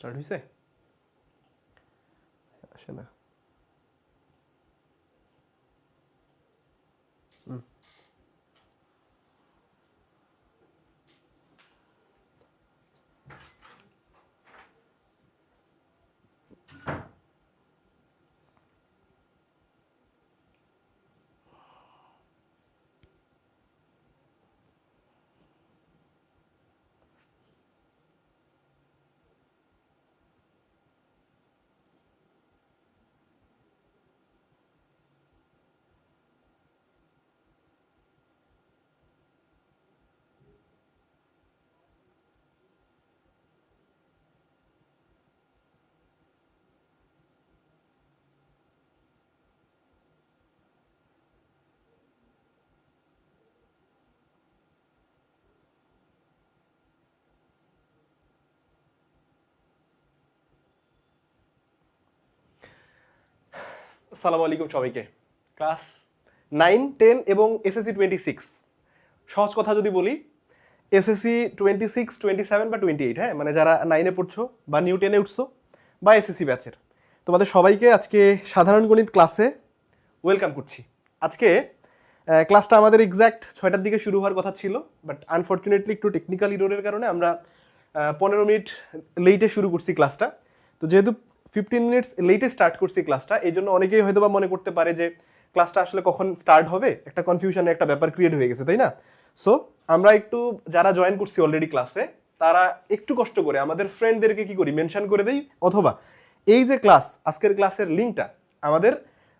Start হইছে? আসে না। আসসালামু আলাইকুম সবাইকে। ক্লাস 9, 10 এবং এসএসসি 26, সহজ কথা যদি বলি, এসএসসি 26, 27 বা 28, হ্যাঁ, মানে যারা 9-এ পড়ছো বা নিউ 10-এ উঠছো বা এসএসসি ব্যাচের, তোমাদের সবাইকে আজকে সাধারণ গণিত ক্লাসে ওয়েলকাম করছি। আজকে ক্লাসটা আমাদের এক্স্যাক্ট 6টার দিকে শুরু হওয়ার কথা ছিল, বাট আনফর্চুনেটলি একটু টেকনিক্যাল ইররের কারণে আমরা 15 মিনিট লেটে শুরু করছি ক্লাসটা। তো যেহেতু 15 মিনিটস লেটে স্টার্ট করছি ক্লাসটা, এই জন্য অনেকেই হয়তো বা মনে করতে পারে যে ক্লাসটা আসলে কখন স্টার্ট হবে, একটা কনফিউশনের একটা ব্যাপার ক্রিয়েট হয়ে গেছে, তাই না? সো আমরা একটু যারা জয়েন করছি অলরেডি ক্লাসে, তারা একটু কষ্ট করে আমাদের ফ্রেন্ডদেরকে কি করি, মেনশন করে দেই, অথবা এই যে ক্লাস, আজকের ক্লাসের লিঙ্কটা আমাদের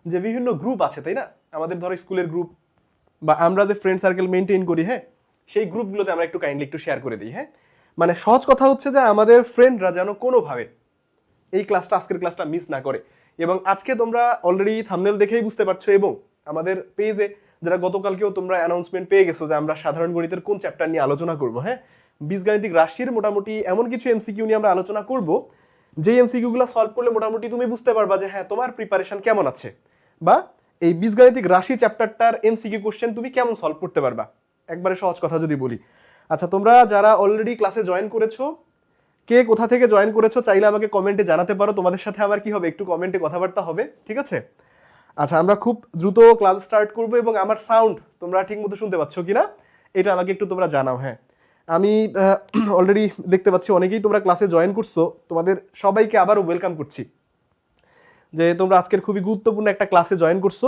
যে বিভিন্ন গ্রুপ আছে, তাই না, আমাদের ধরো স্কুলের গ্রুপ বা আমরা যে ফ্রেন্ড সার্কেল মেনটেন করি, হ্যাঁ, সেই গ্রুপগুলোতে আমরা একটু কাইন্ডলি একটু শেয়ার করে দিই। হ্যাঁ, মানে সহজ কথা হচ্ছে যে আমাদের ফ্রেন্ডরা যেন কোনোভাবে এই ক্লাসটা, আজকের ক্লাসটা মিস না করে। এবং আজকে তোমরা অলরেডি থাম্বনেল দেখেই বুঝতে পারছো, এবং আমাদের পেজে যারা গতকালকেও তোমরা অ্যানাউন্সমেন্ট পেয়ে গেছো যে আমরা সাধারণ গণিতের কোন চ্যাপ্টার নিয়ে আলোচনা করব। হ্যাঁ, বীজগাণিতিক রাশির মোটামুটি এমন কিছু এমসিকিউ নিয়ে আমরা আলোচনা করব, যে এমসিকিউগুলো সলভ করলে মোটামুটি তুমি বুঝতে পারবা যে হ্যাঁ, তোমার প্রিপারেশন কেমন আছে, বা এই বীজগাণিতিক রাশি চ্যাপ্টারটার এমসিকিউ কোশ্চেন তুমি কেমন সলভ করতে পারবা, একবারে সহজ কথা যদি বলি। আচ্ছা, তোমরা যারা অলরেডি ক্লাসে জয়েন করেছো, কে কোথা থেকে জয়েন করেছো চাইলে আমাকে কমেন্টে জানাতে পারো। তোমাদের সাথে আমার কি হবে, একটু কমেন্টে কথাবার্তা হবে, ঠিক আছে? আচ্ছা, আমরা খুব দ্রুত ক্লাস স্টার্ট করব, এবং আমার সাউন্ড তোমরা ঠিক মতো শুনতে পাচ্ছ কিনা এটা আমাকে একটু তোমরা জানাও। হ্যাঁ, আমি অলরেডি দেখতে পাচ্ছি অনেকেই তোমরা ক্লাসে জয়েন করছো, তোমাদের সবাইকে আবারও ওয়েলকাম করছি যে তোমরা আজকের খুবই গুরুত্বপূর্ণ একটা ক্লাসে জয়েন করছো।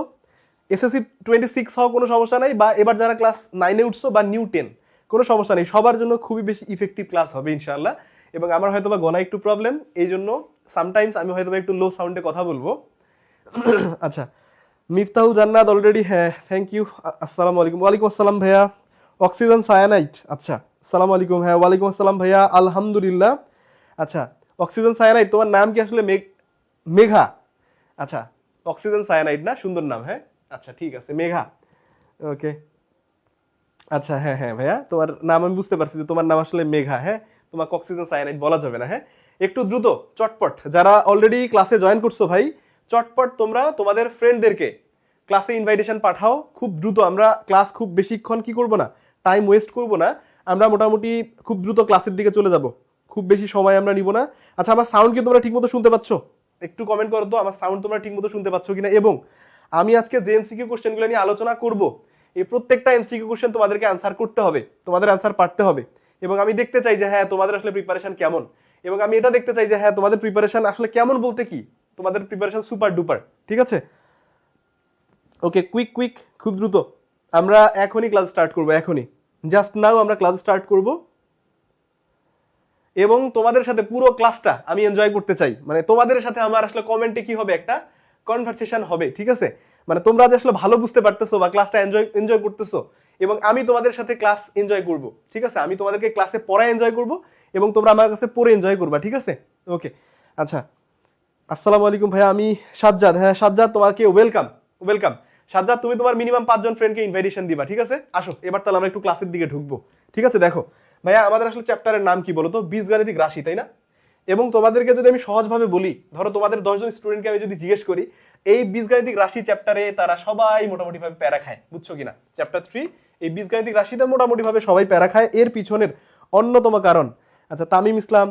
এসএসসি 26 হওয়া কোনো সমস্যা নাই, বা এবার যারা ক্লাস 9-এ উঠছো বা নিউ 10, কোনো সমস্যা নেই, সবার জন্য খুবই বেশি ইফেক্টিভ ক্লাস হবে ইনশাআল্লাহ। এবং আমার হয়তো বা গলা একটু প্রবলেম, এই জন্য সামটাইমস আমি হয়তো একটু লো সাউন্ডে কথা বলবো। আচ্ছা, মিফতাহুল জান্নাত অলরেডি, হ্যাঁ, থ্যাংক ইউ। আসসালামু আলাইকুম। ওয়ালাইকুম আসসালাম ভাইয়া। অক্সিজেন সায়ানাইট, আচ্ছা, আসসালামু আলাইকুম। হ্যাঁ, ওয়ালাইকুম আসসালাম ভাইয়া, আলহামদুলিল্লাহ। আচ্ছা, অক্সিজেন সায়ানাইট, তোমার নাম কি আসলে? মেঘা? আচ্ছা, অক্সিজেন সায়ানাইড না, সুন্দর নাম। হ্যাঁ, আচ্ছা, ঠিক আছে, মেঘা। ওকে, আচ্ছা, হ্যাঁ হ্যাঁ ভাইয়া, তোমার নাম আমি বুঝতে পারছি যে তোমার নাম আসলে মেঘা। হ্যাঁ, তোমাকে অক্সিজেন সায়ানাইড বলা যাবে না। হ্যাঁ, একটু দ্রুত চটপট যারা অলরেডি ক্লাসে জয়েন করছো ভাই, চটপট তোমরা তোমাদের ফ্রেন্ডদেরকে ক্লাসে ইনভাইটেশন পাঠাও খুব দ্রুত। আমরা ক্লাস খুব বেশিক্ষণ কি করব না, টাইম ওয়েস্ট করব না, আমরা মোটামুটি খুব দ্রুত ক্লাসের দিকে চলে যাব, খুব বেশি সময় আমরা নিব না। আচ্ছা, আমার সাউন্ড কি তোমরা ঠিকমতো শুনতে পাচ্ছ? একটু কমেন্ট করো তো আমার সাউন্ড তোমরা ঠিকমতো শুনতে পাচ্ছ কিনা। এবং আমি আজকে যে এমসিকিউ কোশ্চেনগুলো নিয়ে আলোচনা করব, এই প্রত্যেকটা এমসিকিউ কোশ্চেন তোমাদেরকে অ্যান্সার করতে হবে, তোমাদের অ্যান্সার পারতে হবে। এবং আমি দেখতে চাই যে হ্যাঁ, তোমাদের আসলে প্রিপারেশন কেমন, এবং আমি এটা দেখতে চাই যে হ্যাঁ, তোমাদের প্রিপারেশন আসলে কেমন বলতে কি, তোমাদের প্রিপারেশন সুপার ডুপার, ঠিক আছে? ওকে, কুইক কুইক, খুব দ্রুত আমরা এখনই ক্লাস স্টার্ট করব, এখনই জাস্ট নাও আমরা ক্লাস স্টার্ট করব। এবং তোমাদের সাথে পুরো ক্লাসটা আমি এনজয় করতে চাই, মানে তোমাদের সাথে আমার আসলে কমেন্টে কি হবে, একটা কনভারসেশন হবে, ঠিক আছে? মানে তোমরা যে আসলে ভালো বুঝতে পারতেছো বা ক্লাসটা এনজয় এনজয় করতেছো, এবং আমি তোমাদের সাথে ক্লাস এনজয় করব, ঠিক আছে? আমি তোমাদেরকে ক্লাসে পড়া এনজয় করব, এবং তোমরা আমার কাছে পড়ে এনজয় করবা, ঠিক আছে? ওকে, আচ্ছা, আসসালামু আলাইকুম ভাইয়া, আমি সাজ্জাদ। হ্যাঁ সাজ্জাদ, তোমাকে ওয়েলকাম, ওয়েলকাম। সাজ্জাদ, তুমি তোমার মিনিমাম 5 জন ফ্রেন্ডকে ইনভাইটেশন দিবা, ঠিক আছে? আসো এবার তাহলে আমরা একটু ক্লাসের দিকে ঢুকবো, ঠিক আছে? দেখো ভাইয়া, আমাদের আসলে চ্যাপ্টারের নাম কি বলো তো? বীজগাণিতিক রাশি, তাই না? এবং তোমাদেরকে যদি আমি সহজভাবে বলি, ধরো তোমাদের 10 জন স্টুডেন্টকে আমি যদি জিজ্ঞেস করি এই বীজগাণিতিক রাশি চ্যাপ্টারে, তারা সবাই মোটামুটি ভাবে প্যারা খায়, বুঝছো কিনা? চ্যাপ্টার 3 এই বীজগাণিতিক রাশিতে মোটামুটি ভাবে সবাই প্যারা খায়, এর পিছনের অন্যতম কারণ, আচ্ছা, তামিম ইসলাম,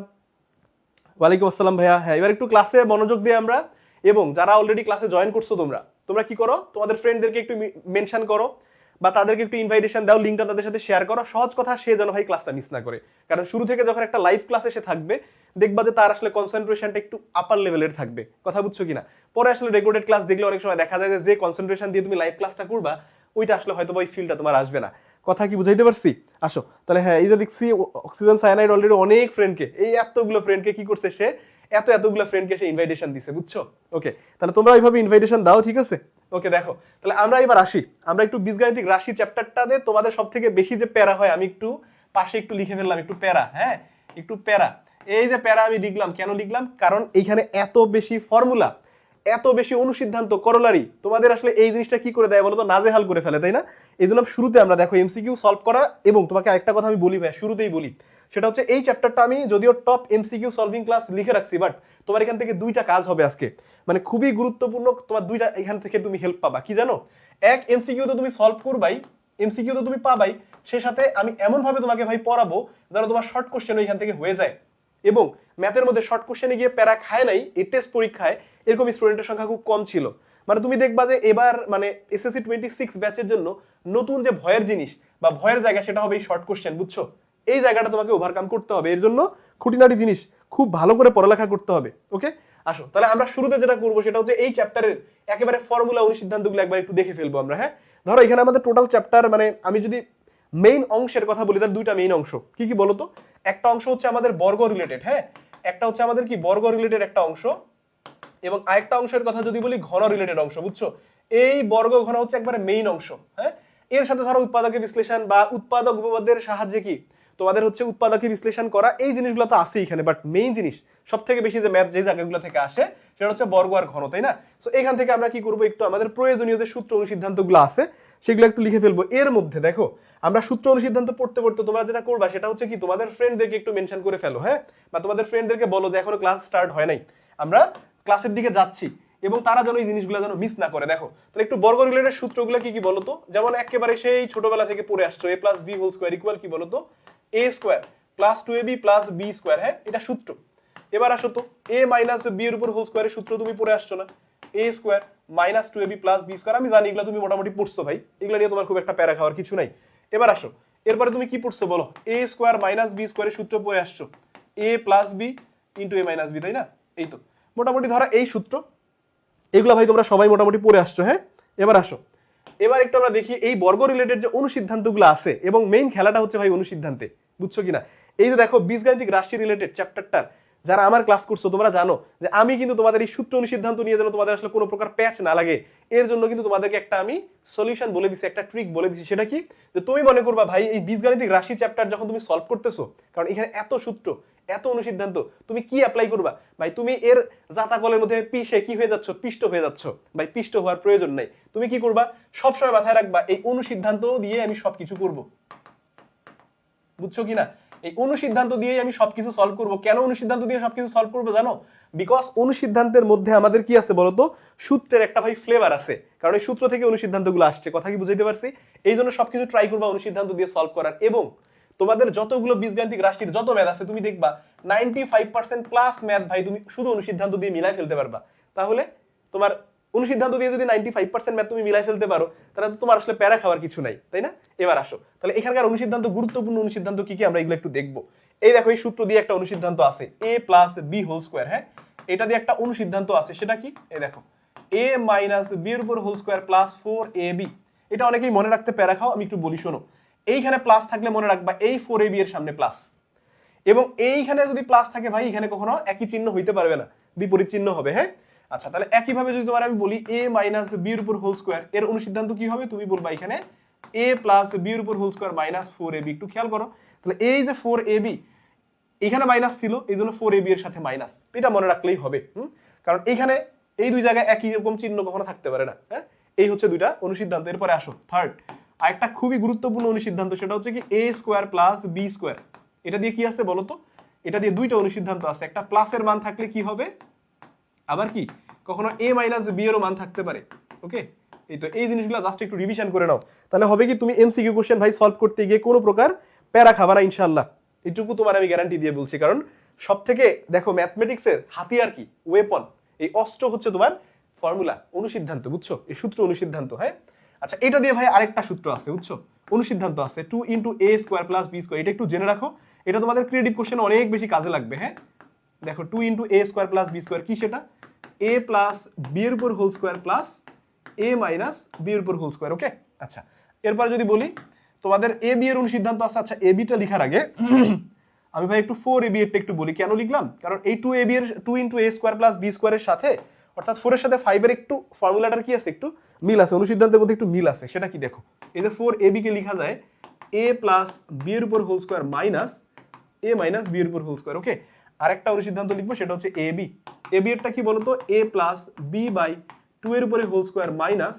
ওয়ালাইকুম আসসালাম ভাইয়া। হ্যাঁ, এবার একটু ক্লাসে মনোযোগ দিয়ে আমরা, এবং যারা অলরেডি ক্লাসে জয়েন করছো তোমরা তোমরা কি করো, তোমাদের ফ্রেন্ডদেরকে একটু মেনশন করো বা তাদেরকে একটু ইনভাইটেশন দাও, লিঙ্কটা তাদের সাথে শেয়ার করো। সহজ কথা, সে যেন ভাই ক্লাসটা মিস না করে, কারণ শুরু থেকে যখন একটা লাইভ ক্লাসে সে থাকবে দেখবা যে তার আসলে কনসেন্ট্রেশনটা একটু আপার লেভেলের থাকবে। কথা বুঝছো কিনা? পরে আসলে রেকর্ডেড ক্লাস দেখলে অনেক সময় দেখা যায় যে কনসেন্ট্রেশন দিয়ে তুমি লাইভ ক্লাসটা করবা ওইটা আসলে হয়তো ওই ফিলটা তোমার আসবে না। কথা কি বুঝাইতে পারছি? আসো তাহলে। হ্যাঁ, এই যে দেখছি অক্সিজেন সায়ানাইড অলরেডি অনেক ফ্রেন্ডকে, এই এতগুলো ফ্রেন্ডকে কি করছে সে, এতগুলো ফ্রেন্ডকে সে ইনভাইটেশন দিছে, বুঝছো? ওকে, তাহলে তোমরা এইভাবে ইনভাইটেশন দাও, ঠিক আছে? ওকে, দেখো তাহলে আমরা এবার আসি, আমরা একটু বীজগাণিতিক রাশি চ্যাপ্টারটাতে তোমাদের সব থেকে বেশি যে প্যারা হয়, আমি একটু পাশে একটু লিখে ফেললাম একটু প্যারা। হ্যাঁ, একটু প্যারা। এই যে প্যারা আমি লিখলাম, কেন লিখলাম? কারণ এইখানে এত বেশি ফর্মুলা, এত বেশি অনুসিদ্ধান্ত, করোলারি, তোমাদের আসলে এই জিনিসটা কি করে দেয় বলো তো, নাজেহাল করে ফেলে, তাই না? এই জন্য শুরুতে আমরা দেখো এমসিকিউ সলভ করা, এবং তোমাকে আরেকটা কথা আমি বলি ভাই, শুরুতেই বলি, সেটা হচ্ছে এই চ্যাপ্টারটা আমি যদিও টপ এমসিকিউ সলভিং ক্লাস লিখে রাখছি, বাট তোমার এখান থেকে দুইটা কাজ হবে আজকে, মানে খুবই গুরুত্বপূর্ণ। তোমার দুইটা এখান থেকে তুমি হেল্প পাবা। কি জানো? এক, এমসিকিউ তো তুমি সলভ করবাই, এমসিকিউ তো তুমি পাবাই, সে সাথে আমি এমন ভাবে তোমাকে ভাই পড়াবো যেন তোমার শর্ট কোশ্চেন এখান থেকে হয়ে যায়। এবং ম্যাথের মধ্যে শর্ট কোশ্চেনে গিয়ে প্যারা খায় নাই এই টেস্ট পরীক্ষায়, এরকম স্টুডেন্টের সংখ্যা খুব কম ছিল। মানে তুমি দেখবা যে এবার মানে এসএসসি 26 ব্যাচের জন্য নতুন যে ভয়ের জিনিস বা ভয়ের জায়গা, সেটা হবে এই শর্ট কোশ্চেন, বুঝছো? এই জায়গাটা তোমাকে ওভারকাম করতে হবে, এর জন্য খুঁটিনাটি জিনিস খুব ভালো করে পড়ালেখা করতে হবে। ওকে, আসো তাহলে আমরা শুরুতে যেটা করবো সেটা হচ্ছে এই চ্যাপ্টারের একেবারে ফর্মুলা অনুসিদ্ধান্তগুলো একবার একটু দেখে ফেলবো আমরা। হ্যাঁ, ধরো এখানে আমাদের টোটাল চ্যাপ্টার, মানে আমি যদি মেইন অংশের কথা বলি, তার দুইটা মেইন অংশ। কি কি বলতো? একটা অংশ হচ্ছে আমাদের বর্গ রিলেটেড, হ্যাঁ, একটা হচ্ছে আমাদের কি বর্গ রিলেটেড একটা অংশ, এবং আরেকটা অংশের কথা যদি বলি ঘন রিলেটেড অংশ, বুঝছো? এই বর্গ ঘন হচ্ছে একবারে মেইন অংশ। হ্যাঁ, এর সাথে ধরো উৎপাদকের বিশ্লেষণ বা উৎপাদক উপপাদ্যের সাহায্যে কি তোমাদের হচ্ছে উৎপাদকের বিশ্লেষণ করা, এই জিনিসগুলো তো আছে এখানে, বাট মেইন জিনিস সব থেকে বেশি যে ম্যাথ যে জায়গাগুলো থেকে আসে সেটা হচ্ছে বর্গ আর ঘন, তাই না? তো এখান থেকে আমরা কি করবো, একটু আমাদের প্রয়োজনীয় যে সূত্র অনুসিদ্ধান্তগুলো আছে সেগুলো একটু লিখে ফেলবো। এর মধ্যে দেখো আমরা সূত্র অনুসিদ্ধান্ত পড়তে পড়তে তোমরা যেটা করবা সেটা হচ্ছে কি, তোমাদের ফ্রেন্ডদেরকে একটু মেনশন করে ফেলো। হ্যাঁ, বা তোমাদের ফ্রেন্ডদেরকে বলো যে এখনো ক্লাস স্টার্ট হয় নাই, আমরা ক্লাসের দিকে যাচ্ছি, এবং তারা যেন এই জিনিসগুলো যেন মিস না করে। দেখো তাহলে একটু বর্গ রিলেটেড সূত্রগুলো কি কি বলতো? যেমন একেবারে সেই ছোটবেলা থেকে পড়ে আসছো, a plus b whole square equal কি বলতো, a square plus 2ab plus b square. হ্যাঁ, এটা সূত্র। এবার আসো তো, a মাইনাস বি এর উপর হোল স্কোয়ারের সূত্র তুমি পড়ে আসছো না, a square minus 2ab plus b square. আমি জানি এগুলো তুমি মোটামুটি পড়ছো ভাই, এগুলো নিয়ে তোমার খুব একটা প্যারা খাওয়ার কিছু নাই। এবার আসো, এরপরে তুমি কি পড়ছো বলো, a স্কোয়ার মাইনাস বি স্কোয়ারের সূত্র পড়ে আসছো, a plus b into a minus b, তাই না? এই তো মোটামুটি ধরো এই সূত্র, এগুলো ভাই তোমরা সবাই মোটামুটি পড়ে আসছো। হ্যাঁ, এবার আসো, এবার একটু আমরা দেখি এই বর্গ রিলেটেড যে অনুসিদ্ধান্তগুলো আছে, এবং মেইন খেলাটা হচ্ছে ভাই অনুসিদ্ধান্তে, বুঝছো কিনা? এই যে দেখো বীজগাণিতিক রাশি রিলেটেড চ্যাপ্টারটা যারা আমার ক্লাস করছো তোমরা জানো যে আমি কিন্তু তোমাদের এই সূত্র অনুসিদ্ধান্ত নিয়ে যেন তোমাদের আসলে কোনো প্রকার প্যাচ না লাগে, এর জন্য কিন্তু তোমাদেরকে একটা আমি সলিউশন বলে দিছি, একটা ট্রিক বলে দিছি। সেটা কি, যে তুমি মনে করবা ভাই এই বীজগাণিতিক রাশি চ্যাপ্টার যখন তুমি সলভ করতেছো, কারণ এখানে এত সূত্র এত অনুসিদ্ধান্ত, তুমি কি অ্যাপ্লাই করবা ভাই? তুমি এর জাতাকলের মধ্যে পিষে কি হয়ে যাচ্ছ, পিষ্ট হয়ে যাচ্ছ ভাই। পিষ্ট হওয়ার প্রয়োজন নাই। তুমি কি করবা, সবসময় মাথায় রাখবা এই অনুসিদ্ধান্ত দিয়ে আমি সবকিছু করব, বুঝছো কিনা? এই অনুসিদ্ধান্ত দিয়ে আমি সবকিছু সলভ করব। কেন অনুসিদ্ধান্ত দিয়ে সবকিছু সলভ করবো জানো? বিকজ অনুসিদ্ধান্তের মধ্যে আমাদের কি আছে বলতো, সূত্রের একটা ভাই ফ্লেভার আছে, কারণ এই সূত্র থেকে অনুসিদ্ধান্তগুলো আসছে। কথা কি বুঝাইতে পারছি? এই জন্য সবকিছু ট্রাই করবা অনুসিদ্ধান্ত দিয়ে সলভ করার। এবং তোমাদের যতগুলো বীজগাণিতিক রাশির যত ম্যাথ আছে তুমি দেখবা 95% প্লাস ম্যাথ ভাই তুমি শুধু অনুসিদ্ধান্ত দিয়ে মিলাই ফেলতে পারবা। তাহলে তোমার অনুসিদ্ধান্ত দিয়ে যদি 95% ম্যাথ তুমি মিলাই ফেলতে পারো, তাহলে তো তোমার আসলে প্যারা খাওয়ার কিছু নাই, তাই না? এবার আসো, তাহলে এখানকার অনুসিদ্ধান্ত, গুরুত্বপূর্ণ অনুসিদ্ধান্ত কি কি আমরা এগুলো একটু দেখবো। এই দেখো এই সূত্র দিয়ে একটা অনুসিদ্ধান্ত আছে, a plus b whole square. হ্যাঁ, এটা দিয়ে একটা অনুসিদ্ধান্ত আছে, সেটা কি? এই দেখো a মাইনাস বি এর উপর হোল স্কোয়ার প্লাস 4ab। এটা অনেকেই মনে রাখতে প্যারা খাও, আমি একটু বলি শোনো। এইখানে প্লাস থাকলে মনে রাখবা এই 4ab এর সামনে প্লাস, এবং এইখানে যদি প্লাস থাকে ভাই এখানে কখনো একই চিহ্ন হইতে পারবে না, বিপরীত চিহ্ন হবে। হ্যাঁ, আচ্ছা তাহলে একইভাবে যদি তোমার আমি বলি a মাইনাস বি এর উপর হোল স্কোয়ার, এর অনুসিদ্ধান্ত কি হবে? তুমি বলবা এখানে a প্লাস বি এর উপর হোল স্কোয়ার মাইনাস 4ab। একটু খেয়াল করো, তাহলে এই যে 4ab এখানে মাইনাস ছিল, এই জন্য 4ab এর সাথে মাইনাস, এটা মনে রাখলেই হবে। কারণ এখানে এই দুই জায়গায় একই রকম চিহ্ন কখনো থাকতে পারে না। হ্যাঁ, এই হচ্ছে দুইটা অনুসিদ্ধান্ত। এরপরে আসো থার্ড, আরেকটা খুবই গুরুত্বপূর্ণ অনুসিদ্ধান্ত, সেটা হচ্ছে কি a square plus b square. এটা দিয়ে কি আছে বলতো? এটা দিয়ে দুইটা অনুসিদ্ধান্ত আছে। একটা প্লাসের মান থাকলে কি হবে, আবার কি কখনো a মাইনাস বি এরও মান থাকতে পারে। ওকে, এই তো এই জিনিসগুলো জাস্ট একটু রিভিশন করে নাও, তাহলে হবে কি তুমি এমসিকিউ কোশ্চেন ভাই সলভ করতে গিয়ে কোনো প্রকার প্যারা খাবা না ইনশাআল্লাহ। এটুকু তোমার আমি গ্যারান্টি দিয়ে বলছি, কারণ সব থেকে দেখো ম্যাথমেটিক্সের হাতিয়ার কি, ওয়েপন, এই অস্ত্র হচ্ছে তোমার ফর্মুলা, অনুসিদ্ধান্ত, বুঝছো? এই সূত্র অনুসিদ্ধান্ত। হ্যাঁ, আচ্ছা এটা দিয়ে ভাই আরেকটা সূত্র আছে, বুঝছো? অনুসিদ্ধান্ত আছে 2 × a² + b²। এটা একটু জেনে রাখো, এটা তোমাদের ক্রিয়েটিভ কোশ্চেন অনেক বেশি কাজে লাগবে। হ্যাঁ, দেখো 2 × a² + b² কি সেটা? a প্লাস b এর উপর whole square plus a minus b এর উপর হোল স্কোয়ার। ওকে, আচ্ছা এরপর যদি বলি তোমাদের a b এর অনুসিদ্ধান্ত আছে। আচ্ছা a b টা লেখার আগে আমি ভাই একটু 4ab এরটা একটু বলি। কেন লিখলাম? কারণ এই 2ab এর 2 × a² + b² এর সাথে অর্থাৎ 4 এর সাথে 5 এর একটু ফর্মুলাটার কি আছে, একটু মিল আছে, অনুসিদ্ধান্তের মধ্যে একটু মিল আছে। সেটা কি দেখো, এই যে 4ab কে লেখা যায় a প্লাস b এর উপর whole square minus a minus b এর উপর হোল স্কোয়ার। ওকে, আরেকটা অনুসিদ্ধান্ত লিখবো, সেটা হচ্ছে ab। ab এরটা কি বলতো? a প্লাস b বাই 2 এর উপরে whole square minus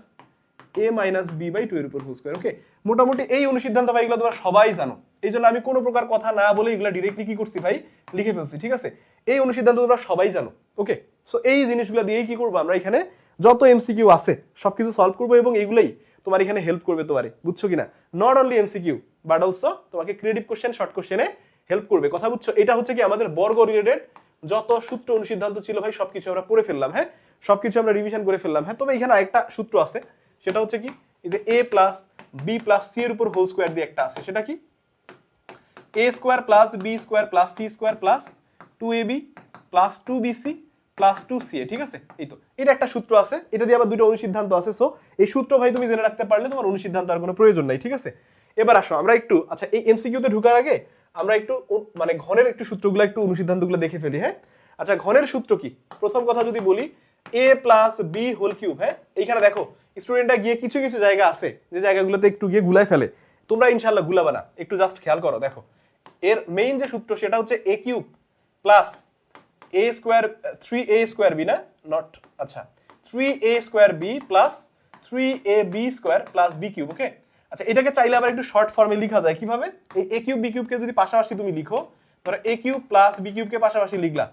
a minus b by 2 এর উপর হোল স্কোয়ার। ওকে, মোটামুটি এই অনুসিদ্ধান্ত ভাই এগুলো তোমরা সবাই জানো, এই জন্য আমি কোনো প্রকার কথা না বলে এগুলো ডিরেক্টলি কি করছি ভাই, লিখে ফেলছি। ঠিক আছে, এই অনুসিদ্ধান্ত তোমরা সবাই জানো। ওকে, সো এই জিনিসগুলো দিয়েই কি করবো আমরা এখানে যত এমসিকিউ আছে সবকিছু সলভ করবো, এবং এইগুলাই তোমার এখানে হেল্প করবে তোমারে, বুঝছো কিনা? Not only MCQ but also তোমাকে ক্রিয়েটিভ কোশ্চেন, শর্ট কোশ্চেনে হেল্প করবে। কথা বুঝছো? এটা হচ্ছে কি আমাদের বর্গ রিলেটেড যত সূত্র অনুসিদ্ধান্ত ছিল ভাই সবকিছু আমরা পড়ে ফেললাম। হ্যাঁ, সবকিছু আমরা রিভিশন করে ফেললাম। হ্যাঁ, তবে এখানে আরেকটা সূত্র আছে, সেটা হচ্ছে কি, এই যে a plus b plus c এর উপর হোল স্কোয়ার দিয়ে একটা আছে, সেটা কি a² plus b² plus c² plus 2ab plus 2bc plus 2ca। ঠিক আছে, এই তো এটা একটা সূত্র আছে, এটা দিয়ে আবার দুটো অনুসিদ্ধান্ত আছে। সো এই সূত্র ভাই তুমি জেনে রাখতে পারলে তোমার অনুসিদ্ধান্ত আর কোনো প্রয়োজন নাই। ঠিক আছে, এবার আসো আমরা একটু, আচ্ছা এই এমসিকিউতে ঢোকার আগে আমরা একটু মানে ঘনের একটু সূত্রগুলো, একটু অনুসিদ্ধান্তগুলো দেখে ফেলি। হ্যাঁ, আচ্ছা ঘনের সূত্র কি? প্রথম কথা যদি বলি a plus b whole cube. হ্যাঁ, এইখানে দেখো স্টুডেন্টরা গিয়ে কিছু কিছু জায়গা আছে যে জায়গাগুলোতে একটু গিয়ে গুলাই ফেলে, তোমরা ইনশাআল্লাহ গুলাবা না, একটু জাস্ট খেয়াল করো। দেখো এর মেইন যে সূত্র সেটা হচ্ছে a cube plus a² 3a² b না, নট, আচ্ছা 3a² b plus 3ab² plus b cube. Okay, আচ্ছা এটাকে চাইলে আবার একটু শর্ট ফর্মে লেখা যায় কিভাবে? এই a কিউব b কিউবকে যদি পাশাপাশি তুমি লিখো, ধরো a কিউব প্লাস b কিউবকে পাশাপাশি লিখলা,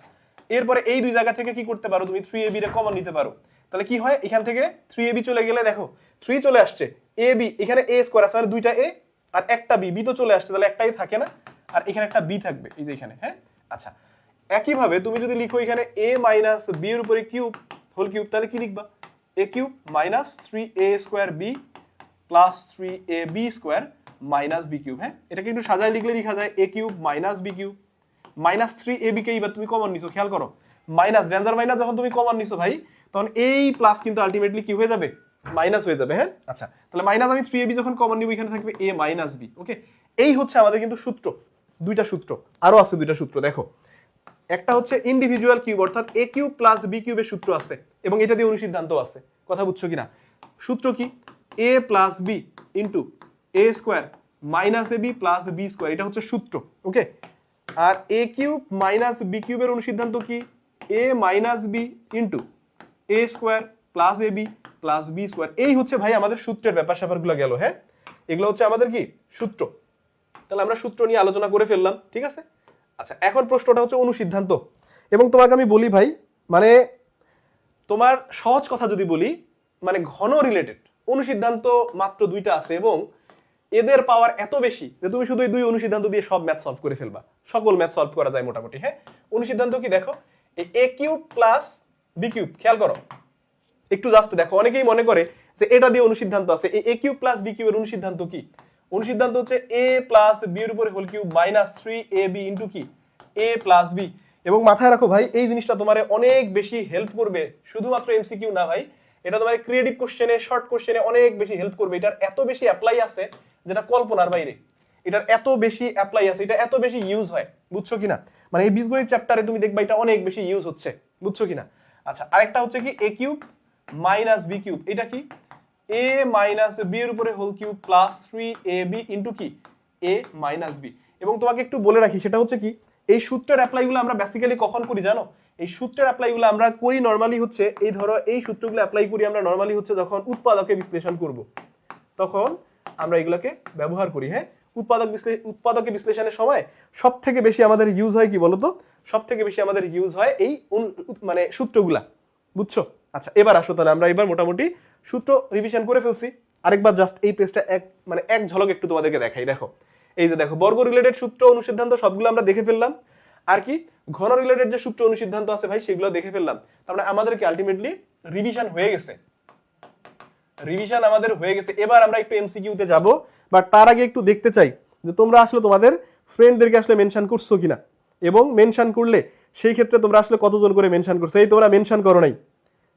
এরপরে এই দুই জায়গা থেকে কি করতে পারো তুমি 3ab রে কমন নিতে পারো। তাহলে কি হয়, এখান থেকে 3ab চলে গেলে দেখো 3 চলে আসছে, ab এখানে a স্কয়ার আছে, মানে দুইটা a আর একটা b, b তো চলে আসছে, তাহলে একটাই থাকে না, আর এখানে একটা b থাকবে এই যে এখানে। হ্যাঁ, আচ্ছা একইভাবে তুমি যদি লিখো এখানে a মাইনাস b এর উপরে কিউব হোল কিউব, তাহলে কি লিখবা? a cube minus 3a² b plus 3ab² minus b cube. হ্যাঁ, এটাকে একটু সাজায় লিখলে লেখা যায় a cube minus b cube minus 3ab কে এবার তুমি কমন নিছো, খেয়াল করো মাইনাস রেঞ্জার মাইনাস যখন তুমি কমন নিছো ভাই, তখন এই প্লাস কিন্তু আলটিমেটলি কি হয়ে যাবে, মাইনাস হয়ে যাবে। হ্যাঁ, আচ্ছা তাহলে মাইনাস আমি 3ab যখন কমন নিব এখানে থাকবে a মাইনাস b। ওকে, এই হচ্ছে আমাদের কিন্তু সূত্র, দুইটা সূত্র, আরো আছে দুইটা সূত্র। দেখো একটা হচ্ছে ইন্ডিভিজুয়াল কিউব, অর্থাৎ a কিউব প্লাস b কিউবের সূত্র আছে, এবং এটা দিয়ে অনুসিদ্ধান্ত আছে। কথা বুঝছো কিনা? সূত্র কি? a plus b into a² minus ab plus b², এটা হচ্ছে সূত্র। ওকে, আর a কিউব মাইনাস b কিউবের অনুসিদ্ধান্ত কি? a minus b into a² plus ab plus b²। এই হচ্ছে ভাই আমাদের সূত্রের ব্যাপার স্যাপারগুলো গেল। হ্যাঁ, এগুলো হচ্ছে আমাদের কি সূত্র। তাহলে আমরা সূত্র নিয়ে আলোচনা করে ফেললাম। ঠিক আছে, আচ্ছা এখন প্রশ্নটা হচ্ছে অনুসিদ্ধান্ত, এবং তোমাকে আমি বলি ভাই, মানে তোমার সহজ কথা যদি বলি, মানে ঘন রিলেটেড অনুসিদ্ধান্ত মাত্র দুইটা আছে, এবং এদের পাওয়ার এত বেশি যে তুমি শুধু এই দুই অনুসিদ্ধান্ত দিয়ে সব ম্যাথ সলভ করে ফেলবা, সকল ম্যাথ সলভ করা যায় মোটামুটি। হ্যাঁ, অনুসিদ্ধান্ত কি দেখো, এই a cube plus b cube, খেয়াল করো একটু জাস্ট দেখো, অনেকেই মনে করে যে এটা দিয়ে অনুসিদ্ধান্ত আছে। এই a কিউব প্লাস b কিউবের অনুসিদ্ধান্ত কি? অনুসিদ্ধান্ত হচ্ছে a প্লাস b এর উপরে whole cube minus 3ab into কি a প্লাস b। এবং মাথায় রাখো ভাই, এই জিনিসটা তোমারে অনেক বেশি হেল্প করবে, শুধুমাত্র এমসিকিউ না ভাই, এটা তোমার ক্রিয়েটিভ কোশ্চেনে, শর্ট কোশ্চেনে অনেক বেশি হেল্প করবে। এটার এত বেশি অ্যাপ্লাই আছে যেটা কল্পনার বাইরে, এটার এত বেশি অ্যাপ্লাই আছে, এটা এত বেশি ইউজ হয়, বুঝছো কিনা? মানে এই বীজগণিত চ্যাপ্টারে তুমি দেখবা এটা অনেক বেশি ইউজ হচ্ছে, বুঝছো কিনা? আচ্ছা আরেকটা হচ্ছে কি a cube minus b cube, এটা কি a মাইনাস b এর উপরে whole cube plus 3ab into কি a মাইনাস b। এবং তোমাকে একটু বলে রাখি, সেটা হচ্ছে কি, এই সূত্রের অ্যাপ্লাইগুলো আমরা বেসিক্যালি কখন করি জানো? এই সূত্রের অ্যাপ্লাইগুলো আমরা করি নরমালি হচ্ছে, এই ধরো এই সূত্রগুলো অ্যাপ্লাই করি আমরা নরমালি হচ্ছে যখন উৎপাদকে বিশ্লেষণ করব, তখন আমরা এগুলোকে ব্যবহার করি। হ্যাঁ, উৎপাদকে বিশ্লেষণের সময় সব থেকে বেশি আমাদের ইউজ হয় কি বলতো? সব থেকে বেশি আমাদের ইউজ হয় এই মানে সূত্রগুলা, বুঝছো? আচ্ছা এবার আসো, তাহলে আমরা এবার মোটামুটি সূত্র রিভিশন করে ফেলছি। আরেকবার জাস্ট এই পেজটা এক ঝলক একটু তোমাদেরকে দেখাই। দেখো এই যে দেখো বর্গ রিলেটেড সূত্র অনুসিদ্ধান্ত সবগুলো আমরা দেখে ফেললাম। আর কি ঘন রিলেটেড যে সূত্র অনুসিদ্ধান্ত আছে ভাই সেগুলো দেখে ফেললাম, তার মানে আমাদেরকে আলটিমেটলি রিভিশন হয়ে গেছে, রিভিশন আমাদের হয়ে গেছে। এবার আমরা একটু এমসিকিউ তে যাব, বাট তার আগে একটু দেখতে চাই যে তোমরা আসলে তোমাদের ফ্রেন্ডদেরকে আসলে মেনশন করছো কিনা, এবং মেনশন করলে সেই ক্ষেত্রে তোমরা আসলে কতজন করে মেনশন করছো। এই তোমরা মেনশন করো নাই,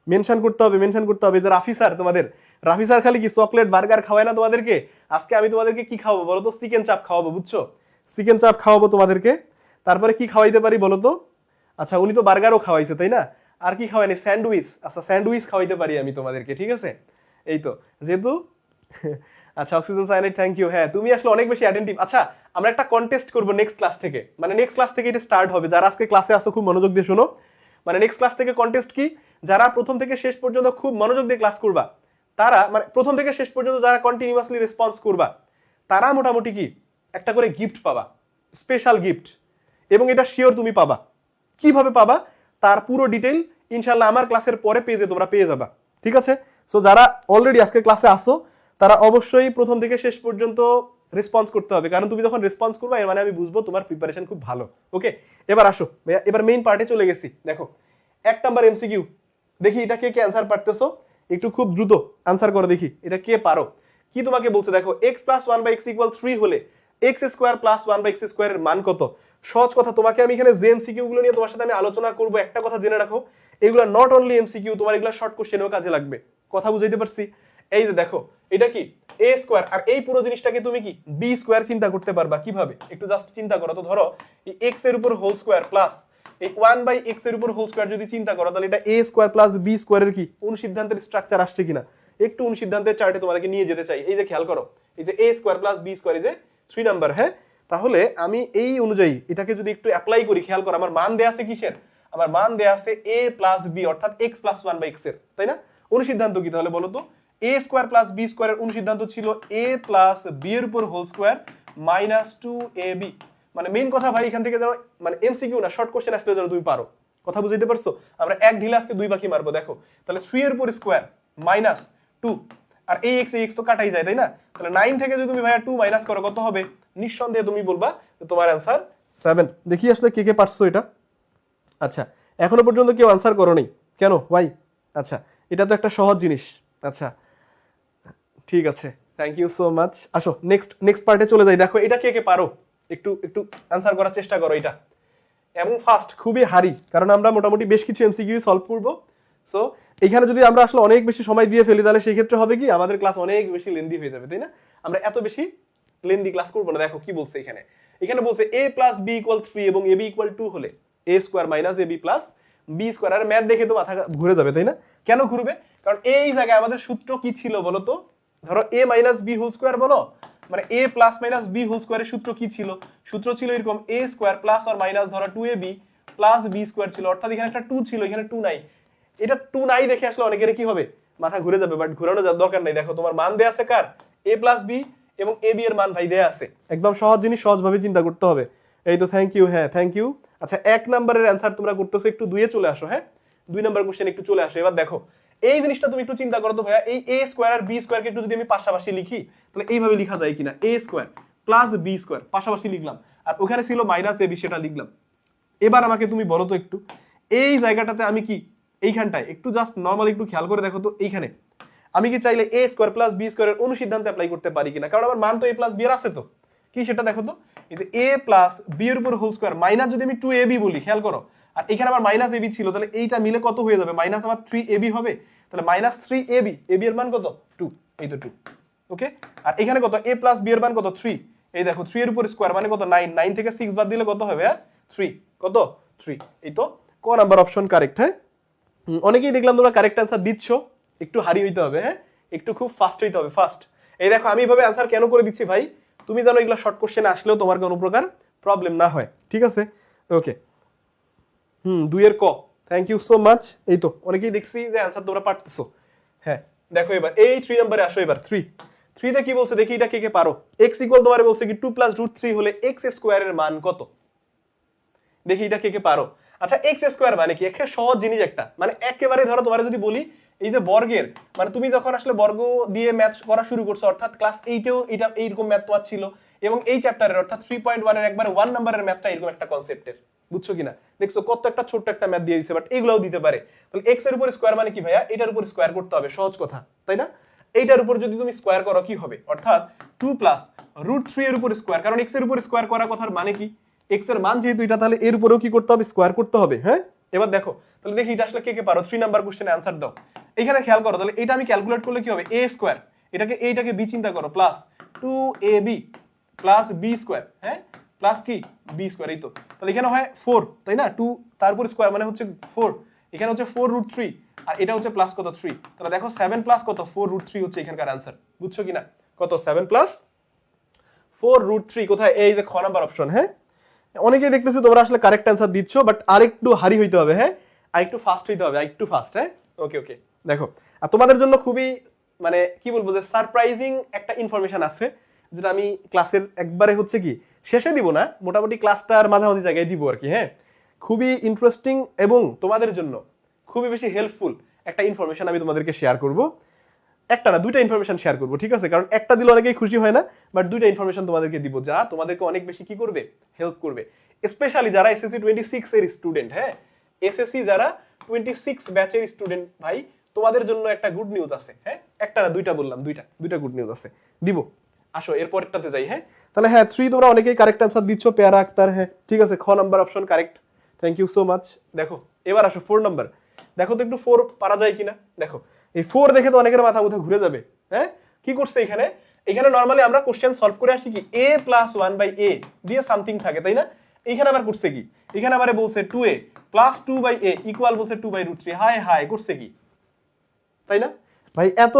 মেনশন করতে হবে, মেনশন করতে হবে। যে রাফি স্যার, তোমাদের রাফি স্যার খালি কি চকলেট বার্গার খাওয়ায় না তোমাদেরকে? আজকে আমি তোমাদেরকে কি খাওয়াবো বলো তো? চিকেন চাপ খাওয়াবো, বুঝছো? চিকেন চাপ খাওয়াবো তোমাদেরকে। তারপরে কি খাওয়াইতে পারি বলো তো? আচ্ছা, উনি তো বার্গারও খাওয়াইছে তাই না? আর কি খাওয়াইনি? স্যান্ডউইচ। আচ্ছা, স্যান্ডউইচ খাওয়াইতে পারি আমি তোমাদেরকে, ঠিক আছে? এই তো যেহেতু আচ্ছা, অক্সিজেন সায়ানাইড, থ্যাংক ইউ। হ্যাঁ, তুমি আসলে অনেক বেশি অ্যাটেন্টিভ। আচ্ছা, আমরা একটা কন্টেস্ট করবো নেক্সট ক্লাস থেকে, মানে নেক্সট ক্লাস থেকে এটা স্টার্ট হবে। যারা আজকে ক্লাসে আসো খুব মনোযোগ দিয়ে শোনো, মানে নেক্সট ক্লাস থেকে কন্টেস্ট কি, যারা প্রথম থেকে শেষ পর্যন্ত খুব মনোযোগ দিয়ে ক্লাস করবা, তারা মানে প্রথম থেকে শেষ পর্যন্ত যারা কন্টিনিউয়াসলি রেসপন্স করবা, তারা মোটামুটি কি একটা করে গিফট পাবা, স্পেশাল গিফট। এবং এটা শিওর তুমি পাবা। কিভাবে পাবা তার পুরো ডিটেইল ইনশাআল্লাহ আমার ক্লাসের পরে পেজে তোমরা পেয়ে যাবা, ঠিক আছে? সো যারা অলরেডি আজকে ক্লাসে আসো তারা অবশ্যই প্রথম থেকে শেষ পর্যন্ত রেসপন্স করতে হবে, কারণ তুমি যখন রেসপন্স করবা এর মানে আমি বুঝবো তোমার প্রিপারেশন খুব ভালো। ওকে, এবার আসো, এবার মেইন পার্টে চলে গেছি। দেখো 1 নাম্বার এমসিকিউ, দেখি এটা কে কে অ্যানসার পারতেছো, একটু খুব দ্রুত অ্যানসার করো দেখি এটা কে পারো। কি তোমাকে বলছে দেখো, x + 1/x = 3 হলে x² + 1/x² এর মান কত? সহজ কথা, তোমাকে আমি এখানে যে এমসিকিউ গুলো নিয়ে তোমার সাথে আমি আলোচনা করব, একটা কথা জেনে রাখো, এগুলো নট অনলি এমসিকিউ, তোমার এগুলো শর্ট কোশ্চেনেও কাজে লাগবে। কথা বুঝাইতে পারছি? এই যে দেখো এটা কি a², আর এই পুরো জিনিসটাকে তুমি কি b² চিন্তা করতে পারবা। কিভাবে একটু জাস্ট চিন্তা করো তো। ধরো এই x এর উপর হোল স্কয়ার প্লাস এই 1/x এর উপর হোল স্কয়ার যদি চিন্তা করো, তাহলে এটা a² + b² এর কি অনুসিদ্ধান্তের স্ট্রাকচার আসছে কিনা একটু অনুসিদ্ধান্তের চার্টে তোমাদেরকে নিয়ে যেতে চাই। এই যে খেয়াল করো, এই যে a² + b² এই যে 3 নাম্বার। হ্যাঁ, তাহলে আমি এই অনুযায়ী এটাকে যদি একটু অ্যাপ্লাই করি, খেয়াল করো আমার মান দেয়া আছে কিসের? আমার মান দেয়া আছে a + b অর্থাৎ x + 1/x এর, তাই না? অনুসিদ্ধান্ত কি তাহলে বলো তো? a² + b² এর অনুসিদ্ধান্ত ছিল a + b এর উপর হোল স্কয়ার -2ab। মানে মেইন কথা ভাই, এখান থেকে যেন মানে এমসিকিউ না, শর্ট কোশ্চেন আসলে যেন তুমি পারো। কথা বুঝাইতে পারছো? আমরা এক ঢিলে আজকে 2 পাখি মারবো। দেখো তাহলে 3 এর উপর স্কয়ার -2, আর এই x তো কাটাই যায় তাই না? তাহলে 9 থেকে যদি তুমি ভাইয়া 2 মাইনাস করো কত হবে? নিঃসন্দেহে তুমি বলবা যে তোমার অ্যানসার 7। দেখি আসলে কে কে পারছো এটা। আচ্ছা, এখনো পর্যন্ত কেউ অ্যানসার করো নাই কেন ভাই? আচ্ছা, এটা তো একটা সহজ জিনিস। আচ্ছা ঠিক আছে, থ্যাংক ইউ সো মাচ। আসো নেক্সট পার্টে চলে যাই। দেখো এটা কে কে পারো, একটু একটু অ্যানসার করার চেষ্টা করো এটা, এবং ফাস্ট, খুবই হারি, কারণ আমরা মোটামুটি বেশ কিছু এমসিকিউ সলভ করব। সো এখানে যদি আমরা আসলে অনেক বেশি সময় দিয়ে ফেলি, তাহলে সেই ক্ষেত্রে হবে কি আমাদের ক্লাস অনেক বেশি লেন্দি হয়ে যাবে, তাই না? আমরা এত বেশি লেন্দি ক্লাস করবো না। দেখো কি বলছে এখানে, এখানে বলছে a + b = 3 এবং ab = 2 হলে a² - ab + b²। আর ম্যাথ দেখে তো মাথা ঘুরে যাবে, তাই না? কেন ঘুরবে? কারণ এই জায়গায় আমাদের সূত্র কি ছিল বলো তো? ধরো a - b হোল স্কয়ার বলো, মানে a + b হোল স্কয়ারের সূত্র কি ছিল? সূত্র ছিল এরকম a² ± ধরো 2ab + b² ছিল, অর্থাৎ এখানে একটা 2 ছিল, এখানে 2 নাই। এটা 2 নাই দেখে আসলে অনেকের কি হবে, মাথা ঘুরে যাবে, বাট ঘোরানো দরকার নাই। দেখো তোমার মান দেয়া আছে কার? a + b এবং ab এর মান ভাই দেয়া আছে। একদম সহজ জিনিস, সহজভাবে চিন্তা করতে হবে। এই তো, থ্যাংক ইউ। হ্যাঁ, থ্যাংক ইউ। আচ্ছা, 1 নাম্বারের অ্যানসার তোমরা করতেছো, একটু 2 এ চলে আসো। হ্যাঁ, 2 নাম্বার কোশ্চেন একটু চলে আসো। এবার দেখো এই জিনিসটা তুমি একটু চিন্তা করো তো ভাইয়া, এই a² আর b² কে একটু যদি আমি পাশাপাশি লিখি, তাহলে এইভাবে লেখা যায় কিনা? a² + b² পাশাপাশি লিখলাম, আর ওখানে ছিল -ab, সেটা লিখলাম। এবার আমাকে তুমি বলো তো একটু, এই জায়গাটাতে আমি কি এইখানটায় একটু জাস্ট নরমালি একটু খেয়াল করে দেখো তো, এইখানে আমি কি চাইলে a² + b² এর অনুসিদ্ধান্ত অ্যাপ্লাই করতে পারি কিনা? কারণ আমার মান তো a + b এর আছে, তো কি সেটা দেখো তো। এই যে a + b এর উপর হোল স্কয়ার মাইনাস যদি আমি 2ab বলি, খেয়াল করো, আর এখানে আবার -ab ছিল, তাহলে এইটা মিলে কত হয়ে যাবে? মাইনাস আমার 3ab হবে। তাহলে -3ab, ab এর মান কত? 2, এই তো 2। ওকে, আর এখানে কত? a + b এর মান কত? 3। এই দেখো 3 এর উপর স্কয়ার মানে কত? 9। 9 থেকে 6 বাদ দিলে কত হবে? 3। কত? 3। এই তো ক নাম্বার অপশন কারেক্ট। হ্যাঁ, অনেকেই দেখলাম তোমরা কারেক্ট অ্যানসার দিচ্ছ, একটু হারি হইতে হবে। হ্যাঁ, একটু খুব ফাস্ট হইতে হবে, ফাস্ট। এই দেখো আমি এইভাবে অ্যানসার কেন করে দিচ্ছি ভাই, তুমি জানো এগুলা শর্ট কোশ্চেন আসলেও তোমার কোনো প্রকার প্রবলেম না হয়, ঠিক আছে? ওকে, 2 এর ক, থ্যাংক ইউ সো মাচ। এই তো অনেকেই দেখছি যে অ্যানসার তোমরা পারতেছো। হ্যাঁ, দেখো এবার এই 3 নম্বরে আসো। এবার 3 তে কি বলছে দেখি, এটা কে কে পারো। x = তোমারে বলছে কি 2 + √3 হলে x² এর মান কত? দেখি এটা কে কে পারো। আচ্ছা, x² মানে কি? একটা সহজ জিনিস একটা, মানে একেবারে ধরো তোমারে যদি বলি এই যে বর্গের, মানে তুমি যখন আসলে বর্গ দিয়ে ম্যাথ করা শুরু করছো, অর্থাৎ ক্লাস 8এও এটা এইরকম ম্যাথ তোমার ছিল, এবং এই চ্যাপ্টারের অর্থাৎ 3.1 এর একবার 1 নাম্বারের ম্যাথটা এরকম একটা কনসেপ্টের। বুঝছো কিনা? দেখছো কত একটা ছোট্ট একটা ম্যাথ দিয়ে দিচ্ছে, বাট এগুলাও দিতে পারে। তাহলে এক্স এর উপর স্কোয়ার মানে কি ভাইয়া? এটার উপর স্কোয়ার করতে হবে, সহজ কথা, তাই না? এইটার উপর যদি তুমি স্কোয়ার করো কি হবে? অর্থাৎ 2 প্লাস √3 এর উপর স্কোয়ার, কারণ এক্স এর উপর স্কোয়ার করার কথার মানে কি? এক্স এর মান যেহেতু এটা, তাহলে এর উপরেও কি করতে হবে? স্কোয়ার করতে হবে। হ্যাঁ, এবার দেখো তাহলে দেখি এটা আসলে কে কে পারো। 3 নাম্বার কোশ্চেনে आंसर দাও। এখানে খেয়াল করো, তাহলে এটা আমি ক্যালকুলেট করলে কি হবে? a স্কোয়ার, এইটাকে b চিন্তা করো, plus 2ab plus b square, হ্যাঁ, প্লাস কি b স্কোয়ার, এই তো। তাহলে এখানে হয় 4, তাই না? 2 তারপর স্কোয়ার মানে হচ্ছে 4, এখানে হচ্ছে 4√3, আর এটা হচ্ছে প্লাস কত 3। তাহলে দেখো 7 প্লাস কত 4√3 হচ্ছে এখানকার आंसर, বুঝছো কিনা? কত 7 প্লাস 4√3 কোথায়? এই যে খ নাম্বার অপশন। হ্যাঁ, অনেকেই দেখতেছি তোমরা আসলে কারেক্ট অ্যান্সার দিচ্ছ, বাট আরেকটু হারি হইতে হবে। হ্যাঁ, আরেকটু ফাস্ট হইতে হবে, আরেকটু ফাস্ট। হ্যাঁ, ওকে ওকে। দেখো আর তোমাদের জন্য খুবই মানে কি বলবো যে সারপ্রাইজিং একটা ইনফরমেশন আছে, যেটা আমি ক্লাসের একবারে হচ্ছে কি শেষে দিব না, মোটামুটি ক্লাসটার মাঝামাঝি জায়গায় দিব আর কি। হ্যাঁ, খুবই ইন্টারেস্টিং এবং তোমাদের জন্য খুবই বেশি হেল্পফুল একটা ইনফরমেশন আমি তোমাদেরকে শেয়ার করব। একটা না, দুইটা ইনফরমেশন শেয়ার করবো, ঠিক আছে? কারণ একটা দিলে অনেকেই খুশি হয় না, বাট দুইটা ইনফরমেশন তোমাদেরকে দিব যা তোমাদেরকে অনেক বেশি কি করবে, হেল্প করবে। স্পেশালি যারা এসএসসি 26 এর স্টুডেন্ট, হ্যাঁ, এসএসসি যারা 26 ব্যাচের স্টুডেন্ট ভাই, তোমাদের জন্য একটা গুড নিউজ আছে। হ্যাঁ, একটা না, দুইটা বললাম, দুইটা গুড নিউজ আছে, দিব। আসো এর পরেরটাতে যাই। হ্যাঁ, তাহলে হ্যাঁ 3 তোমরা অনেকেই কারেক্ট অ্যান্সার দিচ্ছ, পেয়ারা আক্তার, হ্যাঁ ঠিক আছে, খ number option correct, thank you so much. দেখো এবার আসো 4 নাম্বার, দেখো তো একটু 4 পারা যায় কিনা। দেখো এই 4 দেখে তো অনেকের মাথা মুথে ঘুরে যাবে। হ্যাঁ, কি করছে এখানে? এখানে নরমালি আমরা কোশ্চেন সলভ করে আসি কি a + 1/a দিয়ে সামথিং থাকে, তাই না? এখানে আবার করছে কি, এখানে আবার বলছে 2a + 2/a ইকুয়াল বলছে 2/√3। হাই হাই, করছে কি, তাই না ভাই? এত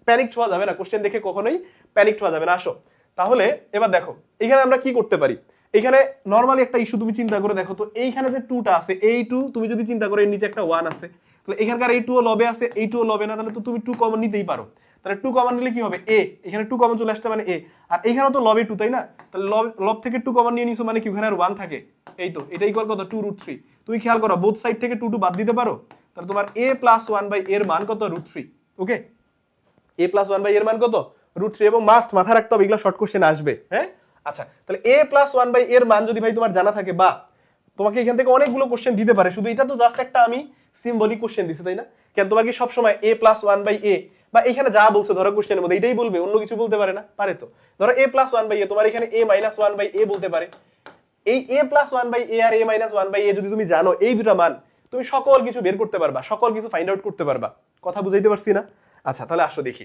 প্যানিক হওয়া যাবে না, কোশ্চেন দেখে কখনোই প্যানিক হওয়া যাবে না। আসো তাহলে এবার দেখো এখানে আমরা কি করতে পারি। এখানে নরমালি একটা ইস্যু তুমি চিন্তা করে দেখো তো, এইখানে যে 2টা আছে, এই 2 তুমি যদি চিন্তা করো এর নিচে একটা 1 আছে, তাহলে এখানকার এই 2 ও লবে আছে, এই 2 ও লবে না, তাহলে তো তুমি 2 কমন নিতেই পারো। তাহলে 2 কমন নিলে কি হবে? a, এখানে 2 কমন চলে আসছে মানে a, আর এখানেও তো লবে 2, তাই না? তাহলে লব থেকে 2 কমন নিয়ে নিছো মানে কি ওখানে আর 1 থাকে, এই তো। এটা ইকুয়াল কত? 2√3। তুমি খেয়াল করো বোথ সাইড থেকে 2 বাদ দিতে পারো, তাহলে তোমার a + 1/a এর মান কত? √3। ওকে, a + 1/a এর মান কত? √3। এবং মাস্ট মাথা রাখতে হবে এগুলা শর্ট কোশ্চেন আসবে। হ্যাঁ, আচ্ছা তাহলে a + 1/a এর মান যদি ভাই তোমার জানা থাকে, বা তোমাকে এখান থেকে অনেকগুলো কোশ্চেন দিতে পারে, শুধু এটা তো জাস্ট একটা আমি সিম্বলিক কোশ্চেন দিছি, তাই না? কেন তোমার কি সব সময় a + 1/a বা এখানে যা বলছে ধরো কোশ্চেনের মধ্যে এটাই বলবে, অন্য কিছু বলতে পারে না? পারে তো। ধরো a + 1/a, তোমার এখানে a - 1/a বলতে পারে। এই a + 1/a R a - 1/a যদি তুমি জানো এই দুটো মান, তুমি সকল কিছু বের করতে পারবা, সকল কিছু ফাইন্ড আউট করতে পারবা। কথা বুঝাইতে পারছি না? আচ্ছা তাহলে আসো দেখি।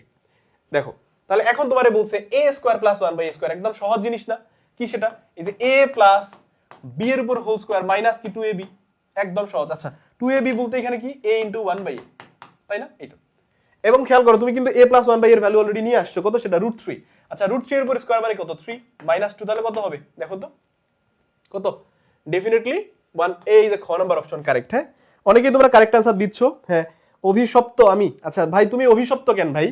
দেখো তাহলে এখন তোমারে বলছে a² + 1/a², একদম সহজ জিনিস না? কি সেটা? এই যে a + b এর উপর হোল স্কয়ার মাইনাস কি 2ab, একদম সহজ। আচ্ছা 2ab বলতে এখানে কি a * 1/a, তাই না? এই তো। এবং খেয়াল করো তুমি কিন্তু a + 1/a এর ভ্যালু অলরেডি নিয়ে আসছো, কত? সেটা √3। আচ্ছা √3 এর উপর স্কয়ার মানে কত? 3 - 2, তাহলে কত হবে দেখো তো, কত? ডেফিনেটলি 1। এই যে খ নাম্বার অপশন কারেক্ট। হ্যাঁ, অনেকেই তোমরা কারেক্ট आंसर দিচ্ছ। হ্যাঁ, অভিশপ্ত আমি। আচ্ছা ভাই তুমি অভিশপ্ত কেন ভাই?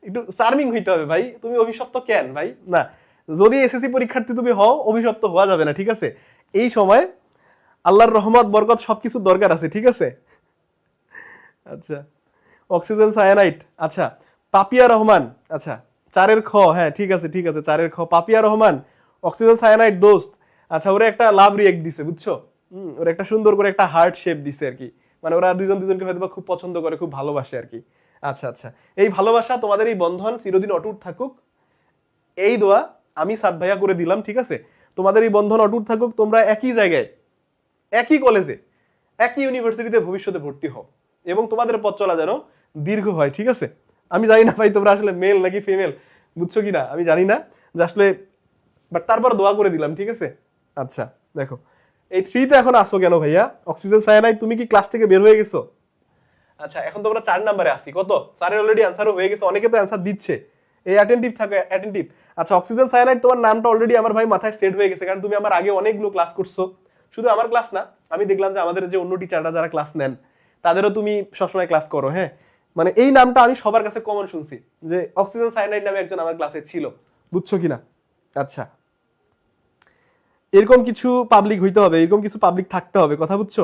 একটু চার্মিং হইতে হবে ভাই, তুমি অভিশপ্ত কেন ভাই? না, যদি এসএসসি পরীক্ষার্থী তুমি হও, অভিশপ্ত হওয়া যাবে না, ঠিক আছে? এই সময় আল্লাহর রহমত বরকত সবকিছু দরকার আছে, ঠিক আছে? আচ্ছা অক্সিজেন সায়ানাইড, আচ্ছা পাপিয়া রহমান, আচ্ছা 4 এর খ, হ্যাঁ ঠিক আছে 4 এর খ, পাপিয়া রহমান অক্সিজেন সায়ানাইড দোস্ত। আচ্ছা ওরা একটা লাভ রিয়েক্ট দিছে, বুঝছো? ওরা একটা সুন্দর করে একটা হার্ট শেপ দিছে আর কি, মানে ওরা দুজন দুজনকে হয়তো খুব পছন্দ করে, খুব ভালোবাসে আর কি। আচ্ছা আচ্ছা, এই ভালোবাসা তোমাদের এই বন্ধন চিরদিন অটুট থাকুক, এই দোয়া আমি সাদ ভাইয়া করে দিলাম, ঠিক আছে? তোমাদের এই বন্ধন অটুট থাকুক, তোমরা একই জায়গায়, একই কলেজে, একই ইউনিভার্সিটিতে ভবিষ্যতে ভর্তি হও, এবং তোমাদের পথ চলা যেন দীর্ঘ হয়, ঠিক আছে? আমি জানি না ভাই তোমরা আসলে মেল নাকি ফিমেল, বুঝছো কিনা আমি জানি না যে আসলে, বাট তারপর দোয়া করে দিলাম, ঠিক আছে? আচ্ছা দেখো এই 3তে এখন আসো কেন ভাইয়া? অক্সিজেন সায়ানাইড, তুমি কি ক্লাস থেকে বের হয়ে গেছো? আচ্ছা এখন তোমরা 4 নম্বরে আসি, কত? 4 অলরেডি आंसरও হয়ে গেছে, অনেকে তো आंसर দিচ্ছে, এই অ্যাটেনটিভ থাকে, অ্যাটেনটিভ। আচ্ছা অক্সিজেন সায়ানাইড তোমার নামটা অলরেডি আমার ভাই মাথায় সেট হয়ে গেছে, কারণ তুমি আমার আগে অনেকগুলো ক্লাস করছো, শুধু আমার ক্লাস না, আমি দেখলাম যে আমাদের যে অন্য টিচাররা যারা ক্লাস নেন তাদেরও তুমি সবসময় ক্লাস করো। হ্যাঁ, মানে এই নামটা আমি সবার কাছে কমন শুনছি যে অক্সিজেন সায়ানাইড নামে একজন আমার ক্লাসে ছিল, বুঝছো কিনা? আচ্ছা এরকম কিছু পাবলিক হইতে হবে, এরকম কিছু পাবলিক থাকতে হবে, কথা বুঝছো?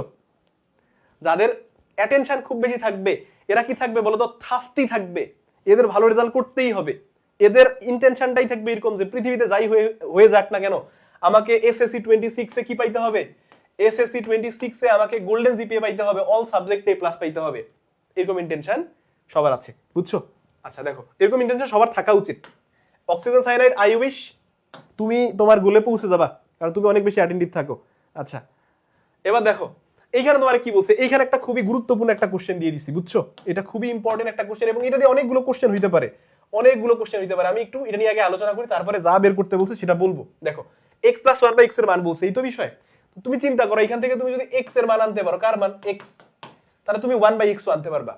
যাদের অ্যাটেনশন খুব বেশি থাকবে, এরা কি থাকবে বলতো? থার্স্টি থাকবে, এদের ভালো রেজাল্ট করতেই হবে, এদের ইন্টেনশনটাই থাকবে এরকম যে পৃথিবীতে যাই হয়ে যাক না কেন আমাকে এসএসসি 26 এ কি পাইতে হবে? এসএসসি 26 এ আমাকে গোল্ডেন জিপিএ পাইতে হবে, অল সাবজেক্টে প্লাস পাইতে হবে। এরকম ইন্টেনশন সবার আছে, বুঝছো? আচ্ছা দেখো, এরকম ইন্টেনশন সবার থাকা উচিত। অক্সিজেন সায়ানাইড, আই উইশ তুমি তোমার গোলে পৌঁছে যাবা, কারণ তুমি অনেক বেশি অ্যাটেন্টিভ থাকো। আচ্ছা এবার দেখো এইখানে তোমার কি বলছে, এইখানে একটা খুবই গুরুত্বপূর্ণ একটা কোশ্চেন দিয়ে দিছি, বুঝছো? এটা খুবই ইম্পর্টেন্ট একটা কোশ্চেন, এবং এটা দিয়ে অনেকগুলো কোশ্চেন হইতে পারে, অনেকগুলো কোশ্চেন হইতে পারে। আমি একটু এটা নিয়ে আগে আলোচনা করি, তারপরে যা বের করতে বলছে সেটা বলবো। দেখো x + 1/x এর মান বলছে, এই তো বিষয়। তুমি চিন্তা করো, এখান থেকে তুমি যদি x এর মান আনতে পারো, কার মান? x, তাহলে তুমি 1/x আনতে পারবা।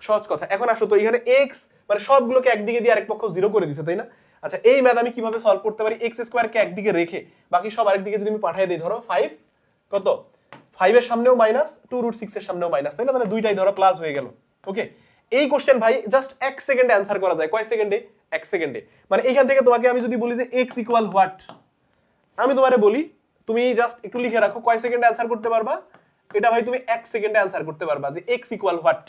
সহজ কথা। এখন আসো তো, এখানে x মানে সবগুলোকে একদিকে দিয়ে আরেক পক্ষ 0 করে দিছে, তাই না? আচ্ছা এই ম্যাথ আমি কিভাবে সলভ করতে পারি? x² কে একদিকে রেখে বাকি সব আরেকদিকে যদি আমি পাঠিয়ে দিই, ধরো 5 কত 5 এর সামনেও মাইনাস, 2√6 এর সামনেও মাইনাস, তাই না? তাহলে দুইটাই ধরো প্লাস হয়ে গেল। ওকে, এই কোশ্চেন ভাই জাস্ট 1 সেকেন্ডে অ্যানসার করা যায়। কয় সেকেন্ডে? 1 সেকেন্ডে। মানে এখান থেকে তোমাকে আমি যদি বলি যে x = হোয়াট, আমি তোমারে বলি তুমি জাস্ট একটু লিখে রাখো কয় সেকেন্ডে অ্যানসার করতে পারবা। এটা ভাই তুমি 1 সেকেন্ডে অ্যানসার করতে পারবা যে x = what.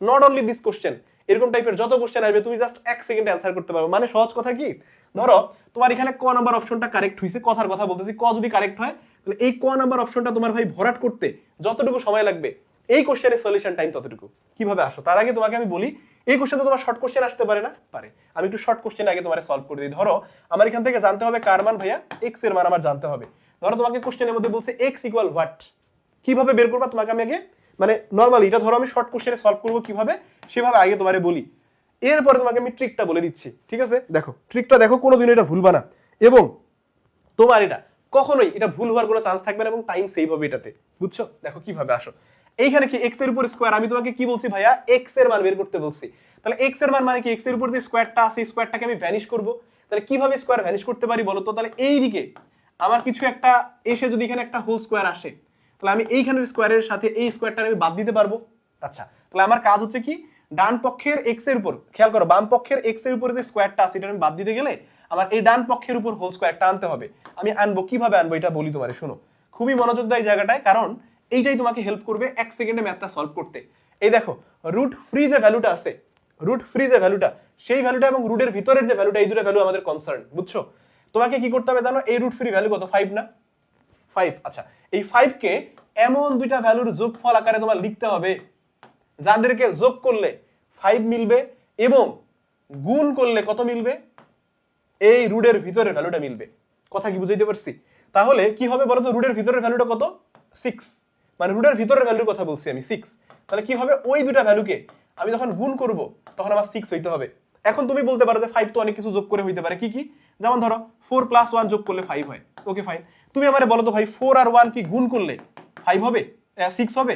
Not only this question, এরকম টাইপের যত কোশ্চেন আসবে তুমি জাস্ট 1 সেকেন্ডে অ্যানসার করতে পারবে। মানে সহজ কথা কি, ধরো তোমার এখানে ক নাম্বার অপশনটা কারেক্ট হইছে, কথার কথা বলতেছি, ক যদি কারেক্ট হয় তাহলে এই ক নাম্বার অপশনটা তোমার ভাই ভরাট করতে যতটুকু সময় লাগবে এই কোশ্চেনের সলিউশন টাইম ততটুকু। কিভাবে আসো তার আগে তোমাকে আমি বলি, এই কোশ্চেন তো তোমার শর্ট কোশ্চেন আসতে পারে না? পারে। আমি একটু শর্ট কোশ্চেন আগে তোমারে সলভ করে দিই। ধরো আমার এখান থেকে জানতে হবে কার মান? ভাইয়া x এর মান আমার জানতে হবে। ধরো তোমাকে কোশ্চেনের মধ্যে বলছে x = হোয়াট, কিভাবে বের করবা তোমাকে আমি আগে, মানে নরমালি এটা ধরো আমি শর্ট কোশ্চেনে সলভ করব কিভাবে সেভাবে আগে তোমারে বলি, এরপরে তোমাকে আমি ট্রিকটা বলে দিচ্ছি, ঠিক আছে? দেখো ট্রিকটা দেখো, কোনোদিন এটা ভুলবা না, এবং তোমার এটা কখনোই এটা ভুল হওয়ার কোনো চান্স থাকবে না, এবং টাইম সেভ হবে এটাতে, বুঝছো? দেখো কিভাবে আসো, এইখানে কি x এর উপর স্কয়ার, আমি তোমাকে কি বলছি ভাইয়া? x এর মান বের করতে বলছি। তাহলে x এর মান মানে কি? x এর উপর যে স্কয়ারটা আছে এই স্কয়ারটাকে আমি ভ্যানিশ করব। তাহলে কিভাবে স্কয়ার ভ্যানিশ করতে পারি বলো তো? তাহলে এই দিকে আমার কিছু একটা এসে যদি এখানে একটা হোল স্কয়ার আসে, তাহলে আমি এইখানের স্কয়ারের সাথে এই স্কয়ারটা আমি বাদ দিতে পারবো। আচ্ছা তাহলে আমার কাজ হচ্ছে কি, ডান পক্ষের x এর উপর, খেয়াল করো বাম পক্ষের x এর উপরে যে স্কয়ারটা আছে এটা আমি বাদ দিতে গেলে আমার এই ডান পক্ষের উপর হোল স্কয়ারটা আনতে হবে। আমি আনবো, কিভাবে আনবো এটা বলি তোমারে, শোনো খুবই মনোযোগ দাও এই জায়গাটায়, কারণ এইটাই তোমাকে হেল্প করবে 1 সেকেন্ডে ম্যাথটা সলভ করতে। এই দেখো রুট ফ্রি যে ভ্যালুটা আছে, রুট ফ্রি যে ভ্যালুটা, সেই ভ্যালুটা এবং রুটের ভিতরের যে ভ্যালুটা, এই দুটো ভ্যালু আমাদের কনসার্ন, বুঝছো? তোমাকে কি করতে হবে জানো? এই রুট ফ্রি ভ্যালু কত? 5 না? 5। আচ্ছা এই 5 কে এমন দুইটা ভ্যালুর যোগফল আকারে তোমার লিখতে হবে যাদেরকে যোগ করলে 5 মিলবে এবং গুণ করলে কত মিলবে? এই রুটের ভিতরের ভ্যালুটা মিলবে। কথা কি বুঝাইতে পারছি? তাহলে কি হবে বলো তো? রুটের ভিতরের ভ্যালুটা কত? 6, মানে রুটের ভিতরের ভ্যালুর কথা বলছি আমি, 6। তাহলে কি হবে? ওই দুটা ভ্যালুকে আমি যখন গুণ করব তখন আমার 6 হইতে হবে। এখন তুমি বলতে পারো যে 5 তো অনেক কিছু যোগ করে হইতে পারে, কি কি? যেমন ধরো 4 + 1 যোগ করলে 5 হয়। ওকে ফাইন, তুমি আমারে বলো তো ভাই 4 আর 1 কি গুণ করলে 5 হবে? 6 হবে?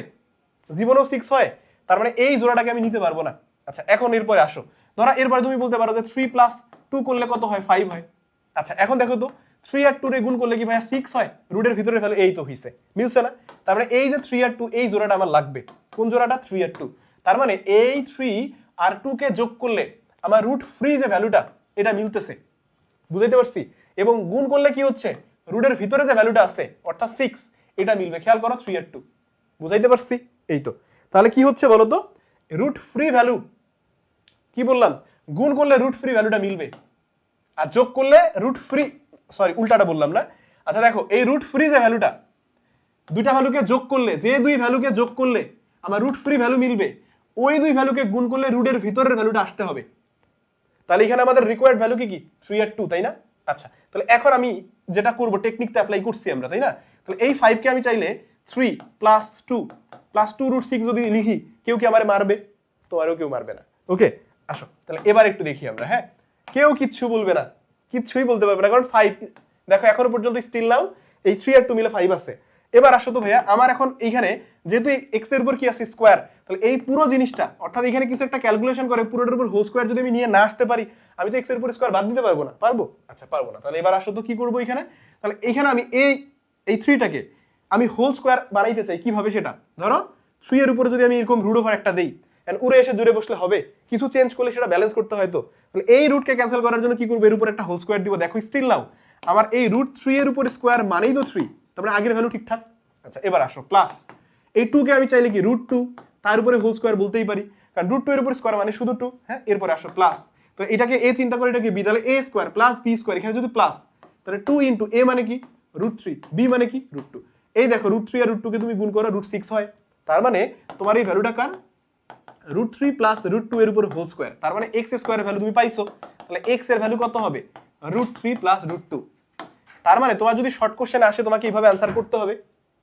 জীবনেও 6 হয়? তার মানে এই জোড়াটাকে আমি নিতে পারবো না। আচ্ছা এখন এরপরে আসো, ধরো এরপরে তুমি বলতে পারো যে 3 + 2 করলে কত হয়? 5 হয়। আচ্ছা এখন দেখো তো 3 আর 2 রে গুণ করলে কি ভাইয়া 6 হয়? রুটের ভিতরে ভ্যালু এই তো হইছে, মিলছে না? তার মানে এই যে 3 আর 2 এই জোড়াটা আমার লাগবে। কোন জোড়াটা? 3 আর 2। তার মানে এই 3 আর 2 কে যোগ করলে আমার রুট ফ্রি যে ভ্যালুটা এটা মিলতেছে, বুঝাইতে পারছি? এবং গুণ করলে কি হচ্ছে? রুটের ভিতরে যে ভ্যালুটা আছে অর্থাৎ 6 এটা মিলবে। খেয়াল করো 3 আর 2, বুঝাইতে পারছি? এই তো। তাহলে কি হচ্ছে বলো তো? রুট ফ্রি ভ্যালু, কি বললাম? গুণ করলে রুট ফ্রি ভ্যালুটা মিলবে, আর যোগ করলে রুট ফ্রি, সরি উল্টাটা বললাম না। আচ্ছা দেখো এই রুট ফ্রি যে ভ্যালুটা, দুইটা ভ্যালুকে যোগ করলে, যে দুই ভ্যালুকে যোগ করলে আমার রুট ফ্রি ভ্যালু মিলবে, ওই দুই ভ্যালুকে গুণ করলে রুটের ভিতরের ভ্যালুটা আসতে হবে। তাহলে এখানে আমাদের রিকোয়ার্ড ভ্যালু কি কি? 3 আর 2, তাই না? আচ্ছা তাহলে এখন আমি যেটা করব, টেকনিকটা অ্যাপ্লাই করছি আমরা, তাই না? তাহলে এই 5 কে আমি চাইলে 3 + 2 + 2√6 যদি লিখি, কেউ কি আমারে মারবে? তোমারও কেউ মারবে না। ওকে আসো তাহলে এবার একটু দেখি আমরা, হ্যাঁ কেউ কিচ্ছু বলবে না, কিচ্ছুই বলতে পারবে না, কারণ 5 দেখো এখনো পর্যন্ত স্টিল নাও এই 3 আর 2 মিলে 5 আছে। এবার আসো তো ভাইয়া, আমার এখন এইখানে যেহেতু x এর উপর কি আছে? স্কয়ার, তাহলে এই পুরো জিনিসটা অর্থাৎ এখানে কিছু একটা ক্যালকুলেশন করে পুরোটার উপর হোল স্কয়ার যদি আমি নিয়ে না আসতে পারি, আমি তো x এর উপর স্কয়ার বাদ দিতে পারবো না। পারবো? আচ্ছা পারবো না। তাহলে এবার আসো তো কি করবো এখানে, তাহলে এইখানে আমি এই 3টাকে আমি হোল স্কয়ার বানাইতে চাই, কিভাবে সেটা? ধরো 3 এর উপরে যদি আমি এরকম রুট ওভার একটা দেই, এন্ড উড়ে এসে দূরে বসলে হবে? কিছু চেঞ্জ করলে সেটা ব্যালেন্স করতে হয় তো। তাহলে এই রুটকে ক্যান্সেল করার জন্য কি করবো? এর উপর একটা হোল স্কয়ার দিব। দেখো স্টিল নাও আমার এই √3 এর উপর স্কয়ার মানেই তো 3, তারপরে আগের ভ্যালু ঠিকঠাক। আচ্ছা এবার আসো প্লাস এই 2 কে আমি চাইলে কি √2 তার উপরে হোল স্কয়ার বলতেই পারি, কারণ √2 এর উপর স্কয়ার মানে শুধু 2। হ্যাঁ এরপরে আসো প্লাস, তো এটাকে a চিন্তা করে, এটাকে b, তাহলে a² + b², এখানে যদি প্লাস তাহলে 2 * a মানে কি √3, বি মানে কি √2। এই দেখো √3 আর √2 কে তুমি গুণ করো √6 হয়, তার মানে তোমার এই ভ্যালুটা কার √3 প্লাস √2 এর উপর হোল স্কয়ার, তার মানে x স্কয়ারের ভ্যালু তুমি পাইছো। তাহলে x এর ভ্যালু কত হবে √3 প্লাস √2। তার মানে তোমার যদি শর্ট কোশ্চেন আসে তোমাকে এইভাবে অ্যানসার করতে হবে।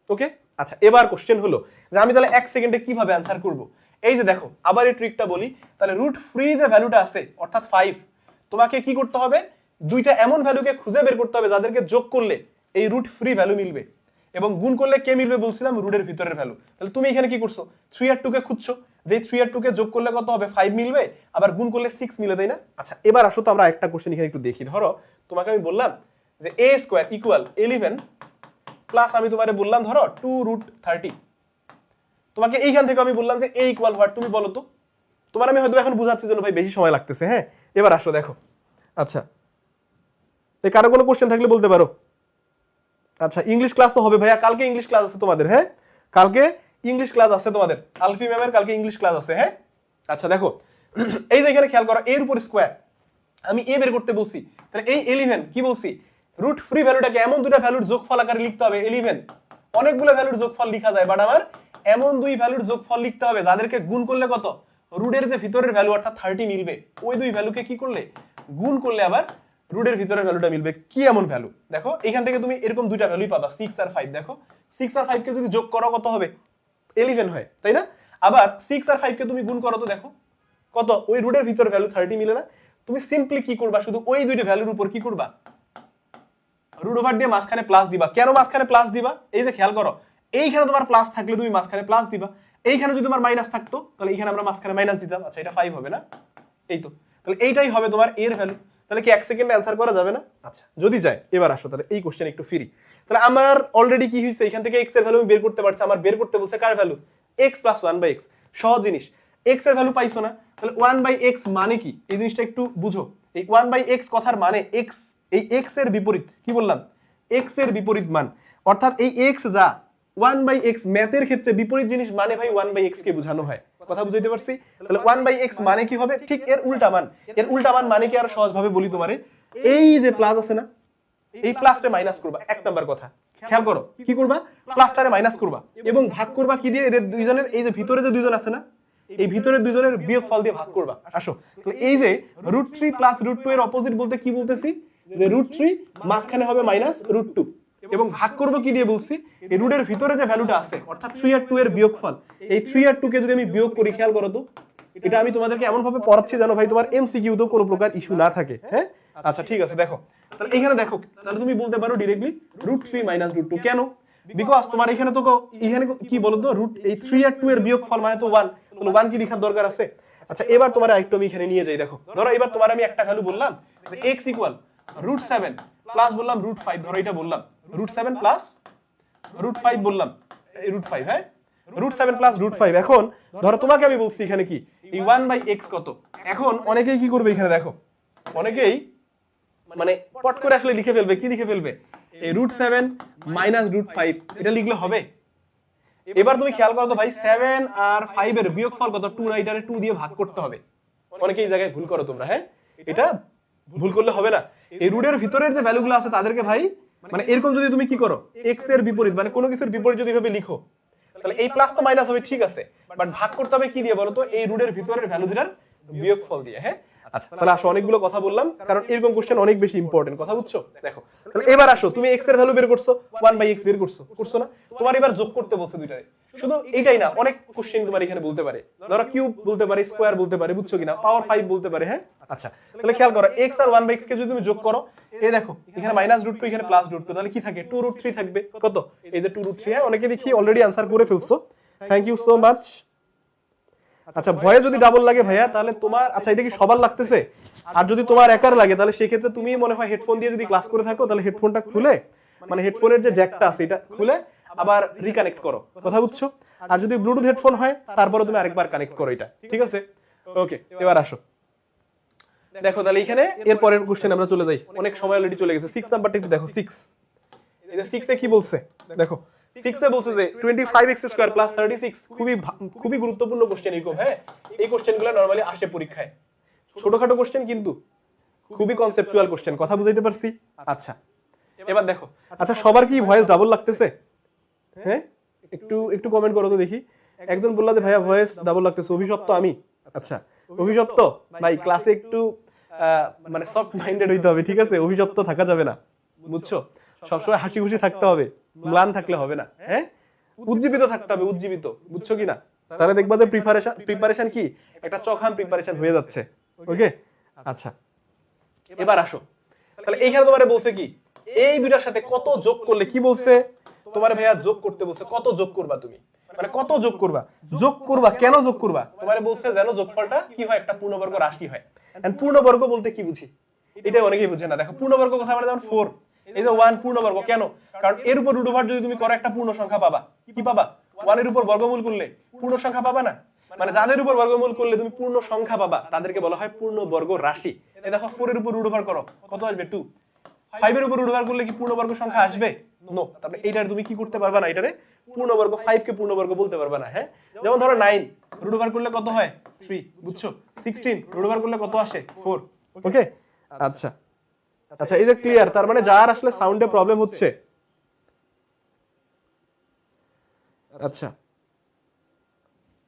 ওকে, আচ্ছা এবার কোশ্চেন হলো যে আমি তাহলে 1 সেকেন্ডে কিভাবে অ্যানসার করব। এই যে দেখো আবার এই ট্রিকটা বলি, তাহলে √3 যে ভ্যালুটা আছে অর্থাৎ 5, তোমাকে কি করতে হবে দুইটা এমন ভ্যালুকে খুঁজে বের করতে হবে যাদেরকে যোগ করলে এই √3 ভ্যালু মিলবে, এবং গুণ করলে কে মিলবে বলছিলাম রুটের ভিতরের ভ্যালু। তাহলে তুমি এখানে কি করছো 3 আর 2 কে খুঁজছো, যে 3 আর 2 কে যোগ করলে কত হবে 5 মিলবে, আবার গুণ করলে 6 মিলে, তাই না? আচ্ছা এবার আসো তো আমরা একটা কোশ্চেন এখানে একটু দেখি। ধরো তোমাকে আমি বললাম যে a স্কয়ার ইকুয়াল 11 প্লাস আমি তোমারে বললাম ধরো 2√30। তোমাকে এইখান থেকে আমি বললাম যে a ইকুয়াল হোয়াট, তুমি বলো তো। তোমার আমি হয়তো এখন বুঝাচ্ছি জন্য ভাই বেশি সময় লাগতেছে। হ্যাঁ এবার আসো দেখো, আচ্ছা এই কারো কোনো কোশ্চেন থাকলে বলতে পারো। আচ্ছা ইংলিশ ক্লাস তো হবে ভাইয়া, কালকে ইংলিশ ক্লাস আছে তোমাদের। হ্যাঁ কালকে ইংলিশ ক্লাস আছে তোমাদের, আলফি ম্যামের কালকে ইংলিশ ক্লাস আছে। হ্যাঁ আচ্ছা দেখো এই যে এখানে খেয়াল করো এর উপর স্কয়ার আমি এ বের করতে বলছি, তাহলে এই 11 কি বলছি √3 ভ্যালুটাকে এমন দুইটা ভ্যালুর যোগফল আকারে লিখতে হবে। 11 অনেকগুলো ভ্যালুর যোগফল লেখা যায়, বাট আমার এমন দুই ভ্যালুর যোগফল লিখতে হবে যাদেরকে গুণ করলে কত রুটের যে ভিতরের ভ্যালু অর্থাৎ 30 মিলবে, ওই দুই ভ্যালুকে কি করলে গুণ করলে আবার রুটের ভিতরের ভ্যালুটা মিলবে। কি এমন ভ্যালু দেখো এখান থেকে তুমি এরকম দুইটা ভ্যালুই পাবা 6 আর 5। দেখো 6 আর 5 কে যদি যোগ করো কত হবে 11 হয়, তাই না? আবার 6 আর 5 কে তুমি গুণ করো তো দেখো কত, ওই রুটের ভিতর ভ্যালু 30 মিলে না? তুমি সিম্পলি কি করবা শুধু ওই দুইটা ভ্যালুর উপর কি করবা রুট ওভার দিয়ে মাঝখানে প্লাস দিবা। কেন মাঝখানে প্লাস দিবা? এই যে খেয়াল করো এইখানে তোমার প্লাস থাকলে তুমি মাঝখানে প্লাস দিবা, এইখানে যদি তোমার মাইনাস থাকতো তাহলে এইখানে আমরা মাঝখানে মাইনাস দিতাম। আচ্ছা এটা 5 হবে না? এই তো, তাহলে এইটাই হবে তোমার এর ভ্যালু। তাহলে কি 1 সেকেন্ডে অ্যানসার করা যাবে না? আচ্ছা যদি যায় এবার আসো তাহলে এই কোশ্চেন একটু ফ্রি। তাহলে আমার অলরেডি কি হইছে এখান থেকে x এর ভ্যালু আমি বের করতে পারছি। আমার বের করতে বলছে কার ভ্যালু x + 1/x। সহজ জিনিস, x এর ভ্যালু পাইছো না, তাহলে 1/x মানে কি এই জিনিসটা একটু বুঝো। এই 1/x কথার মানে x, এই x এর বিপরীত কি বললাম x এর বিপরীত মান, অর্থাৎ এই x যা 1/x ম্যাথের ক্ষেত্রে বিপরীত জিনিস মানে ভাই 1/x কে বোঝানো হয়। কথা বুঝাইতে পারছি? তাহলে 1/x মানে কি হবে ঠিক এর উল্টা মান। এর উল্টা মান মানে কি আরো সহজ ভাবে বলি তোমারে, এই যে প্লাস আছে না এই প্লাসটা মাইনাস করবা। এক নাম্বার কথা খেয়াল করো কি করবা প্লাসটারে মাইনাস করবা এবং ভাগ করবা কি দিয়ে এদের দুইজনের এই যে ভিতরে যে দুইজন আছে না এই ভিতরের দুইজনের বিয়োগফল দিয়ে ভাগ করবা। আসো তাহলে এই যে √3 + √2 এর অপোজিট বলতে কি বলতেছি যে √3 মাঝখানে হবে -√2 এবং ভাগ করব কি দিয়ে বলছি এই রুটের ভিতরে যে ভ্যালুটা আছে অর্থাৎ 3 আর 2 এর বিয়োগফল। এই 3 আর 2 কে যদি আমি বিয়োগ করি খেয়াল করো তো, এটা আমি তোমাদেরকে এমন ভাবে পড়াচ্ছি জানো ভাই তোমার এমসিকিউ তো কোনো প্রকার ইস্যু না থাকে। হ্যাঁ আচ্ছা ঠিক আছে দেখো তাহলে এখানে দেখো তাহলে তুমি বলতে পারো डायरेक्टली √3 - √2 কেন? বিকজ তোমার এখানে তো এখানে কি বলো তো রুট এই 3 আর 2 এর বিয়োগফল মানে তো 1, তাহলে 1 কি লেখার দরকার আছে? আচ্ছা এবার তোমার আরেকটু আমি এখানে নিয়ে যাই। দেখো ধরো এবার তোমার আমি একটা ভ্যালু বললাম যে x = √7 প্লাস বললাম √5। ধরো এটা বললাম √7 প্লাস √5 বললাম এই √5। হ্যাঁ √7 প্লাস √5। এখন ধরো তোমাকে আমি বলছি এখানে কি এই 1/x কত। এখন অনেকেই কি করবে এখানে দেখো অনেকেই মানে পট করে আসলে লিখে ফেলবে কি লিখে ফেলবে এই √7 - √5 এটা লিখলে হবে? এবার তুমি খেয়াল করো তো ভাই 7 আর 5 এর বিয়োগফল কত 2 না, এটারে 2 দিয়ে ভাগ করতে হবে। অনেকে এই জায়গায় ভুল করো তোমরা। হ্যাঁ এটা ভুল করলে হবে না। এই রুটের ভিতরের যে ভ্যালুগুলো আছে তাদেরকে ভাই মানে এরকম যদি তুমি কি করো x এর বিপরীত মানে কোনো কিছুর বিপরীত যদি ভাবে লিখো তাহলে এই প্লাস তো মাইনাস হবে ঠিক আছে, বাট ভাগ করতে হবে কি দিয়ে বলো তো এই রুটের ভিতরের ভ্যালু দুটার বিয়োগফল দিয়ে। হ্যাঁ আচ্ছা তাহলে আসো অনেকগুলো কথা বললাম কারণ এরকম কোশ্চেন অনেক বেশি ইম্পর্টেন্ট। কথা বুঝছো? দেখো তাহলে এবার আসো তুমি x এর ভ্যালু বের করছো 1/x বের করছো না? তোমার এবার যোগ করতে বলছে দুইটারে। শুধু এইটাই না অনেক কোশ্চেন তোমার এখানে বলতে পারে, ধরো কিউব বলতে পারে স্কয়ার বলতে পারে, বুঝছো কিনা পাওয়ার 5 বলতে পারে। হ্যাঁ আচ্ছা তাহলে খেয়াল করো x আর 1/x কে যদি তুমি যোগ করো এই দেখো এখানে -√2 এখানে +√2 তাহলে কি থাকে 2√3 থাকবে। কত এই যে 2√3। হ্যাঁ অনেকে দেখি অলরেডি आंसर করে ফেলছো, থ্যাংক ইউ সো মাচ। আচ্ছা ভয়ে যদি ডাবল লাগে ভাইয়া তাহলে তোমার আচ্ছা এটা কি সবার লাগতেছে? আর যদি তোমার একার লাগে তাহলে সেই ক্ষেত্রে তুমি মনে হয় হেডফোন দিয়ে যদি ক্লাস করে থাকো তাহলে হেডফোনটা খুলে মানে হেডফোনের যে জ্যাকটা আছে এটা খুলে আবার রিকানেক্ট করো। কথা বুঝছো? আর যদি ব্লুটুথ হেডফোন হয় তারপরে তুমি আরেকবার কানেক্ট করো এটা, ঠিক আছে? ওকে এবার আসো দেখো তাহলে এখানে এর পরের কোশ্চেন আমরা চলে যাই, অনেক সময় অলরেডি চলে গেছে। 6 নাম্বারটা একটু দেখো 6 এই যে 6 এ কি বলছে দেখো 6 এ বলছে যে 25x² + 36 খুবই গুরুত্বপূর্ণ কোশ্চেন এরকম। হ্যাঁ এই কোশ্চেনগুলো নরমালি আসে পরীক্ষায়, ছোটখাটো কোশ্চেন কিন্তু খুবই কনসেপচুয়াল কোশ্চেন। কথা বুঝাইতে পারছি? আচ্ছা এবার দেখো, আচ্ছা সবার কি ভয়েস ডাবল লাগতেছে? হ্যাঁ, একটু একটু কমেন্ট করো তো দেখি। একজন বললো যে ভাইয়া ভয়েস ডাবল লাগতেছে, অভিশপ্ত আমি। আচ্ছা অভিশপ্ত ভাই, ক্লাসে একটু মানে সফট মাইন্ডেড হইতে হবে, ঠিক আছে? অভিশপ্ত থাকা যাবে না, বুঝছো? সবসময় হাসি খুশি থাকতে হবে, ম্লান থাকলে হবে না। হ্যাঁ, উজ্জীবিত থাকতে হবে, উজ্জীবিত, বুঝছো কিনা? তাহলে দেখবা যে প্রিপারেশন কি একটা চখাম প্রিপারেশন হয়ে যাচ্ছে। ওকে, আচ্ছা এবার আসো, তাহলে এইখানে তোমারে বলছে কি এই দুইটার সাথে কত যোগ করলে, কি বলছে তোমার ভাইয়া? যোগ করতে বলছে। কত যোগ করবা তুমি, মানে কত যোগ করবা? যোগ করবা কেন যোগ করবা? তোমারে বলছে যেন যোগফলটা কি হয়, একটা পূর্ণবর্গ রাশি হয়। এন্ড পূর্ণবর্গ বলতে কি বুঝি, এটা অনেকেই বুঝে না। দেখো পূর্ণবর্গ কথা বলে যেমন 4, এই যে 1 পূর্ণবর্গ। কেন? কারণ এর উপর রুট ওভার যদি তুমি করো একটা পূর্ণ সংখ্যা পাবা। কি পাবা? 1 এর উপর বর্গমূল করলে পূর্ণ সংখ্যা পাবা না? মানে যাদের উপর বর্গমূল করলে তুমি পূর্ণ সংখ্যা পাবা তাদেরকে বলা হয় পূর্ণবর্গ রাশি। এই দেখো 4 এর উপর রুট ওভার করো, কত আসবে? 2। 5 এর উপর রুট ওভার করলে কি পূর্ণবর্গ সংখ্যা আসবে? নো। তারপরে এইটার তুমি কি করতে পারবা না, এটারে পূর্ণবর্গ 5 কে পূর্ণবর্গ বলতে পারবা না। হ্যাঁ, যেমন ধরো 9 রুট ওভার করলে কত হয়? 3, বুঝছো? 16 রুট ওভার করলে কত আসে? 4। ওকে, আচ্ছা আচ্ছা, এই যে ক্লিয়ার। তার মানে যার আসলে সাউন্ডে প্রবলেম হচ্ছে, আচ্ছা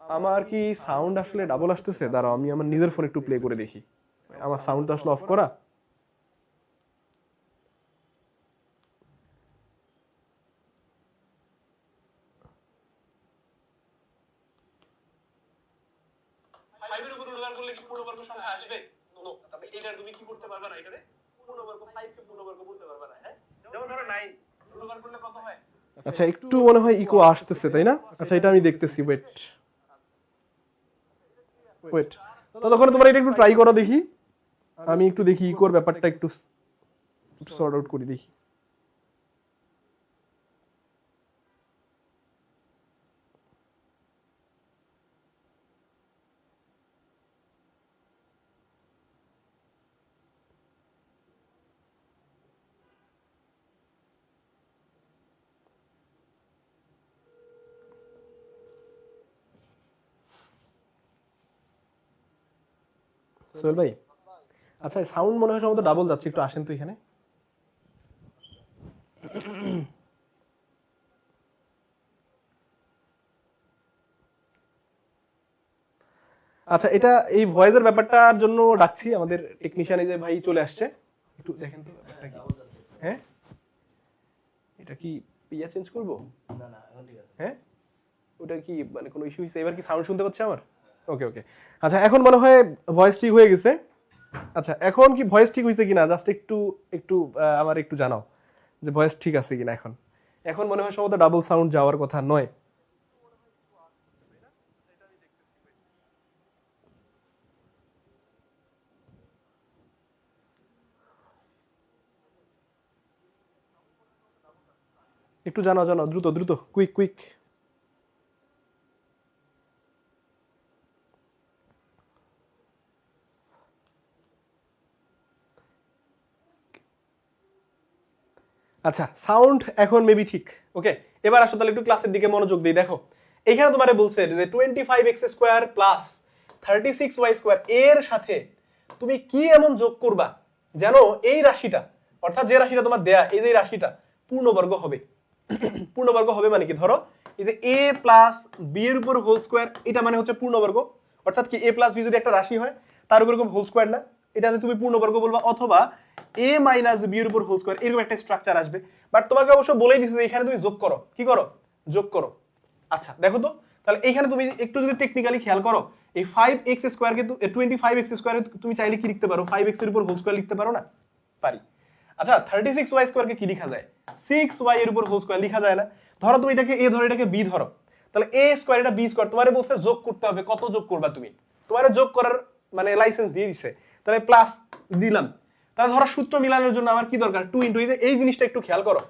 আমার কি সাউন্ড আসলে ডাবল আসতেছে? দাঁড়াও আমি আমার নিজের ফোন একটু প্লে করে দেখি। আমার সাউন্ড তো আসলে অফ করা। আচ্ছা একটু মনে হয় ইকো আসতেছে, তাই না? আচ্ছা এটা আমি দেখতেছি, ওয়েট ওয়েট। ততক্ষণ তোমরা এটা একটু ট্রাই করো দেখি, আমি একটু দেখি ইকোর ব্যাপারটা একটু সর্ট আউট করি দেখি। সোহেল ভাই, আচ্ছা সাউন্ড মনে হয় সম্ভবত ডাবল যাচ্ছে, একটু আসেন তো এখানে। আচ্ছা এটা এই ভয়েসের ব্যাপারটার জন্য ডাকছি, আমাদের টেকনিশিয়ান এই যে ভাই চলে আসছে, একটু দেখেন তো ব্যাপারটা কি। হ্যাঁ, এটা কি ইয়া চেঞ্জ করব? না না এখন ঠিক আছে। হ্যাঁ, ওটা কি মানে কোনো ইস্যু হইছে? এবার কি সাউন্ড শুনতে পাচ্ছে আমার? ওকে ওকে, আচ্ছা এখন মনে হয় ভয়েস ঠিক হয়ে গেছে। আচ্ছা এখন কি ভয়েস ঠিক হয়েছে কিনা জাস্ট একটু একটু আমার একটু জানাও যে ভয়েস ঠিক আছে কিনা। এখন এখন মনে হয় সম্ভবত ডাবল সাউন্ড যাওয়ার কথা নয়। একটু জানাও জানাও, দ্রুত দ্রুত, কুইক কুইক। আচ্ছা সাউন্ড এখন মেবি ঠিক। ওকে, এবার আসো তাহলে একটু ক্লাসের দিকে মনোযোগ দিই। দেখো এখানে তোমারে বলছে যে 25x² প্লাস 36y² এর সাথে তুমি কি এমন যোগ করবা যেন এই রাশিটা, অর্থাৎ যে রাশিটা তোমার দেয়া, এই যে রাশিটা পূর্ণবর্গ হবে। পূর্ণবর্গ হবে মানে কি? ধরো এই যে a প্লাস বি এর উপর হোল স্কোয়ার, এটা মানে হচ্ছে পূর্ণবর্গ। অর্থাৎ কি a প্লাস বি যদি একটা রাশি হয় তার উপর এরকম হোল স্কোয়ার না, এটাতে তুমি পূর্ণবর্গ বলবা। অথবা a মাইনাস বি এর উপর হোল স্কোয়ার, এরকম একটা স্ট্রাকচার আসবে। বাট তোমাকে অবশ্য বলেই দিছে যে এখানে তুমি যোগ করো। কি করো? যোগ করো। আচ্ছা দেখো তো, তাহলে এইখানে তুমি একটু যদি টেকনিক্যালি খেয়াল করো, এই 5x² কে 25x² তুমি চাইলে কি লিখতে পারো? 5x এর উপর হোল স্কোয়ার লিখতে পারো না? পারি। আচ্ছা 36y² কে কি লেখা যায়? 6y এর উপর হোল স্কোয়ার লিখা যায় না? ধরো তুমি এটাকে a ধরো, এটাকে b ধরো, তাহলে a² এটা b²। তোমারে বলছে যোগ করতে হবে, কত যোগ করবা তুমি? তোমারে যোগ করার মানে লাইসেন্স দিয়ে দিছে, তাহলে প্লাস দিলাম। তাহলে ধরো সূত্র মিলানোর জন্য আমার কি দরকার? 2 ইনটু। এই জিনিসটা একটু খেয়াল করো,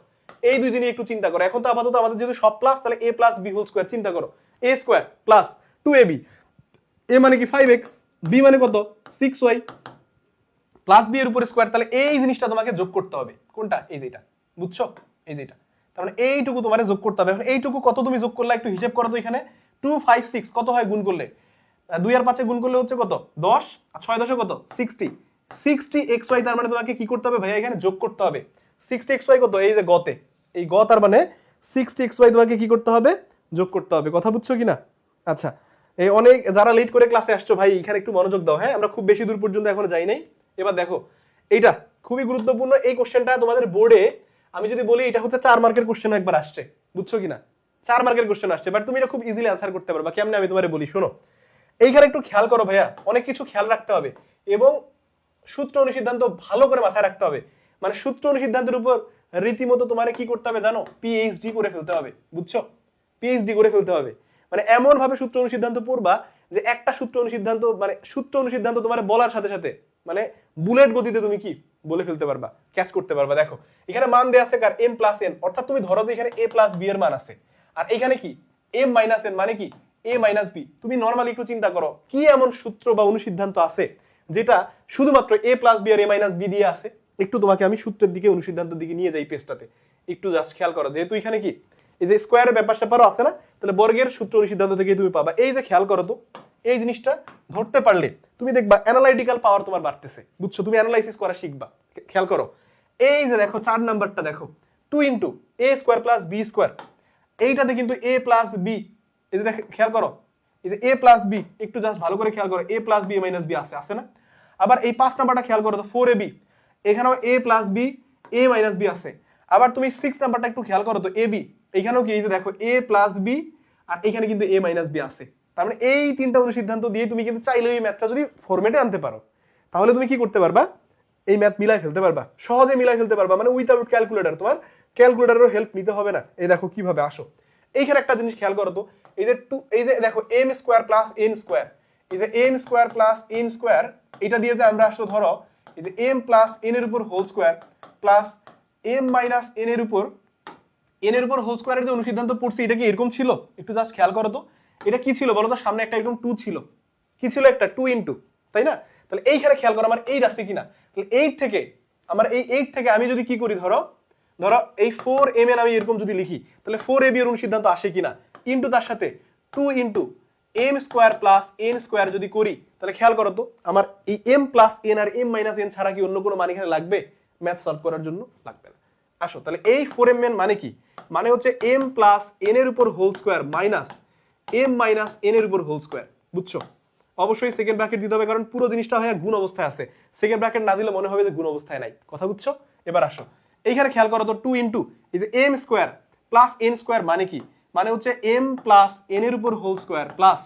এই দুই জিনিস একটু চিন্তা করো। এখন তো আপাতত আমাদের যেহেতু সব প্লাস, তাহলে a plus b whole square চিন্তা করো। a² প্লাস 2ab, a মানে কি 5x, b মানে কত? 6y প্লাস বি এর উপর স্কোয়ার। তাহলে এই জিনিসটা তোমাকে যোগ করতে হবে। কোনটা? এই যেটা, বুঝছো? এই যেটা, তার মানে এইটুকু তোমারে যোগ করতে হবে। এখন এইটুকু কত তুমি যোগ করলে একটু হিসাব করো তো। এখানে 2 5 6 কত হয় গুণ করলে? 2 আর 5 গুণ করলে হচ্ছে কত? 10 আর 6 10 কত? 60 60xy। তার মানে তোমাকে কি করতে হবে ভাইয়া? এখানে যোগ করতে হবে। 60xy কত, এই যে গতে, এই গ তার মানে 60xy তোমাকে কি করতে হবে, যোগ করতে হবে। কথা বুঝছো কিনা? আচ্ছা, এই অনেক যারা লেট করে ক্লাসে আসছো ভাই, এখানে একটু মনোযোগ দাও। হ্যাঁ, আমরা খুব বেশি দূর পর্যন্ত এখনো যাই নাই। এবার দেখো, এইটা খুবই গুরুত্বপূর্ণ। এই কোশ্চেনটা তোমাদের বোর্ডে আমি যদি বলি, এটা হচ্ছে 4 মার্কের কোশ্চেন একবার আসছে, বুঝছো কিনা? 4 মার্কের কোশ্চেন আসছে, বাট তুমি এটা খুব ইজিলি অ্যান্সার করতে পারবা। কেমনে আমি তোমারে বলি, শোনো। এইখানে একটু খেয়াল করো ভাইয়া, অনেক কিছু খেয়াল রাখতে হবে এবং সূত্র অনুসিদ্ধান্ত ভালো করে মাথায় রাখতে হবে। মানে সূত্র অনুসিদ্ধান্তের উপর রীতিমতো তোমার কি করতে হবে জানো, পিএইচডি করে ফেলতে হবে, বুঝছো? পিএইচডি করে ফেলতে হবে। মানে এমন ভাবে সূত্র অনুসিদ্ধান্ত পড়বা যে একটা সূত্র অনুসিদ্ধান্ত, মানে সূত্র অনুসিদ্ধান্ত তোমার বলার সাথে সাথে মানে বুলেট গতিতে তুমি কি বলে ফেলতে পারবা, ক্যাচ করতে পারবা। দেখো এখানে মান দেয়া আছে কার, m প্লাস n, অর্থাৎ তুমি ধরো যে এখানে a প্লাস b এর মান আছে, আর এখানে কি m মাইনাস n মানে কি a মাইনাস b। তুমি নরমালি একটু চিন্তা করো, কি এমন সূত্র বা অনুসিদ্ধান্ত আছে যেটা শুধুমাত্র a প্লাস b আর a মাইনাস b দিয়ে আছে। একটু তোমাকে আমি সূত্রের দিকে, অনুসিদ্ধান্তের দিকে নিয়ে যাই পেজটাতে, একটু জাস্ট খেয়াল করো। যেহেতু এখানে কি এই যে স্কোয়ারের ব্যাপার স্যাপারও আছে না, তাহলে বর্গের সূত্র অনুসিদ্ধান্ত থেকে তুমি পাবা। এই যে খেয়াল করো তো, এই জিনিসটা ধরতে পারলে তুমি দেখবা অ্যানালাইটিক্যাল পাওয়ার তোমার বাড়তেছে, বুঝছো? তুমি অ্যানালাইসিস করা শিখবা। খেয়াল করো, এই যে দেখো 4 নাম্বারটা দেখো, 2 into a square plus b square, এইটাতে কিন্তু a প্লাস b, এই যে দেখো খেয়াল করো, এই যে a প্লাস b, একটু জাস্ট ভালো করে খেয়াল করো, a plus b minus b আছে না? আবার এই 5 নাম্বারটা খেয়াল করো তো, 4ab, এখানেও a plus b a minus b আছে। আবার তুমি 6 নাম্বারটা একটু খেয়াল করো তো, ab, এখানেও কি এই যে দেখো a প্লাস b, আর এখানে কিন্তু a মাইনাস b আছে। তার মানে এই তিনটা অনুসিদ্ধান্ত দিয়ে তুমি কিন্তু চাইলে এই ম্যাথটা যদি ফরম্যাটে আনতে পারো, তাহলে তুমি কি করতে পারবা, এই ম্যাথ মিলাই ফেলতে পারবা, সহজে মিলাই ফেলতে পারবা, মানে উইথাউট ক্যালকুলেটর। তোমার ক্যালকুলেটরেরও হেল্প নিতে হবে না। এই দেখো কিভাবে, আসো এইখানে একটা জিনিস খেয়াল করো তো, এই যে এই যে দেখো m square plus n square, এই যে m square plus n square, এটা দিয়ে যে আমরা আসলে ধরো এই যে m প্লাস n এর উপর whole square plus m minus n এর উপর হোল স্কোয়ারের যে অনুসিদ্ধান্ত পড়ছি, এটা কি এরকম ছিল? একটু জাস্ট খেয়াল করো তো, এটা কি ছিল বলো তো? সামনে একটা এরকম 2 ছিল, কি ছিল একটা 2 ইনটু, তাই না? তাহলে এইখানে খেয়াল করো, আমার 8 আসছে কিনা। তাহলে 8 থেকে আমার এই 8 থেকে আমি যদি কি করি, ধরো এই 4m আমি এরকম যদি লিখি, তাহলে 4ab এর অনুসিদ্ধান্ত আসে কিনা, ইনটু তার সাথে 2 into m square plus n square যদি করি, তাহলে খেয়াল করো তো, আমার এই m প্লাস n আর m মাইনাস n ছাড়া কি অন্য কোনো মান এখানে লাগবে ম্যাথ সলভ করার জন্য? লাগবে না। আসো তাহলে এই 4m মানে কি, মানে হচ্ছে m প্লাস n এর উপর whole square minus m minus n এর উপর হোল স্কোয়ার, বুঝছো? অবশ্যই সেকেন্ড ব্র্যাকেট দিতে হবে, কারণ পুরো জিনিসটা হয় গুণ অবস্থায় আছে। সেকেন্ড ব্র্যাকেট না দিলে মনে হবে যে গুণ অবস্থায় নাই। কথা বুঝছো? এবার আসো এইখানে খেয়াল করো তো, 2 ইনটু এই যে m square plus n square মানে কি, মানে হচ্ছে m প্লাস n এর উপর whole square plus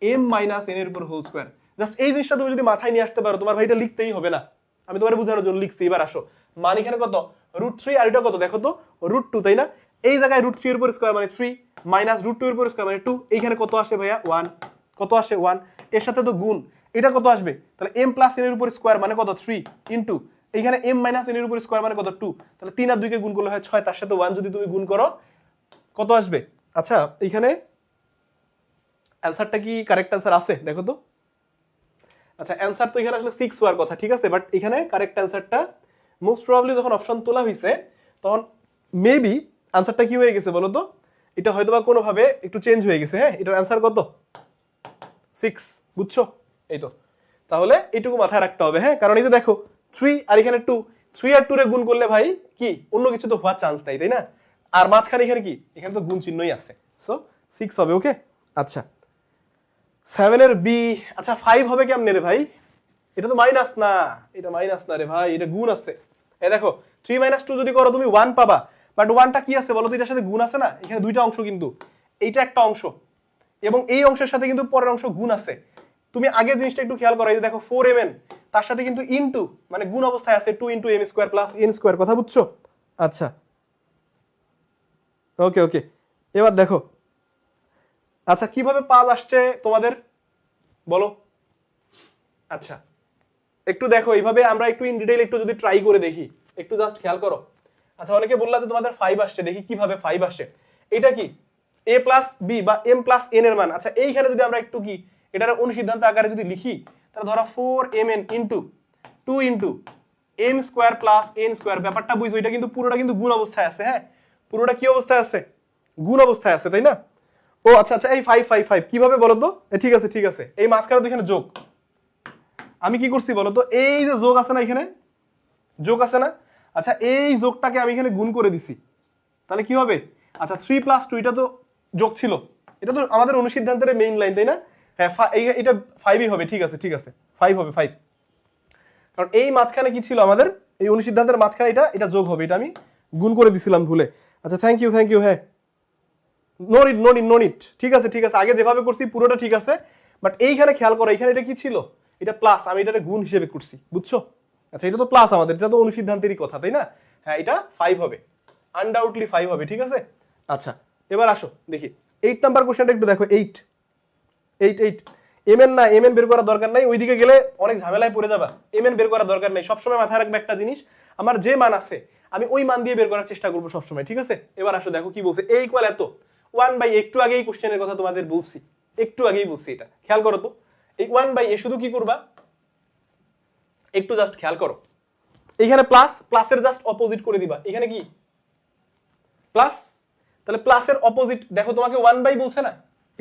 m minus n এর উপর হোল স্কোয়ার। জাস্ট এই জিনিসটা তুমি যদি মাথায় নিয়ে আসতে পারো, তোমার ভাই এটা লিখতেই হবে না, আমি তোমার বোঝানোর জন্য লিখছি। এবার আসো, মান এখানে কত, √3, আর এটা কত দেখো তো, √2, তাই না? এই জায়গায় √3 এর উপর স্কোয়ার মানে 3 মাইনাস √2 এর উপর স্কোয়ার মানে 2, এইখানে কত আসে ভাইয়া 1, কত আসে 1, এর সাথে তো গুণ, এটা কত আসবে, তাহলে m প্লাস n এর উপর স্কোয়ার মানে কত 3 ইনটু এইখানে m মাইনাস n এর উপর স্কোয়ার মানে কত 2, তাহলে 3 আর 2 কে গুণ করলে হয় 6, তার সাথে 1 যদি তুমি গুণ করো কত আসবে? আচ্ছা এইখানে অ্যানসারটা কি কারেক্ট অ্যানসার আছে দেখো তো। আচ্ছা অ্যানসার তো এখানে আসলে 6 হওয়ার কথা, ঠিক আছে, বাট এখানে কারেক্ট অ্যানসারটা মোস্ট প্রবাবলি যখন অপশন তোলা হয়েছে তখন মেবি অ্যানসারটা কি হয়ে গেছে বলো তো, এটা হয়তোবা কোনোভাবে একটু চেঞ্জ হয়ে গেছে। হ্যাঁ, এটার অ্যানসার কত 6, বুঝছো? এই তো, তাহলে এইটুকু মাথায় রাখতে হবে। হ্যাঁ, কারণ এই যে দেখো 3 আর এখানে 2, 3 আর 2 রে গুণ করলে ভাই কি অন্য কিছু তো হওয়ার চান্স নাই, তাই না? আর মাঝখানে এখানে কি, এখানে তো গুণ চিহ্নই আছে, সো 6 হবে। ওকে, আচ্ছা 7 এর বি, আচ্ছা 5 হবে কেমনে রে ভাই? এটা তো মাইনাস না, এটা মাইনাস না রে ভাই, এটা গুণ আছে। এই দেখো 3 মাইনাস 2 যদি করো তুমি 1 পাবা, বাট 1টা কি আছে বলো তো, এটার সাথে গুণ আছে না, এখানে দুইটা অংশ, কিন্তু এইটা একটা অংশ এবং এই অংশের সাথে কিন্তু পরের অংশ গুণ আছে। তুমি আগে জিনিসটা একটু খেয়াল করো, এই যে দেখো 4mn, তার সাথে কিন্তু ইনটু মানে গুণ অবস্থায় আছে 2 into m square plus n square, কথা বুঝছো? আচ্ছা ওকে ওকে, এবার দেখো আচ্ছা কিভাবে 5 আসছে তোমাদের বলো। আচ্ছা একটু দেখো, এইভাবে আমরা একটু ইন ডিটেইল একটু যদি ট্রাই করে দেখি, একটু জাস্ট খেয়াল করো। আচ্ছা অনেকে বললা যে তোমাদের 5 আসছে, দেখি কিভাবে 5 আসে। এটা কি a প্লাস b বা m প্লাস n এর মান। আচ্ছা এইখানে যদি আমরা একটু কি এটার অনুসিদ্ধান্ত আকারে যদি লিখি, তাহলে ধরো 4mn into 2 into m square plus n square, ব্যাপারটা বুঝছো? এটা কিন্তু পুরোটা কিন্তু গুণ অবস্থায় আছে। হ্যাঁ, পুরোটা কি অবস্থায় আছে, গুণ অবস্থায় আছে, তাই না? ও আচ্ছা আচ্ছা, এই 5 5 5 কিভাবে বলো তো? ঠিক আছে ঠিক আছে, এই মাঝখানে তো এখানে যোগ, আমি কি করছি বলো তো, এই যে যোগ আছে না, এখানে যোগ আছে না, আচ্ছা এই যোগটাকে আমি এখানে গুণ করে দিছি, তাহলে কি হবে? আচ্ছা 3 + 2 এটা তো যোগ ছিল, এটা তো আমাদের অনুসিদ্ধান্তের মেইন লাইন তাই না? হ্যাঁ এটা 5ই হবে, ঠিক আছে ঠিক আছে 5 হবে 5, কারণ এই মাঝখানে কি ছিল আমাদের, এই অনুসিদ্ধান্তের মাঝখানে এটা যোগ হবে, এটা আমি গুণ করে দিছিলাম ভুলে। আচ্ছা থ্যাংক ইউ হ্যাঁ নো নিড ঠিক আছে ঠিক আছে, আগে যেভাবে করছি পুরোটা ঠিক আছে, বাট এইখানে খেয়াল করো এখানে এটা কি ছিল, এটা প্লাস, আমি এটা গুণ হিসেবে করছি, বুঝছো? আচ্ছা এটা তো প্লাস আমাদের, এটা তো অনুসিদ্ধান্তেরই কথা তাই না? হ্যাঁ এটা 5 হবে, আনডাউটলি 5 হবে, ঠিক আছে। আচ্ছা এবার আসো দেখি 8 নাম্বার কোশ্চেনটা একটু দেখো। 8 এমএন না, এমএন বের করার দরকার নাই, ওইদিকে গেলে অনেক ঝামেলায় পড়ে যাবা, এমএন বের করার দরকার নাই। সবসময় মাথায় রাখবে একটা জিনিস, আমার যে মান আছে আমি ওই মান দিয়ে বের করার চেষ্টা করবো সবসময়, ঠিক আছে। এবার আসো দেখো কি বলছে, এ ইকুয়াল এত 1/a, একটু আগেই কোশ্চেনের কথা তোমাদের বলছি, একটু আগেই বলছি, এটা খেয়াল করো তো। এই 1/a শুধু কি করবা, একটু জাস্ট খেয়াল করো, এখানে প্লাস, প্লাসের জাস্ট অপোজিট করে দিবা, এখানে কি প্লাস, তাহলে প্লাসের অপোজিট দেখো, তোমাকে 1/, বলছে না,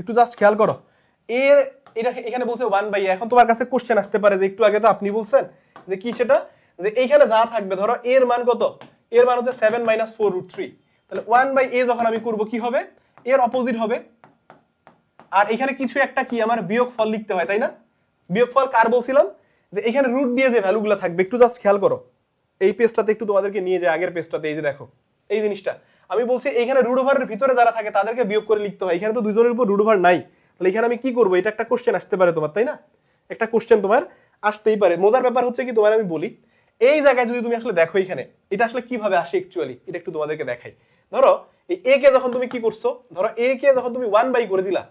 একটু জাস্ট খেয়াল করো, এর এটা এখানে বলছে 1/a। এখন তোমার কাছে কোশ্চেন আসতে পারে যে একটু আগে তো আপনি বলছেন যে কি সেটা, যে এইখানে যা থাকবে ধরো এর মান কত, এর মান হচ্ছে 7 - 4√3, তাহলে 1/a যখন আমি করব কি হবে, এর অপোজিট হবে। আর এখানে কিছু একটা কি আমার বিয়োগফল লিখতে হয় তাই না? বিয়োগফল কার বলছিলাম, যে এখানে রুট দিয়ে যে ভ্যালুগুলো থাকবে, একটু জাস্ট খেয়াল করো, এই পেজটাতে একটু তোমাদেরকে নিয়ে যায়, আগের পেজটাতে, এই যে দেখো এই জিনিসটা আমি বলছি, এইখানে রুট ওভারের ভিতরে যারা থাকে তাদেরকে বিয়োগ করে লিখতে হয়, এখানে তো দুইজনের উপর রুট ওভার নাই, তাহলে এখানে আমি কি করবো, এটা একটা কোশ্চেন আসতে পারে তোমার তাই না? একটা কোশ্চেন তোমার আসতেই পারে। মজার ব্যাপার হচ্ছে কি, তোমার আমি বলি, এই জায়গায় যদি তুমি আসলে দেখো এখানে এটা আসলে কিভাবে আসে অ্যাকচুয়ালি, এটা একটু তোমাদেরকে দেখাই। ধরো এই a কে যখন তুমি কি করছো, ধরো a কে যখন তুমি 1/, করে দিলা,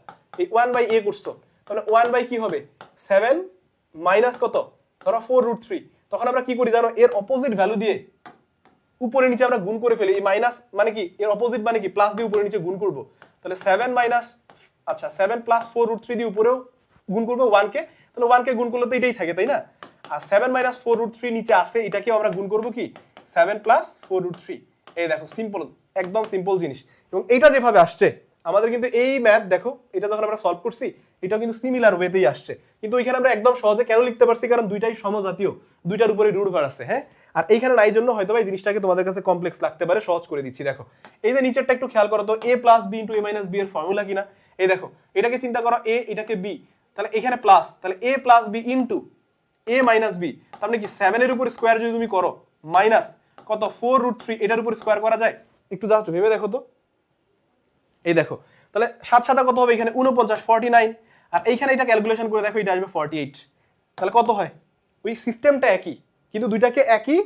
এই 1/a করছো, তাহলে 1/, কি হবে 7 মাইনাস কত, ধরো 4√3, তখন আমরা কি করি জানো, এর অপোজিট ভ্যালু দিয়ে উপরে নিচে আমরা গুণ করে ফেলি। এই মাইনাস মানে কি, এর অপোজিট মানে কি, প্লাস দিয়ে উপরে নিচে গুণ করব, তাহলে 7 মাইনাস, আচ্ছা 7 + 4√3 দিয়ে উপরেও গুণ করব 1 কে, তাহলে 1 কে গুণ করলে তো এটাই থাকে তাই না? আর 7 - 4√3 নিচে আসে, এটাকেও আমরা গুণ করব কি 7 + 4√3। এই দেখো সিম্পল, একদম সিম্পল জিনিস। এবং এইটা যেভাবে আসছে আমাদের কিন্তু এই ম্যাথ দেখো, এটা যখন আমরা সলভ করছি এটাও কিন্তু সিমিলার ওয়েতেই আসছে, কিন্তু ওইখানে আমরা একদম সহজে কেন লিখতে পারছি, কারণ দুইটাই সমজাতীয়, দুইটার উপরে রুট ওভার আছে। হ্যাঁ, আর এইখানে নাই জন্য হয়তো এই জিনিসটাকে তোমাদের কাছে কমপ্লেক্স লাগতে পারে, সহজ করে দিচ্ছি। দেখো এই যে নিচেরটা একটু খেয়াল করো তো, a + b * a - b এর ফর্মুলা কিনা, এই দেখো এটাকে চিন্তা করো, a এটাকে b, তাহলে এখানে প্লাস, তাহলে a + b * a - b, তার মানে কি 7 এর উপর স্কয়ার যদি তুমি করো মাইনাস কত 4√3, এটার উপর স্কয়ার করা যায়? একটু জাস্ট ভেবে দেখো তো, এই দেখো তাহলে 7 7 কত হবে, এখানে 49 49, আর এইখানে এটা ক্যালকুলেশন করে দেখো এটা আসবে 48, তাহলে কত হয়, ওই সিস্টেমটা একই, কিন্তু দুইটাকে একই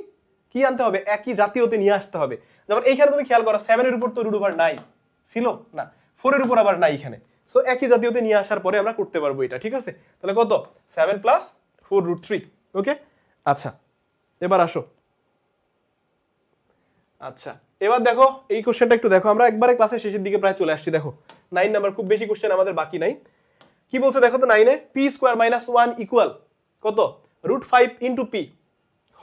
কি আনতে হবে, একই জাতীয়তে নিয়ে আসতে হবে। যেমন এইখানে তুমি খেয়াল করো 7 এর উপর তো রুট ওভার নাই, ছিল না, 4 এর উপর আবার নাই এখানে, সো একই জাতীয়তে নিয়ে আসার পরে আমরা করতে পারবো এটা, ঠিক আছে। তাহলে কত 7 + 4√3, ওকে। আচ্ছা এবার আসো, আচ্ছা এবার দেখো এই কোশ্চেনটা একটু দেখো, আমরা একবারে ক্লাসের শেষের দিকে প্রায় চলে আসছি। দেখো 9 নাম্বার, খুব বেশি কোশ্চেন আমাদের বাকি নাই। কি বলছে দেখো তো, 9 এ p² - 1 ইকুয়াল কত, √5 * p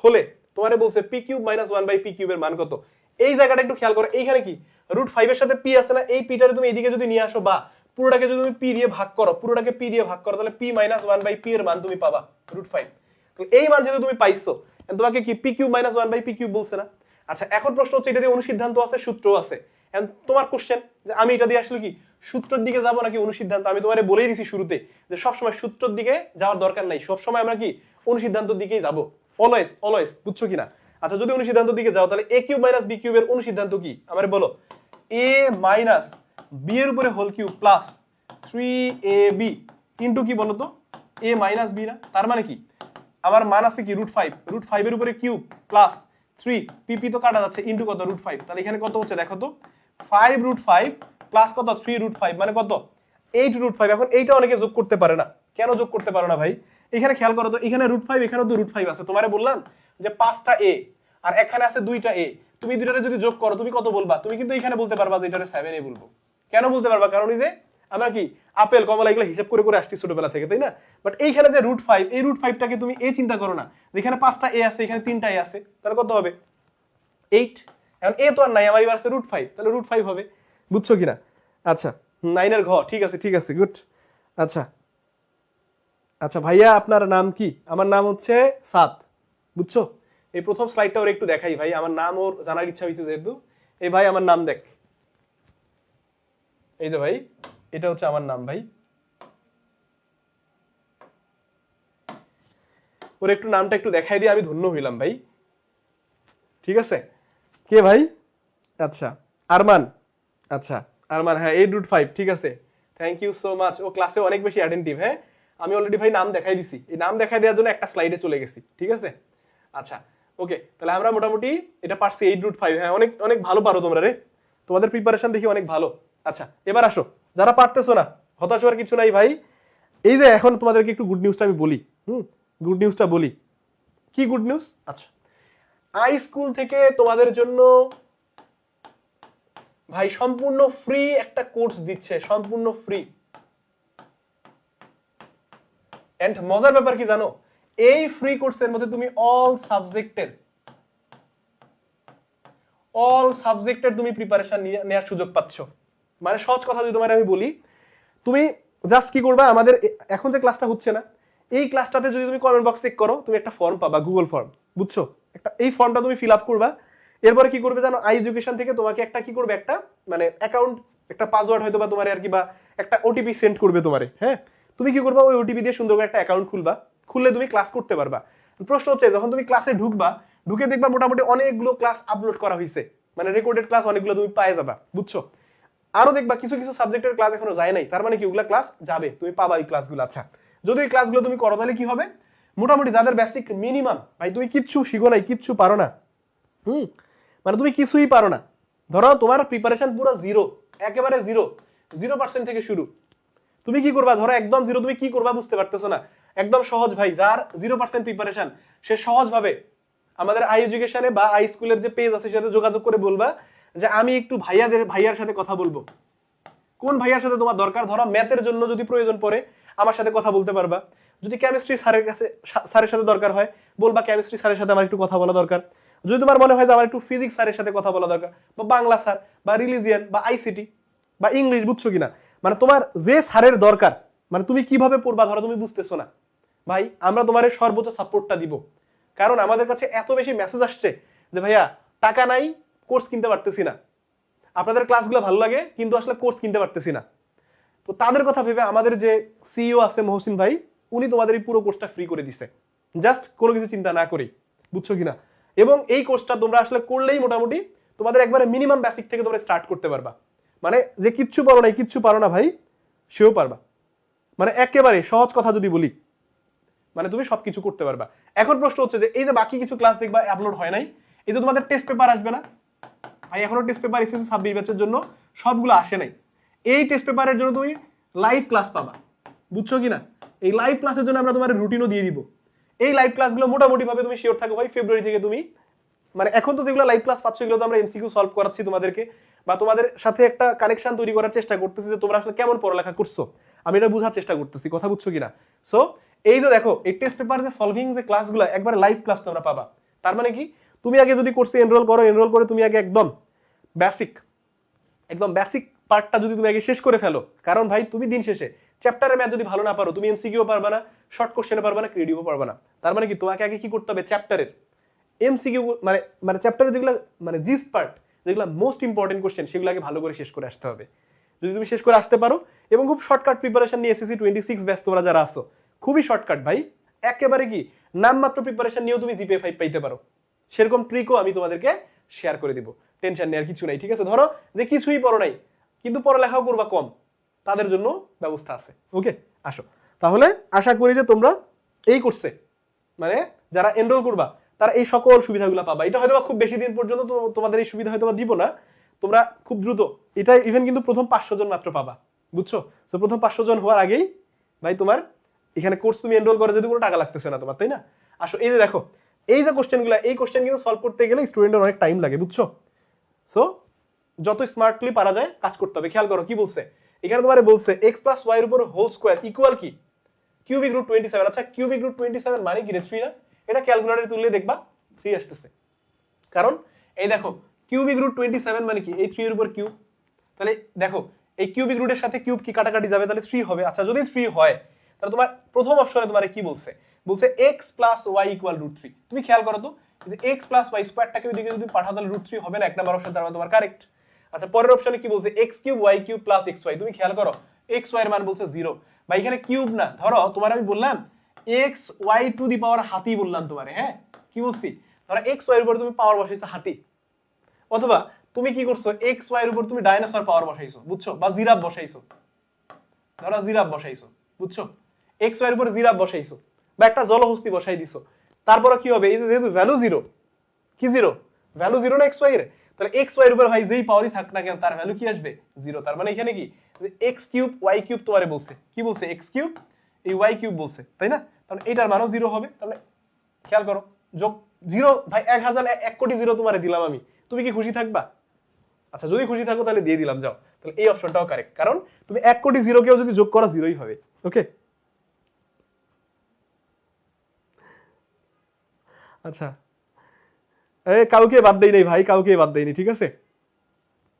হলে তোমারে বলছে p³ - 1/p³ এর মান কত। এই জায়গাটা একটু খেয়াল করো, এইখানে কি √5 এর সাথে p আছে না, এই pটারে তুমি এইদিকে যদি নিয়ে আসো, বা পুরোটাকে যদি তুমি p দিয়ে ভাগ করো, পুরোটাকে p দিয়ে ভাগ করো, তাহলে p - 1/p এর মান তুমি পাবা √5। তো এই মান যেহেতু তুমি পাইছো, তোমাকে কি p³ - 1/p³ বলছে না। আচ্ছা এখন প্রশ্ন হচ্ছে, এটা দিয়ে অনুসিদ্ধান্ত আছে, সূত্র আছে, তোমার কোশ্চেন যে আমি এটা দিয়ে আসলে কি সূত্রের দিকে যাব নাকি অনুসিদ্ধান্ত। আমি তোমারে বলেই দিছি শুরুতে যে সবসময় সূত্রের দিকে যাওয়ার দরকার নাই, সবসময় আমরা কি অনুসিদ্ধান্তের দিকেই যাব, অলওয়েজ অলওয়েজ, বুঝছো কিনা। আচ্ছা যদি অনুসিদ্ধান্তের দিকে যাও, তাহলে a³ - b³ এর অনুসিদ্ধান্ত কি আমারে বলো, a - b এর উপরে whole cube plus 3ab into কি বলো তো, a - b না, তার মানে কি আমার মান আছে কি √5, √5 এর উপরে কিউব প্লাস 3, pp তো কাটা যাচ্ছে, ইনটু কত √5, তাহলে এখানে কত হচ্ছে দেখো তো 5√5 প্লাস কত 3√5, মানে কত 8√5। এখন এইটা অনেকে যোগ করতে পারে না, কেন যোগ করতে পারো না ভাই? এখানে খেয়াল করো তো, এখানে √5, এখানে তো √5 আছে, তোমারে বললাম যে 5টা a আর এখানে আছে 2টা a, তুমি দুইটারে যদি যোগ করো তুমি কত বলবা, তুমি কিন্তু এখানে বলতে পারবা যে এটারে 7a বলবো। কেন বলতে পারবা? কারণ এই যে আমরা কি আপেল কমলা এগুলো হিসাব করে করে আসছি ছোটবেলা থেকে, তাই না? বাট এইখানে যে √5, এই √5টাকে তুমি এ চিন্তা করো না, যেখানে 5টা a আছে, এখানে 3টা a আছে, তাহলে কত হবে 8। এখন a তো আর নাই, আমার এবার আছে √5, তাহলে √5 হবে, বুঝছো কিনা। আচ্ছা 9 এর ঘ, ঠিক আছে ঠিক আছে, গুড। আচ্ছা আচ্ছা ভাইয়া আপনার নাম কি? আমার নাম হচ্ছে সাদ, বুঝছো। এই প্রথম স্লাইডটা ওর একটু দেখাই ভাই, আমার নাম ওর জানার ইচ্ছা হয়েছে যেহেতু। এই ভাই আমার নাম দেখ, এই যে ভাই এটা হচ্ছে আমার নাম ভাই। ওর একটু নামটা একটু দেখাই দিয়ে আমি ধন্য হইলাম ভাই, ঠিক আছে। কে ভাই? আচ্ছা আরমান, আচ্ছা আরমান, হ্যাঁ 8√5, ঠিক আছে, থ্যাংক ইউ সো মাচ। ও ক্লাসে অনেক বেশি অ্যাটেন্টিভ। হ্যাঁ আমি অলরেডি ভাই নাম দেখাই দিছি, এই নাম দেখাই দেওয়ার জন্য একটা স্লাইডে চলে গেছি, ঠিক আছে। আচ্ছা ওকে, তাহলে আমরা মোটামুটি এটা পারছি 8√5। হ্যাঁ অনেক অনেক ভালো পারো তোমরা রে, তোমাদের প্রিপারেশন দেখি অনেক ভালো। আচ্ছা এবার আসো যারা পারতেছো না, হতাশ হওয়ার কিছু নাই ভাই। এই যে এখন তোমাদেরকে একটু গুড নিউজটা আমি বলি, গুড নিউজটা বলি। কি গুড নিউজ? আচ্ছা আই স্কুল থেকে তোমাদের জন্য ভাই সম্পূর্ণ ফ্রি একটা কোর্স দিচ্ছে, সম্পূর্ণ ফ্রি। এন্ড মজার ব্যাপার কি জানো, এই ফ্রি কোর্সের মধ্যে তুমি অল সাবজেক্টের তুমি প্রিপারেশন নেওয়ার সুযোগ পাচ্ছ। মানে সহজ কথা যদি তোমার আমি বলি, তুমি জাস্ট কি করবা, আমাদের এখন যে ক্লাসটা হচ্ছে না, এই ক্লাসটাতে যদি তুমি কমেন্ট বক্স চেক করো, তুমি একটা ফর্ম পাবা, গুগল ফর্ম, বুঝছো? একটা এই ফর্মটা তুমি ফিল আপ করবা। এরপরে কি করবে জানো, আই এডুকেশন থেকে তোমাকে একটা কি করবে, একটা মানে অ্যাকাউন্ট, একটা পাসওয়ার্ড হয়তো বা তোমার আর কি, বা একটা ওটিপি সেন্ড করবে তোমারে। হ্যাঁ তুমি কি করবা, ওই ওটিপি দিয়ে সুন্দর করে একটা অ্যাকাউন্ট খুলবা, খুললে তুমি ক্লাস করতে পারবা। প্রশ্ন হচ্ছে যখন তুমি ক্লাসে ঢুকবা, ঢুকে দেখবা মোটামুটি অনেকগুলো ক্লাস আপলোড করা হয়েছে, মানে রেকর্ডেড ক্লাস অনেকগুলো তুমি পায়ে যাবা, বুঝছো? আরো দেখবা কিছু কিছু সাবজেক্টের ক্লাস এখনো যায় নাই, তার মানে কি ওগুলা ক্লাস যাবে, তুমি পাবা এই ক্লাসগুলো। আচ্ছা যদি এই ক্লাসগুলো তুমি করো তাহলে কি হবে, মোটামুটি যাদের বেসিক মিনিমাম, ভাই তুমি কিচ্ছু শিখো নাই, কিচ্ছু পারো না, মানে তুমি কিছুই পারো না, ধরো তোমার প্রিপারেশন পুরো জিরো, একেবারে 0% থেকে শুরু। তুমি কি করবা, ধরো একদম জিরো, তুমি কি করবা বুঝতে পারতেছো না, একদম সহজ ভাই। যার 0% প্রিপারেশন, সে সহজ ভাবে আমাদের আই এডুকেশনে বা আই স্কুলের যে পেজ আছে সেটাতে যোগাযোগ করে বলবা যে আমি একটু ভাইয়ার সাথে কথা বলবো। কোন ভাইয়ার সাথে তোমার দরকার, ধরো ম্যাথের জন্য যদি প্রয়োজন পড়ে আমার সাথে কথা বলতে পারবা। যদি কেমিস্ট্রি স্যারের সাথে দরকার হয়, বলবা কেমিস্ট্রি স্যারের সাথে আমার একটু কথা বলা দরকার। যদি তোমার মনে হয় যে আমার একটু ফিজিক্স স্যারের সাথে কথা বলা দরকার, বা বাংলা স্যার, বা রিলিজিয়ান, বা আইসিটি, বা ইংলিশ, বুঝছো কিনা, মানে তোমার যে স্যারের দরকার, মানে তুমি কিভাবে পড়বা, ধরো তুমি বুঝতেছো না, ভাই আমরা তোমার সর্বোচ্চ সাপোর্টটা দিব। কারণ আমাদের কাছে এত বেশি মেসেজ আসছে যে ভাইয়া টাকা নাই, কোর্স কিনতে পারতেছি না, আপনাদের ক্লাসগুলো ভালো লাগে কিন্তু আসলে কোর্স কিনতে পারতেছি না। তো তাদের কথা ভেবে আমাদের যে সিইও আছে মহসিন ভাই, উনি তোমাদের এই পুরো কোর্সটা ফ্রি করে দিছে, জাস্ট কোনো কিছু চিন্তা না করেই, বুঝছো কিনা। এবং এই কোর্সটা তোমরা আসলে করলেই মোটামুটি তোমাদের একবারে মিনিমাম বেসিক থেকে তোমরা স্টার্ট করতে পারবা। মানে যে কিচ্ছু পারো না ভাই, সেও পারবা। মানে একেবারে সহজ কথা যদি বলি, মানে তুমি সবকিছু করতে পারবা। এখন প্রশ্ন হচ্ছে যে এই যে বাকি কিছু ক্লাস দেখবা আপলোড হয় নাই, এই যে তোমাদের টেস্ট পেপার আসবে না ভাই, এখনো টেস্ট পেপার এসেছে 26 ব্যাচের জন্য, সবগুলো আসে নাই। এই টেস্ট পেপারের জন্য তুমি লাইভ ক্লাস পাবা, বুঝছো কিনা। এই লাইভ ক্লাসের জন্য আমরা তোমার রুটিনও দিয়ে দিব। এই লাইভ ক্লাসগুলো মোটামুটি ভাবে তুমি শিওর থাকো ভাই, ফেব্রুয়ারি থেকে তুমি, মানে এখন তো যেগুলো লাইভ ক্লাস পাচ্ছ এগুলো তো আমরা এমসিকিউ সলভ করাচ্ছি তোমাদেরকে, বা তোমাদের সাথে একটা কানেকশন তৈরি করার চেষ্টা করতেছি যে তোমরা আসলে কেমন পড়ালেখা করছো, আমি এটা বোঝার চেষ্টা করতেছি, কথা বুঝছো কিনা। সো এই যে দেখো এই টেস্ট পেপার যে সলভিং যে ক্লাসগুলো একবার লাইভ ক্লাস তোমরা পাবা। তার মানে কি, তুমি আগে যদি কোর্সে এনরোল করে তুমি আগে একদম বেসিক পার্টটা যদি তুমি আগে শেষ করে ফেলো, কারণ ভাই তুমি দিন শেষে চ্যাপ্টারের ম্যাথ যদি ভালো না পারো, তুমি এমসিকিউ পারবা না, শর্ট কোশ্চেনে পারবা না, ক্রিয়েটিভও পারবা না। তার মানে কি, তোমাকে আগে কি করতে হবে, চ্যাপ্টারের এমসিকিউ মানে চ্যাপ্টারের যেগুলো মানে জিস্ট পার্ট, যেগুলো মোস্ট ইম্পর্টেন্ট কোশ্চেন, সেগুলো আগে ভালো করে শেষ করে আসতে হবে। যদি তুমি শেষ করে আসতে পারো এবং খুব শর্টকাট প্রিপারেশন নিয়ে এসএসসি 26 ব্যাচ তোমরা যারা আসো, খুবই শর্টকাট ভাই, একেবারে কি নামমাত্র প্রিপারেশন নিয়েও তুমি জিপিএ 5 পাইতে পারো, সেরকম ট্রিকও আমি তোমাদেরকে শেয়ার করে দিব। টেনশন নেওয়ার কিছু নাই, ঠিক আছে। ধরো যে কিছুই পড়ো নাই কিন্তু পড়ালেখাও করবা কম, তাদের জন্য ব্যবস্থা আছে। ওকে আসো, তাহলে আশা করি যে তোমরা এই কোর্সে মানে যারা এনরোল করবা তারা এই সকল সুবিধাগুলো পাবা। এটা হয়তো খুব বেশি দিন পর্যন্ত তোমাদের এই সুবিধা হয়তো দিব না, তোমরা খুব দ্রুত এটা ইভেন কিন্তু প্রথম 500 জন মাত্র পাবা, বুঝছো। সো প্রথম 500 জন হওয়ার আগেই ভাই তোমার এখানে কোর্স তুমি এনরোল করে যদি কোনো টাকা লাগতেছে না তোমার, তাই না। আসো এই যে দেখো এই যে কোশ্চেনগুলো, এই কোশ্চেন কিন্তু সলভ করতে গেলে স্টুডেন্টের অনেক টাইম লাগে, বুঝছো। সো যত স্মার্টলি পারা যায় কাজ করতে হবে। খেয়াল করো কি বলছে এখানে, তোমার বলছে x + y এর উপর হোল স্কয়ার ইকুয়াল কি কিউবিক রুট 27। আচ্ছা কিউবিক রুট 27 মানে কি রে, 3 না? এটা ক্যালকুলেটরে তুললে দেখবা 3 আসতেছে, কারণ এই দেখো কিউবিক রুট 27 মানে কি, এই 3 এর উপর কিউব। তাহলে দেখো এই কিউবিক রুটের সাথে কিউব কি কাটাকাটি যাবে, তাহলে 3 হবে। আচ্ছা যদি 3 হয় তাহলে তোমার প্রথম অপশনে তোমার কি বলছে, বলছে x + y = √3। তুমি খেয়াল করো তো যে x প্লাস y স্কয়ারটাকে ওইদিকে যদি পাঠাও তাহলে √3 হবে না, এক নাম্বার অপশন, তার মানে তোমার কারেক্ট। আচ্ছা পরের অপশনে কি বলছে, x cube y cube plus xy, তুমি খেয়াল করো x y এর মান বলছে 0, বা এখানে কিউব না, ধরো তোমার আমি বললাম x y টু দি পাওয়ার হাতি বললাম তোমারে, হ্যাঁ কি বলছি, ধরো x y এর উপর তুমি পাওয়ার বসাইছো হাতি, অথবা তুমি কি করছো x y এর উপর তুমি ডাইনোসর পাওয়ার বসাইছো, বুঝছো, বা জিরাফ বসাইছো, ধরো জিরাফ বসাইছো, বুঝছো, x y এর উপর জিরাফ বসাইছো বা একটা জলহস্তি বসাই দিছো, তারপরে কি হবে, এই যে যেহেতু ভ্যালু 0, কি 0, ভ্যালু 0 না x y এর, তাহলে x y এর উপর ভাই যেই পাওয়ারই থাক না কেন তার ভ্যালু কি আসবে 0। তার মানে এখানে কি যে x কিউব y কিউব তোমারে বলছে, কি বলছে x কিউব এই y কিউব বলছে, তাই না, তাহলে এটার মানও 0 হবে। তাহলে খেয়াল করো যোগ 0 ভাই 1001 কোটি 0 তোমারে দিলাম আমি, তুমি কি খুশি থাকবা? আচ্ছা যদি খুশি থাকো তাহলে দিয়ে দিলাম, যাও, তাহলে এই অপশনটাও কারেক্ট, কারণ তুমি 1 কোটি 0 কেও যদি যোগ করো 0ই হবে। ওকে আচ্ছা কাউকে বাদ দেই নাই ভাই, কাউকে বাদ দেইনি, ঠিক আছে।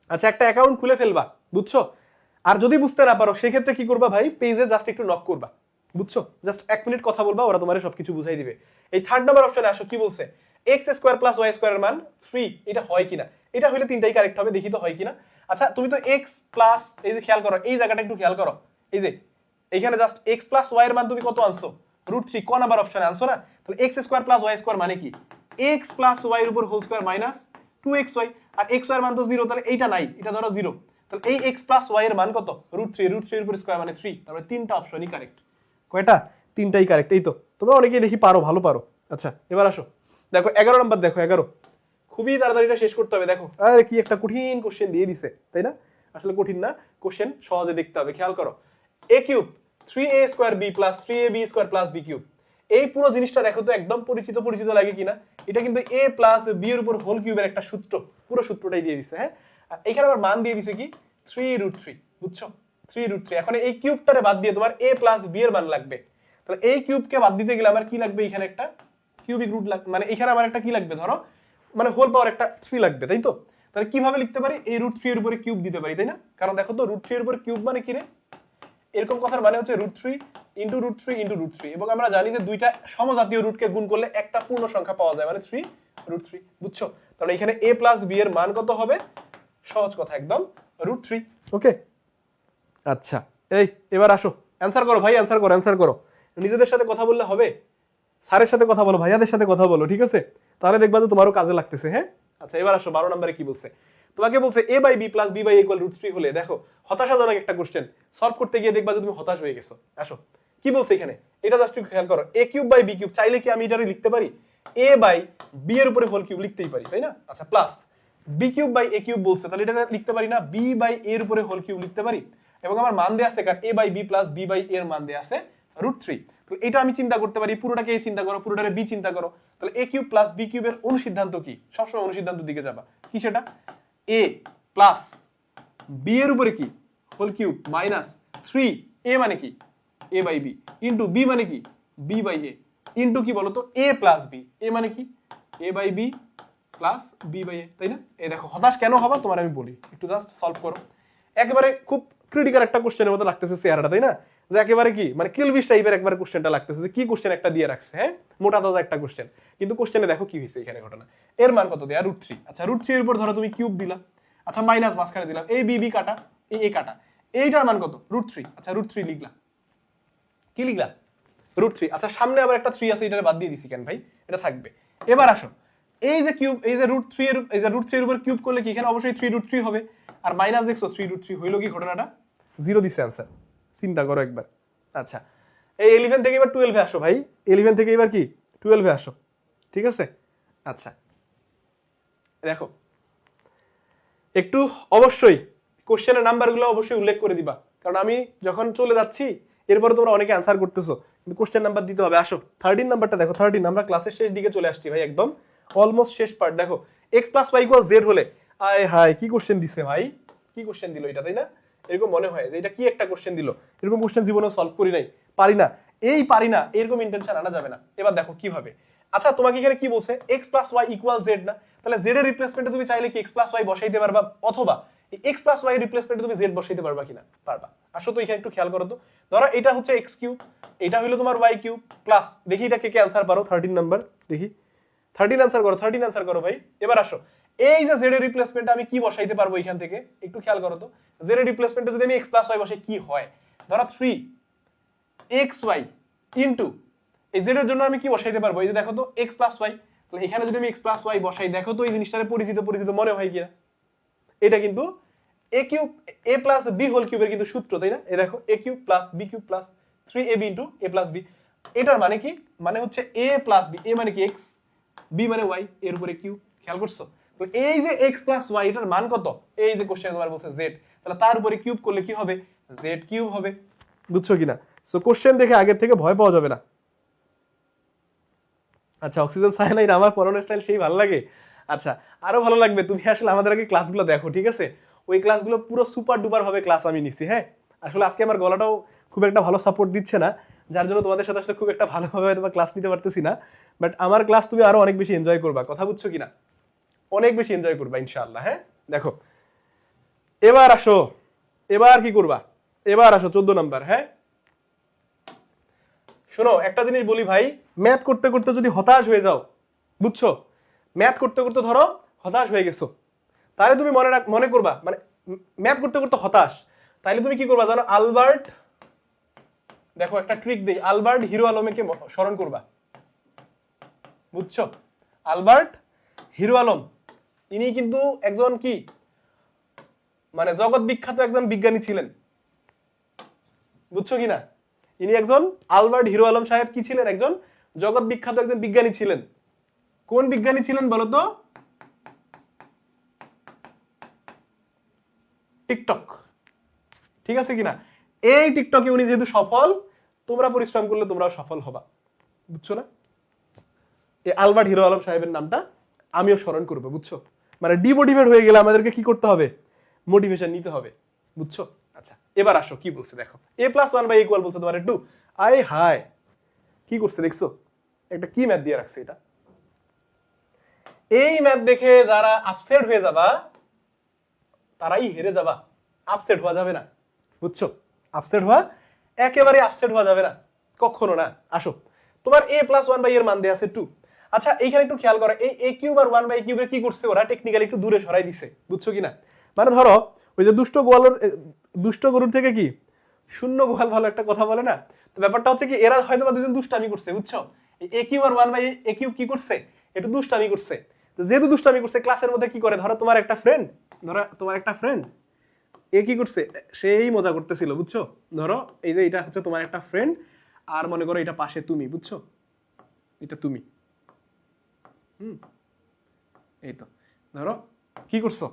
আচ্ছা একটা অ্যাকাউন্ট খুলে ফেলবা, বুঝছো, আর যদি বুঝতে না পারো সেক্ষেত্রে কি করবা ভাই, পেজে জাস্ট একটু নক করবা, বুঝছো, জাস্ট 1 মিনিট কথা বলবা, ওরা তোমারে সবকিছু বুঝাই দিবে। এই থার্ড নাম্বার অপশনে আসো, কি বলছে x square plus y square এর মান 3, এটা হয় কিনা, এটা হইলে তিনটাই কারেক্ট হবে, দেখি তো হয় কিনা। আচ্ছা তুমি তো x প্লাস, এই যে খেয়াল করো এই জায়গাটা একটু খেয়াল করো, এই যে এইখানে জাস্ট x প্লাস y এর মান তুমি কত আনছো, √3, ক নাম্বার অপশনে আনছো না, তাহলে x square plus y square মানে কি x প্লাস y এর উপর হোল স্কয়ার মাইনাস 2xy, আর x y এর মান তো 0, তাহলে এইটা নাই, এটা ধরো 0, তাহলে এই x প্লাস y এর মান কত √3 এর উপর স্কয়ার মানে 3, তাহলে তিনটা অপশনই কারেক্ট। কয়টা? তিনটাই কারেক্ট। এই তো তোমরা অনেকেই দেখি পারো, ভালো পারো। আচ্ছা এবার আসো, দেখো 11 নাম্বার, দেখো 11, খুবই তাড়াতাড়ি এটা শেষ করতে হবে। দেখো আরে কি একটা কঠিন কোশ্চেন দিয়ে দিছে, তাই না, আসলে কঠিন না, কোশ্চেন সহজে দেখতে হবে। খেয়াল করো a cube 3a square b plus 3ab square plus b cube, এই পুরো জিনিসটা দেখো তো একদম পরিচিত পরিচিত লাগে কিনা, এটা কিন্তু a প্লাস b এর উপর হোল কিউবের একটা সূত্র, পুরো সূত্রটাই দিয়ে দিছে। হ্যাঁ আর এখানে আবার মান দিয়ে দিছে কি 3√3, বুঝছো, 3√3। এখন এই কিউবটারে বাদ দিয়ে তোমার a প্লাস b এর মান লাগবে, তাহলে এই কিউবকে বাদ দিতে গেলে আমার কি লাগবে, এখানে একটা কিউবিক রুট লাগবে, মানে এখানে আমার একটা কি লাগবে, ধরো মানে হোল পাওয়ার একটা 3 লাগবে, তাই তো। তাহলে কিভাবে লিখতে পারি, এই √3 এর উপরে কিউব দিতে পারি, তাই না, কারণ দেখো তো √3 এর উপরে কিউব মানে কি রে, এরকম কথার মানে হচ্ছে √3 ইনটু √3, এবং আমরা জানি যে দুইটা সমজাতীয় রুটকে গুণ করলে একটা পূর্ণ সংখ্যা পাওয়া যায়, মানে 3√3, বুঝছো। তাহলে এখানে a প্লাস b এর মান কত হবে, সহজ কথা একদম √3। ওকে আচ্ছা এই এবার আসো, অ্যানসার করো ভাই, অ্যানসার করো, অ্যানসার করো, নিজেদের সাথে কথা বললে হবে, স্যারের সাথে কথা বলো, ভাইয়াদের সাথে কথা বলো, ঠিক আছে, তাহলে দেখবা যে তোমারও কাজে লাগতেছে। হ্যাঁ আচ্ছা এবার আসো 12 নম্বরে কি বলছে, তোমাকে বলছে a by b plus b by a equal √3 হলে, দেখো হতাশাজনক একটা কোশ্চেন, সলভ করতে গিয়ে দেখবা যে তুমি হতাশ হয়ে গেছো। আসো কি বলছে এখানে, এটা জাস্ট একটু খেয়াল করো, a cube by b cube, চাইলে কি আমি এটারে লিখতে পারি a বাই b এর উপরে হোল কিউব লিখতেই পারি, তাই না। আচ্ছা plus b cube by a cube বলছে, তাহলে এটা লিখতে পারি না b বাই a এর উপরে হোল কিউব লিখতে পারি, এবং আমার মান দেয়া আছে কার a by b plus b by a এর মান দেয়া আছে √3। তো এটা আমি চিন্তা করতে পারি, পুরোটাকে a চিন্তা করো, পুরোটারে b চিন্তা করো, তাহলে a কিউব প্লাস b কিউবের অনুসিদ্ধান্ত কি, সবসময় অনুসিদ্ধান্ত দিকে যাবা, কি সেটা a প্লাস b এর উপরে কি হোল কিউব মাইনাস 3 a মানে কি a by b into b মানে কি b বাই a ইনটু কি বলতো a প্লাস b, a মানে কি a by b plus b by a, তাই না। এই দেখো হতাশ কেন হবা তোমার আমি বলি, একটু জাস্ট সলভ করো, একেবারে খুব ক্রিটিক্যাল একটা কোশ্চেনের মতো লাগতেছে চেহারাটা, তাই না, যে একেবারে কি মানে কিলবিশ টাইপের একবারে কোশ্চেনটা লাগতেছে, যে কি কোশ্চেন একটা দিয়ে রাখছে, হ্যাঁ মোটা তাজা একটা কোশ্চেন, কিন্তু কোশ্চেনে দেখো কি হয়েছে এখানে ঘটনা, এর মান কত দেয়া √3। আচ্ছা √3 এর উপর ধরো তুমি কিউব দিলা, আচ্ছা মাইনাস মাঝখানে দিলাম a b b কাটা a কাটা, এইটার মান কত √3, আচ্ছা √3 লিখলা, কি লিখলা √3। আচ্ছা সামনে আবার একটা 3 আছে, এটারে বাদ দিয়ে দিছি কেন ভাই, এটা থাকবে। এবার আসো এই যে কিউব, এই যে √3 এর, এই যে √3 এর উপর কিউব করলে কি এখানে অবশ্যই 3√3 হবে, আর মাইনাস দেখছো 3√3 হইলো কি ঘটনাটা, 0 দিছে आंसर, চিন্তা করো একবার। আচ্ছা এই 11 থেকে এবার 12 এ আসো ভাই, 11 থেকে এবার কি 12 এ আসো, ঠিক আছে। আচ্ছা দেখো একটু অবশ্যই কোশ্চেনের নাম্বারগুলো অবশ্যই উল্লেখ করে দিবা, কারণ আমি যখন চলে যাচ্ছি এরপরে তোমরা অনেকে অ্যানসার করতেছো, কিন্তু কোশ্চেন নাম্বার দিতে হবে। আসো 13 নাম্বারটা দেখো, 13 আমরা ক্লাসের শেষ দিকে চলে আসছি ভাই, একদম অলমোস্ট শেষ পার্ট। দেখো x + y = z হলে, আয় হায় কি কোশ্চেন দিছে ভাই, কি কোশ্চেন দিল এটা, তাই না, এরকম মনে হয় যে এটা কি একটা কোশ্চেন দিল, এরকম কোশ্চেন জীবনে সলভ করি নাই, পারি না, এই পারি না এরকম ইন্টেনশন আনা যাবে না। এবার দেখো কিভাবে, আচ্ছা তোমাকে এখানে কি বলছে x + y = z না, তাহলে z এর রিপ্লেসমেন্টে তুমি চাইলে কি x + y বসাইতে পারবা, অথবা x + y এর রিপ্লেসমেন্টে তুমি z বসাইতে পারবা কিনা, পারবা। আসো তো এখানে একটু খেয়াল করো তো, ধরো এটা হচ্ছে x কিউব, এটা হলো তোমার y কিউব প্লাস, দেখি এটা কে কে आंसर পারো 13 নাম্বার, দেখি 13 आंसर করো, 13 आंसर করো ভাই। এবার আসো, এই যে z এর রিপ্লেসমেন্টে আমি কি বসাইতে পারবো এখান থেকে একটু খেয়াল করো তো। z এর রিপ্লেসমেন্টে যদি আমি x + y বসাই কি হয়? ধরো 3xy ইনটু এই z এর জন্য আমি কি বসাইতে পারবো? এই যে দেখো তো x + y, তাহলে এখানে যদি আমি x + y বসাই, দেখো তো এই জিনিসটারে পরিচিত পরিচিত মনে হয় কিনা? এটা কিন্তু a cube a + b whole কিউবের কিন্তু সূত্র, তাই না? এই দেখো a cube + b cube + 3ab * a + b। এটার মানে কি? মানে হচ্ছে a + b, a মানে কি x, b মানে y, এর উপরে কিউব। খেয়াল করছো? তো এই যে x + y এটার মান কত? এই যে কোশ্চেন তোমার বলছে z, তাহলে তার উপরে কিউব করলে কি হবে? z কিউব হবে। বুঝছো কিনা? সো কোশ্চেন দেখে আগের থেকে ভয় পাওয়া যাবে না। আচ্ছা, অক্সিজেন সায়ানাইড আমার পড়ানোর স্টাইল সেই ভালো লাগে। আচ্ছা, আরো ভালো লাগবে তুমি আসলে আমাদের আগে ক্লাসগুলো দেখো, ঠিক আছে? ওই ক্লাসগুলো পুরো সুপার ডুপার ভাবে ক্লাস আমি নিছি। হ্যাঁ, আসলে আজকে আমার গলাটাও খুব একটা ভালো সাপোর্ট দিচ্ছে না, যার জন্য তোমাদের সাথে আসলে খুব একটা ভালোভাবে হয়তো ক্লাস নিতে পারতেছি না। বাট আমার ক্লাস তুমি আরো অনেক বেশি এনজয় করবা, কথা বুঝছো কিনা? অনেক বেশি এনজয় করবা ইনশাআল্লাহ। হ্যাঁ, দেখো এবার আসো, এবার কি করবা? এবার আসো 14 নাম্বার। হ্যাঁ, শোনো একটা জিনিস বলি ভাই, ম্যাথ করতে করতে যদি হতাশ হয়ে যাও, বুঝছো, ম্যাথ করতে করতে ধরো হতাশ হয়ে গেছো, তাহলে তুমি মনে করবা, মানে ম্যাথ করতে করতে হতাশ, তাহলে তুমি কি করবা জানো? আলবার্ট, দেখো একটা ট্রিক দেই, আলবার্ট হিরো আলমকে স্মরণ করবা। বুঝছো? আলবার্ট হিরো আলম ইনি কিন্তু একজন কি, মানে জগৎ বিখ্যাত একজন বিজ্ঞানী ছিলেন। বুঝছো কিনা? ইনি একজন, আলবার্ট হিরো আলম সাহেব কি ছিলেন? একজন জগৎ বিখ্যাত একজন বিজ্ঞানী ছিলেন। কোন বিজ্ঞানী ছিলেন বলতো? টিকটক, ঠিক আছে কিনা? এই টিকটকে উনি যেহেতু সফল, তোমরা পরিশ্রম করলে তোমরাও সফল হবা। বুঝছো না? এই আলবার্ট হিরো আলম সাহেবের নামটা আমিও স্মরণ করবো। বুঝছো? মানে ডিমোটিভেট হয়ে গেলে আমাদেরকে কি করতে হবে? মোটিভেশন নিতে হবে। বুঝছো? আচ্ছা, এবার আসো কি বলছে দেখো। a + 1/= বলছে তোমার 2। আই হাই, কি করছে দেখছো? একটা কি ম্যাথ দিয়ে রাখছে এটা। এই ম্যাথ দেখে যারা আপসেট হয়ে যাবা তারাই হেরে যাবা, আপসেট হওয়া যাবে না। বুঝছো? আপসেট হওয়া, একেবারে আপসেট হওয়া যাবে না, কখনো না। আসো, তোমার a + 1/, এর মান দেয়া আছে 2। আচ্ছা, এইখানে একটু খেয়াল করো, এই a কিউব আর 1/³ এর কি করছে ওরা? টেকনিক্যালি একটু দূরে সরাই দিছে। বুঝছো কিনা? মানে ধরো ওই যে দুষ্ট গরুর থেকে কি শূন্য গোয়াল ভালো একটা কথা বলে না? তো ব্যাপারটা হচ্ছে কি, এরা হয়তো বা দুজন দুষ্টামি করছে। বুঝছো? এই a কিউব আর 1/³ কি করছে? একটু দুষ্টামি করছে। তো যেহেতু দুষ্টামি করছে, ক্লাসের মধ্যে কি করে, ধরো তোমার একটা ফ্রেন্ড এ কি করছে, সেই মজা করতেছিল। বুঝছো? ধরো এই যে এটা হচ্ছে তোমার একটা ফ্রেন্ড, আর মনে করো এটা পাশে তুমি। বুঝছো? এটা তুমি, এই তো ধরো কি করছো,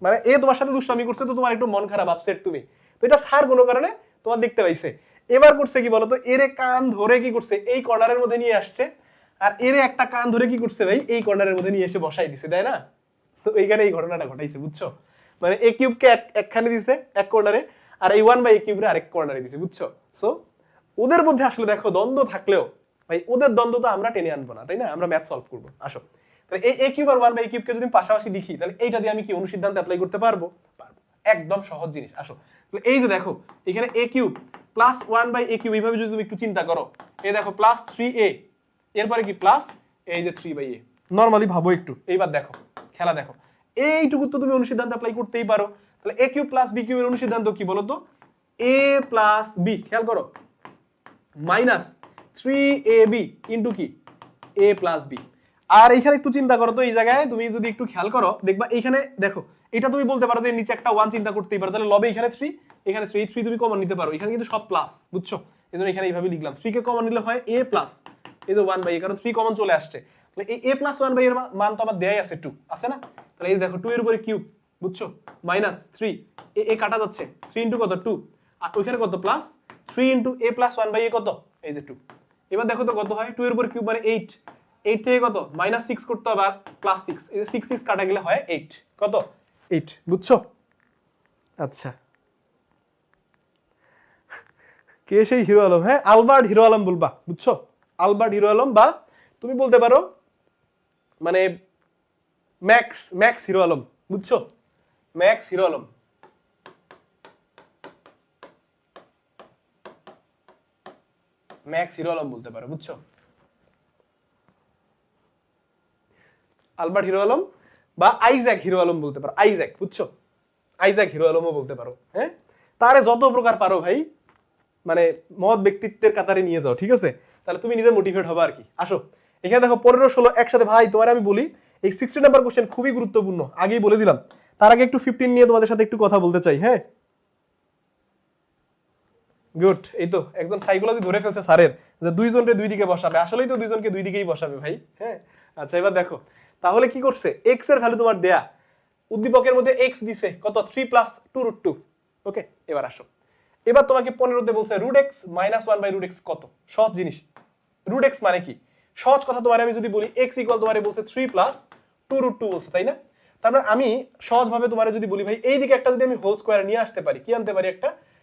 মানে এ তোমার সাথে দুষ্টামি করছে, তো তোমার একটু মন খারাপ, আপসেট তুমি। তো এটা স্যার কোনো কারণে তোমার দেখতে পাইছে। এবার করছে কি বলতো, এরে কান ধরে কি করছে, এই কর্নারের মধ্যে নিয়ে আসছে, আর এরে একটা কান ধরে কি করছে ভাই, এই কর্নারের মধ্যে নিয়ে এসে বসাই দিছে, তাই না? তো এইখানে এই ঘটনাটা ঘটাইছে। বুঝছো? মানে a কিউবকে একখানে দিছে এক কর্নারে, আর এই 1/³ রে আরেক কর্নারে দিছে। বুঝছো? সো ওদের মধ্যে আসলে দেখো দ্বন্দ্ব থাকলেও ভাই, ওদের দ্বন্দ্ব তো আমরা টেনে আনবো না, তাই না? আমরা ম্যাথ সলভ করবো। আসো, তাহলে এই a কিউব আর 1/³ কে যদি পাশাপাশি লিখি, তাহলে এইটা দিয়ে আমি কি অনুসিদ্ধান্ত অ্যাপ্লাই করতে পারবো? পারবো, একদম সহজ জিনিস। আসো, তো এই যে দেখো এখানে a কিউব প্লাস 1/³ এইভাবে যদি তুমি একটু চিন্তা করো, এই দেখো প্লাস 3a, এরপরে কি প্লাস এই যে 3/a, নরমালি ভাবো একটু। এইবার দেখো, খেলা দেখো, এইটুকু তো তুমি অনুসিদ্ধান্ত অ্যাপ্লাই করতেই পারো। তাহলে a কিউব প্লাস b কিউবের অনুসিদ্ধান্ত কি বলো তো? a প্লাস b, খেয়াল করো, মাইনাস 3ab ইন্টু কি a প্লাস b। আর এইখানে একটু চিন্তা করো তো, এই জায়গায় তুমি যদি একটু খেয়াল করো দেখবা এইখানে দেখো, এটা তুমি বলতে পারো যে নিচে একটা 1 চিন্তা করতেই পারো, তাহলে লবে এখানে 3, এখানে 3, এই 3 তুমি কমন নিতে পারো, এখানে কিন্তু সব প্লাস। বুঝছো? এজন্য এখানে এইভাবে লিখলাম, 3 কে কমন নিলে হয় a প্লাস এই যে 1/a, কারণ 3 কমন চলে আসছে। তাহলে এই a প্লাস 1/a এর মান তো আমার দেয়াই আছে 2, আছে না? তাহলে এই দেখো 2 এর উপরে কিউব। বুঝছো? মাইনাস 3, এ কাটা যাচ্ছে, 3 ইনটু কত 2, আর ওইখানে কত plus 3 into a plus 1/a কত, এই যে 2। এবার দেখো তো কত হয়, 2 এর উপর কিউব মানে 8, 8 থেকে কত মাইনাস 6 করতে হবে, আর প্লাস 6, এই যে 6 কাটা গেলে হয় 8, কত 8। বুঝছো? আচ্ছা, কে সেই হিরো আলম? হ্যাঁ, আলবার্ট হিরো আলম বলবা। বুঝছো? আলবার্ট হিরো আলম, বা তুমি বলতে পারো মানে ম্যাক্স হিরো আলম। বুঝছো? ম্যাক্স হিরো আলম, ম্যাক্স হিরো আলম বলতে পারো। বুঝছো? আলবার্ট হিরো আলম বা আইজ্যাক হিরো আলম বলতে পারো, আইজ্যাক, বুঝছো, আইজ্যাক হিরো আলমও বলতে পারো। হ্যাঁ, তারে যত প্রকার পারো ভাই মানে মহৎ ব্যক্তিত্বের কাতারে নিয়ে যাও, ঠিক আছে? তাহলে তুমি নিজে মোটিভেট হবে আর কি। আসো এখানে দেখো 15-16 একসাথে। ভাই তোমার আমি বলি এই 60 নাম্বার কোশ্চেন খুবই গুরুত্বপূর্ণ, আগেই বলে দিলাম। তার আগে একটু 15 নিয়ে তোমাদের সাথে একটু কথা বলতে চাই। হ্যাঁ, গুড। এই তো একজন সাইকোলজি ধরে ফেলছে স্যারের যে দুইজনকে দুই দিকে বসাবে, আসলেই তো দুইজনকে দুই দিকেই বসাবে ভাই। হ্যাঁ, আচ্ছা এবার দেখো তাহলে কি করছে, এক্স এর ভ্যালু তোমার দেয়া, উদ্দীপকের মধ্যে এক্স দিছে কত, 3 + 2√2। ওকে, এবার আসো, এবার তোমাকে 15 তে বলছে √x - 1/√x কত। সহজ জিনিস, √x মানে কি, সহজ কথা তোমার আমি যদি বলি x = তোমারে বলছে 3 + 2√2 বলছে, তাই না? তারপরে আমি সহজভাবে তোমারে যদি বলি ভাই এইদিকে একটা যদি আমি হোল স্কয়ার নিয়ে আসতে পারি, কি আনতে পারি,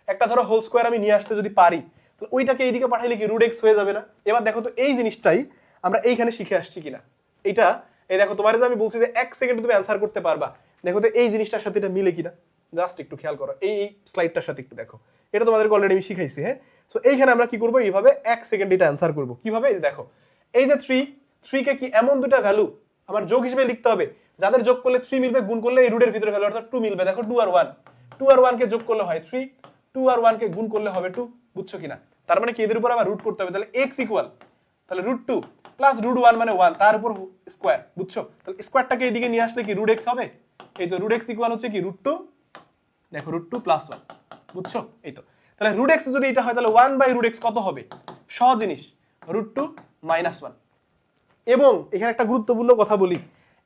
একটা ধরো হোল স্কয়ার আমি নিয়ে আসতে যদি পারি, তাহলে ওইটাকে এইদিকে পাঠাইলে কি √x হয়ে যাবে না? এবার দেখো তো এই জিনিসটাই আমরা এইখানে শিখে আসছি কিনা। এটা এই দেখো তোমারে যে আমি বলছি যে 1 সেকেন্ডে তুমি অ্যানসার করতে পারবা, দেখো তো এই জিনিসটার সাথে এটা মিলে কিনা, জাস্ট একটু খেয়াল করো এই স্লাইডটার সাথে একটু দেখো, এটা তোমাদেরকে অলরেডি আমি শিখাইছি। হ্যাঁ, সো এইখানে আমরা কি করব, এইভাবে 1 সেকেন্ডে এটা অ্যানসার করব। কিভাবে, এই দেখো এই যে 3 কে কি এমন দুটো ভ্যালু আমার যোগ হিসেবে লিখতে হবে যাদের যোগ করলে 3 মিলবে, গুণ করলে এই রুটের ভিতরে ভ্যালু অর্থাৎ 2 মিলবে। দেখো 2 আর 1, 2 আর 1 কে যোগ করলে হয় 3, 2 আর 1 কে গুণ করলে হবে 2, বুঝছো কিনা? তার মানে কি এদের উপর আবার রুট করতে হবে, তাহলে x ইকুয়াল তাহলে √2 প্লাস √1 মানে 1 তার উপর স্কয়ার, বুঝছো? তাহলে স্কয়ারটাকে এইদিকে নিয়ে আসলে কি √x হবে। এই তো √x ইকুয়াল হচ্ছে কি √2, দেখো √2 + 1, বুঝছো? এই তো তাহলে √x যদি এটা হয় তাহলে 1/√x কত হবে, সহজ জিনিস √2 - 1। এবং এখানে একটা গুরুত্বপূর্ণ কথা বলি,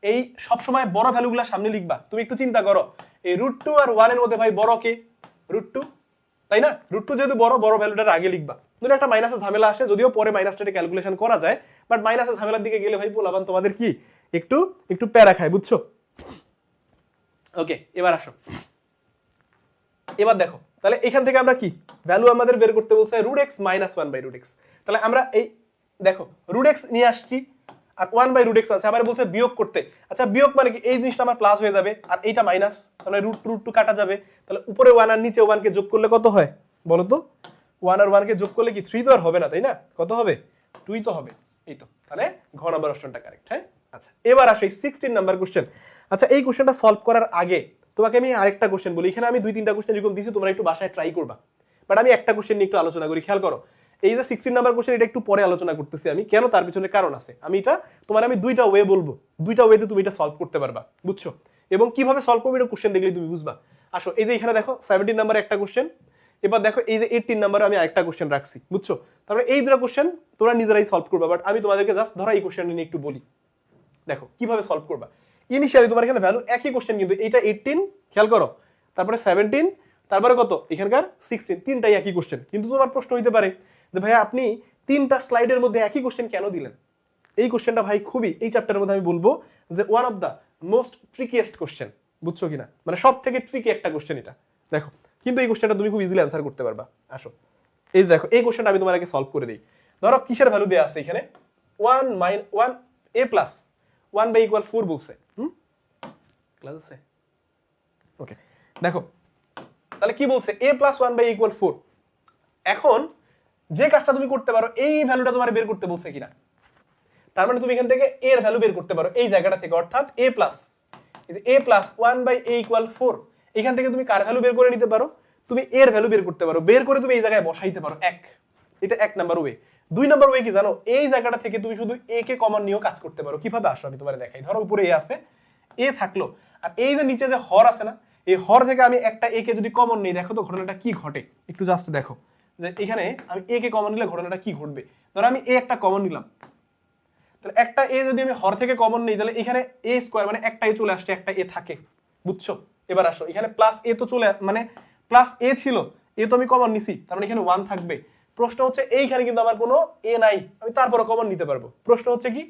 এই সব সময় বড় ভ্যালুগুলো সামনে লিখবা। তুমি একটু চিন্তা করো এই √2 আর 1 এর মধ্যে ভাই বড় কে, √2, তাই না? √2 যেহেতু বড়, বড় ভ্যালুটার আগে লিখবা। যদি একটা মাইনাসের ঝামেলা আসে, যদিও পরে মাইনাসটা ক্যালকুলেশন করা যায়, বাট মাইনাসের ঝামেলার দিকে গেলে ভাই পোলাবান তোমাদের কি একটু একটু প্যারা খায়, বুঝছো? ওকে, এবার আসো, এবার দেখো তাহলে এখান থেকে আমরা কি ভ্যালু আমাদের বের করতে বলছে √x - 1/√x। তাহলে আমরা এই দেখো √x নিয়ে আসছি আর 1/√x আছে, আবার বলছে বিয়োগ করতে। আচ্ছা বিয়োগ মানে কি, এই জিনিসটা আমার প্লাস হয়ে যাবে আর এইটা মাইনাস, তাহলে √2 কাটা যাবে। তাহলে উপরে 1 আর নিচে 1 কে যোগ করলে কত হয় বলো তো? 1 আর 1 কে যোগ করলে কি 3 তো আর হবে না, তাই না? কত হবে, 2 তো হবে। এই তো, তাহলে ঘ নাম্বার অপশনটা কারেক্ট। হ্যাঁ, আচ্ছা এবার আসো 16 নাম্বার কোশ্চেন। আচ্ছা এই কোশ্চেনটা সলভ করার আগে তোমাকে আমি আরেকটা কোশ্চেন বলি। এখানে আমি 2-3টা কোশ্চেন যেরকম দিছি তোমরা একটু বাসায় ট্রাই করবা, বাট আমি একটা কোশ্চেন নিয়ে একটু আলোচনা করি। খেয়াল করো, এই যে 16 নাম্বার কোশ্চেন, এটা একটু পরে আলোচনা করতেছি আমি, কেন তার পিছনে কারণ আছে। আমি এটা তোমার আমি দুইটা ওয়ে বলবো, দুইটা ওয়েতে তুমি এটা সলভ করতে পারবা, বুঝছো? এবং কিভাবে সলভ করবে এটা কোশ্চেন দেখলেই তুমি বুঝবা। আসো এই যে এখানে দেখো 17 নাম্বার একটা কোশ্চেন, এবার দেখো এই যে 18 নাম্বারে আমি আরেকটা কোশ্চেন রাখছি, বুঝছো? তারপরে এই দুটো কোশ্চেন তোমরা নিজেরাই সলভ করবা, বাট আমি তোমাদেরকে জাস্ট ধরো এই কোশ্চেন নিয়ে একটু বলি। দেখো কিভাবে সলভ করবা। ইনিশিয়ালি তোমার এখানে ভ্যালু একই কোশ্চেন, কিন্তু এইটা 18, খেয়াল করো, তারপরে 17, তারপরে কত এখানকার 16, তিনটাই একই কোশ্চেন। কিন্তু তোমার প্রশ্ন হইতে পারে যে ভাইয়া আপনি তিনটা স্লাইডের মধ্যে একই কোশ্চেন কেন দিলেন? এই কোশ্চেনটা ভাই খুবই, এই চ্যাপ্টারের মধ্যে আমি বলবো যে one of the most trickiest question, বুঝছো কিনা? মানে সব থেকে ট্রিকি একটা কোশ্চেন এটা। দেখো কিন্তু এই কোশ্চেনটা তুমি খুব ইজিলি অ্যান্সার করতে পারবা। আসো এই দেখো এই কোশ্চেনটা আমি তোমার আগে সলভ করে দিই। ধরো কিসের ভ্যালু দেওয়া আছে এখানে, 1 a প্লাস 1/4 বলছে। ক্লাস আছে, ওকে। দেখো তাহলে কি বলছে, a + 1/4। এখন যে কাজটা তুমি করতে পারো, এই ভ্যালুটা তোমার বের করতে বলছে কিনা, তার মানে তুমি এখান থেকে a এর ভ্যালু বের করতে পারো এই জায়গাটা থেকে, অর্থাৎ a + 1/4। এখান থেকে তুমি কার ভ্যালু বের করে নিতে পারো, তুমি a এর ভ্যালু বের করতে পারো, বের করে তুমি এই জায়গায় বসাইতে পারো 1। এটা 1 নাম্বার ওয়ে। 2 নাম্বার ওয়ে কি জানো, এই জায়গাটা থেকে তুমি শুধু a কে কমন নিয়েও কাজ করতে পারো। কিভাবে আসো আমি তোমাদের দেখাই। ধরো উপরে a আছে, a থাকলো, আর এই যে নিচে যে হর আছে না, এই হর থেকে আমি একটা a কে যদি কমন নিই, দেখো তো ঘটনাটা কি ঘটে, একটু জাস্ট দেখো যে এখানে আমি a কে কমন নিলে ঘটনাটা কি ঘটবে। ধরো আমি a একটা কমন নিলাম, তাহলে একটা a যদি আমি হর থেকে কমন নিই, তাহলে এখানে a স্কয়ার মানে একটা a চলে আসছে, একটা a থাকে, বুঝছো? এবার আসো এখানে প্লাস a তো চলে, মানে প্লাস a ছিল, a তো আমি কমন নিছি, তার মানে এখানে 1 থাকবে। প্রশ্ন হচ্ছে এইখানে কিন্তু আমার কোনো a নাই, আমি তারপরে কমন নিতে পারবো। প্রশ্ন হচ্ছে কি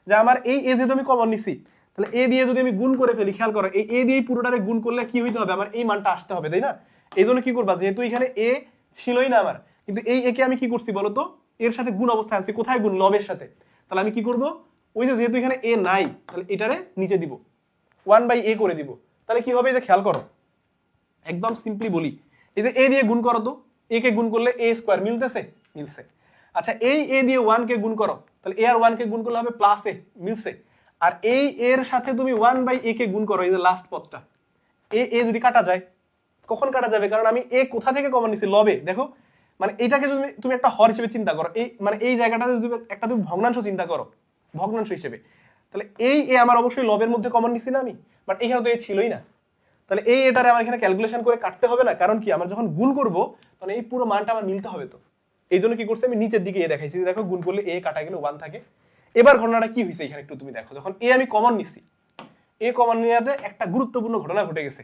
যে আমার এই a যেহেতু আমি কমন নিছি, তাহলে a দিয়ে যদি আমি গুণ করে ফেলি, খেয়াল করো এই a দিয়ে পুরোটারে গুণ করলে কি হইতে হবে, আমার এই মানটা আসতে হবে, তাই না? এই জন্য কি করবা, যেহেতু এখানে a ছিলই না আমার, কিন্তু এই a কে আমি কি করছি বলতো, এর সাথে গুণ অবস্থায় আছে, কোথায় গুণ, লবের সাথে। তাহলে আমি কি করব, ওই যে যেহেতু এখানে a নাই, তাহলে এটারে নিচে দিব, 1/a করে দিব। তাহলে কি হবে, এই যে খেয়াল করো, একদম সিম্পলি বলি, এই যে a দিয়ে গুণ করো তো, a কে গুণ করলে a স্কয়ার, মিলতেছে, মিলছে। আচ্ছা এই a দিয়ে 1 কে গুণ করো, তাহলে a আর 1 কে গুণ করলে হবে প্লাস a, মিলছে। আর এই এর সাথে তুমি 1/a কে গুণ করো, এই যে লাস্ট পদটা, এ যদি কাটা যায়, কখন কাটা যাবে? কারণ আমি এ কোথা থেকে কমন নিছি, লবে। দেখো মানে এটাকে যদি তুমি একটা হর হিসেবে চিন্তা করো, এই মানে এই জায়গাটাতে যদি একটা তুমি ভগ্নাংশ চিন্তা করো, ভগ্নাংশ হিসেবে, তাহলে এই এ আমার অবশ্যই লবের মধ্যে কমন নিছি না আমি, বাট এখানে তো এ ছিলই না। তাহলে এই এটারে আমার এখানে ক্যালকুলেশন করে কাটতে হবে না, কারণ কি আমার যখন গুণ করব তখন এই পুরো মানটা আমার মিলতে হবে। তো এই জন্য কি করছি আমি নিচের দিকে এ দেখাইছি, দেখো গুণ করলে এ কাটা গেলে 1 থাকে। এবার ঘটনাটা কি হয়েছে এখানে একটু তুমি দেখো, যখন এ আমি কমন নিছি, এ কমন নেওয়াতে একটা গুরুত্বপূর্ণ ঘটনা ঘটে গেছে।